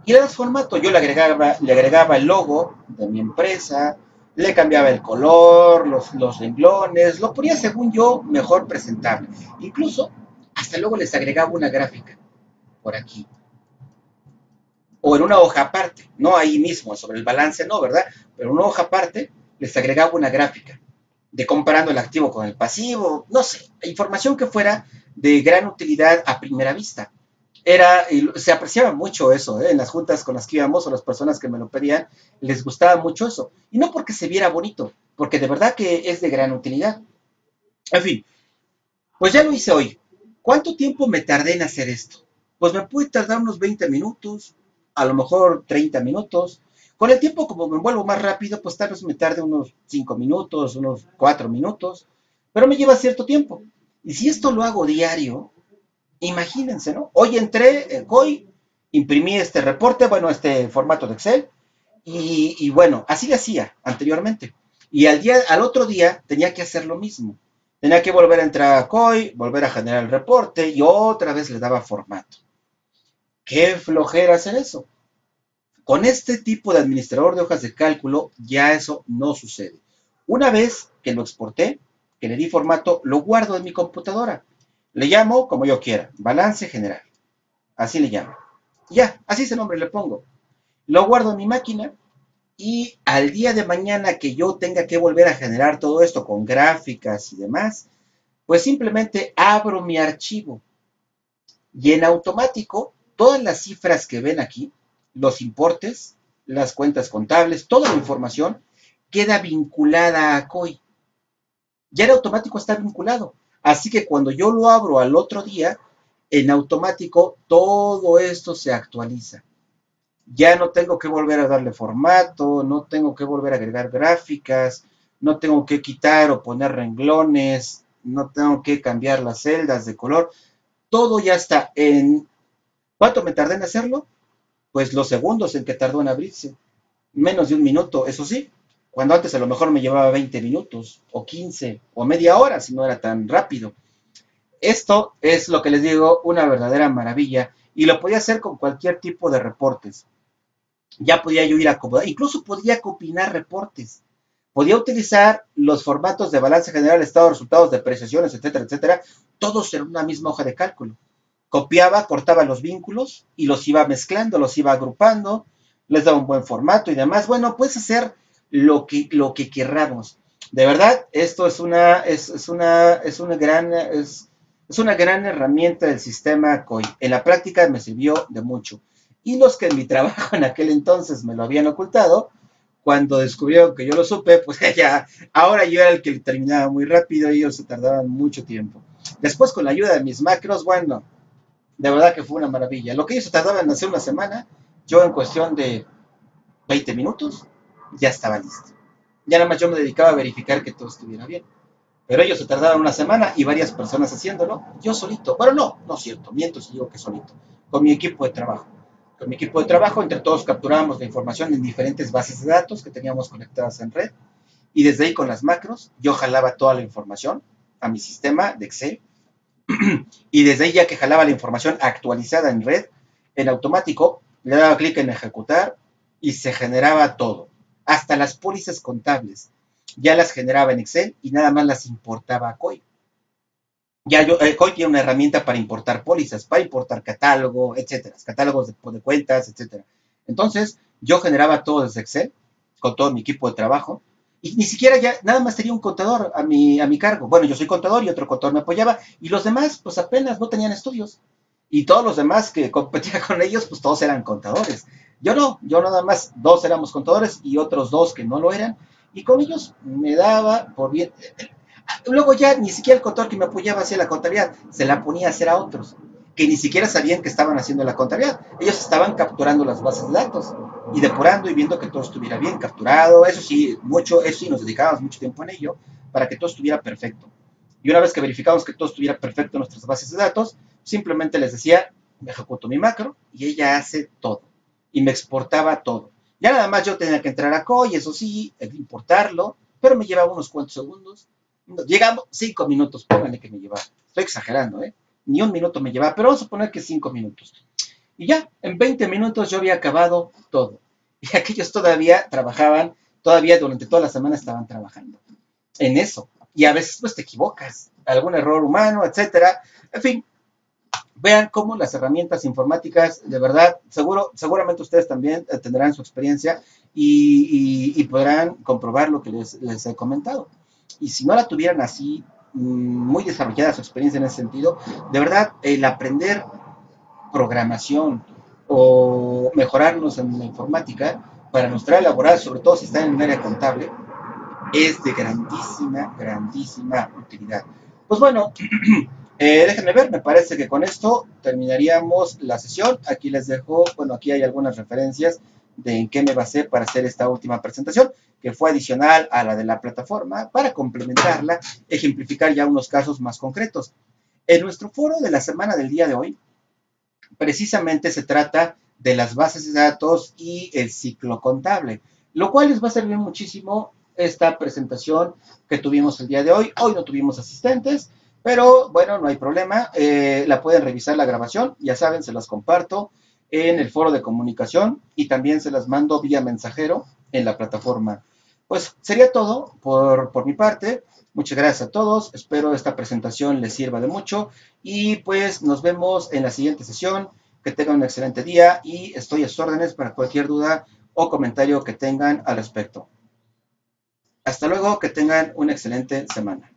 Y le das formato, yo le agregaba el logo de mi empresa, le cambiaba el color, los renglones, lo ponía según yo mejor presentable. Incluso hasta luego les agregaba una gráfica por aquí. O en una hoja aparte, no ahí mismo, sobre el balance no, ¿verdad? Pero en una hoja aparte les agregaba una gráfica de comparando el activo con el pasivo, no sé, información que fuera de gran utilidad a primera vista. Se apreciaba mucho eso, en las juntas con las que íbamos o las personas que me lo pedían, les gustaba mucho eso. Y no porque se viera bonito, porque de verdad que es de gran utilidad. En fin, pues ya lo hice hoy. ¿Cuánto tiempo me tardé en hacer esto? Pues me pude tardar unos 20 minutos, a lo mejor 30 minutos. Con el tiempo, como me vuelvo más rápido, pues tal vez me tarde unos 5 minutos, unos 4 minutos, pero me lleva cierto tiempo. Y si esto lo hago diario, imagínense, ¿no? Hoy entré, hoy imprimí este reporte, bueno, este formato de Excel, y bueno, así le hacía anteriormente. Y al otro día tenía que hacer lo mismo. Tenía que volver a entrar a COI, volver a generar el reporte y otra vez le daba formato. Qué flojera hacer eso. Con este tipo de administrador de hojas de cálculo ya eso no sucede. Una vez que lo exporté, que le di formato, lo guardo en mi computadora. Le llamo como yo quiera, balance general. Así le llamo. Ya, así ese nombre le pongo. Lo guardo en mi máquina y al día de mañana que yo tenga que volver a generar todo esto con gráficas y demás, pues simplemente abro mi archivo y en automático todas las cifras que ven aquí, los importes, las cuentas contables, toda la información queda vinculada a COI. Ya en automático está vinculado. Así que cuando yo lo abro al otro día, en automático todo esto se actualiza. Ya no tengo que volver a darle formato, no tengo que volver a agregar gráficas, no tengo que quitar o poner renglones, no tengo que cambiar las celdas de color. Todo ya está en... ¿Cuánto me tardé en hacerlo? Pues los segundos en que tardó en abrirse. Menos de un minuto, eso sí. Cuando antes a lo mejor me llevaba 20 minutos, o 15, o media hora, si no era tan rápido. Esto es lo que les digo, una verdadera maravilla. Y lo podía hacer con cualquier tipo de reportes. Ya podía yo ir a acomodar, incluso podía combinar reportes. Podía utilizar los formatos de balance general, estado de resultados, depreciaciones, etcétera, etcétera, todos en una misma hoja de cálculo. Copiaba, cortaba los vínculos y los iba mezclando, los iba agrupando, les daba un buen formato y demás. Bueno, puedes hacer lo que querramos. De verdad, esto es una gran herramienta del sistema COI. En la práctica me sirvió de mucho. Y los que en mi trabajo en aquel entonces me lo habían ocultado, cuando descubrieron que yo lo supe, pues ya, ahora yo era el que terminaba muy rápido y ellos se tardaban mucho tiempo. Después, con la ayuda de mis macros, bueno, de verdad que fue una maravilla. Lo que ellos tardaban en hacer una semana, yo en cuestión de 20 minutos ya estaba listo. Ya nada más yo me dedicaba a verificar que todo estuviera bien. Pero ellos se tardaban una semana y varias personas haciéndolo, yo solito. Bueno, no es cierto, miento si digo que solito, con mi equipo de trabajo. Con mi equipo de trabajo, entre todos capturábamos la información en diferentes bases de datos que teníamos conectadas en red y desde ahí con las macros yo jalaba toda la información a mi sistema de Excel Y desde ahí ya que jalaba la información actualizada en red, en automático, le daba clic en ejecutar y se generaba todo. Hasta las pólizas contables. Ya las generaba en Excel y nada más las importaba a COI. COI tiene una herramienta para importar pólizas, para importar catálogo, etcétera, catálogos de cuentas, etcétera. Entonces, yo generaba todo desde Excel, con todo mi equipo de trabajo, y ni siquiera ya, nada más tenía un contador a mi cargo. Bueno, yo soy contador y otro contador me apoyaba, y los demás, pues apenas no tenían estudios. Y todos los demás que competía con ellos, pues todos eran contadores. Yo no, yo nada más dos éramos contadores y otros dos que no lo eran, y con ellos me daba por bien. Luego ya ni siquiera el contador que me apoyaba hacía la contabilidad, se la ponía a hacer a otros, que ni siquiera sabían que estaban haciendo la contabilidad. Ellos estaban capturando las bases de datos y depurando y viendo que todo estuviera bien capturado. Eso sí, nos dedicábamos mucho tiempo en ello para que todo estuviera perfecto. Y una vez que verificábamos que todo estuviera perfecto en nuestras bases de datos, simplemente les decía, me ejecuto mi macro y ella hace todo. Y me exportaba todo. Ya nada más yo tenía que entrar a COI, eso sí, importarlo, pero me llevaba unos cuantos segundos. Llegamos 5 minutos, pónganle que me llevaba. Estoy exagerando, ¿eh? Ni un minuto me llevaba, pero vamos a poner que 5 minutos. Y ya, en 20 minutos yo había acabado todo. Y aquellos todavía trabajaban, todavía durante toda la semana estaban trabajando en eso. Y a veces pues te equivocas, algún error humano, etcétera. En fin, vean cómo las herramientas informáticas, de verdad, seguramente ustedes también tendrán su experiencia y podrán comprobar lo que les he comentado. Y si no la tuvieran así, muy desarrollada su experiencia en ese sentido, de verdad, el aprender programación o mejorarnos en la informática para nuestra área laboral, sobre todo si están en un área contable, es de grandísima, grandísima utilidad. Pues bueno, déjenme ver, me parece que con esto terminaríamos la sesión. Aquí les dejo, bueno, aquí hay algunas referencias de en qué me basé para hacer esta última presentación, que fue adicional a la de la plataforma, para complementarla, ejemplificar ya unos casos más concretos. En nuestro foro de la semana del día de hoy, precisamente se trata de las bases de datos y el ciclo contable, lo cual les va a servir muchísimo esta presentación que tuvimos el día de hoy. Hoy no tuvimos asistentes, pero bueno, no hay problema. La pueden revisar la grabación, ya saben, se las comparto en el foro de comunicación y también se las mando vía mensajero en la plataforma. Pues sería todo por mi parte. Muchas gracias a todos. Espero esta presentación les sirva de mucho. Y pues nos vemos en la siguiente sesión. Que tengan un excelente día y estoy a sus órdenes para cualquier duda o comentario que tengan al respecto. Hasta luego, que tengan una excelente semana.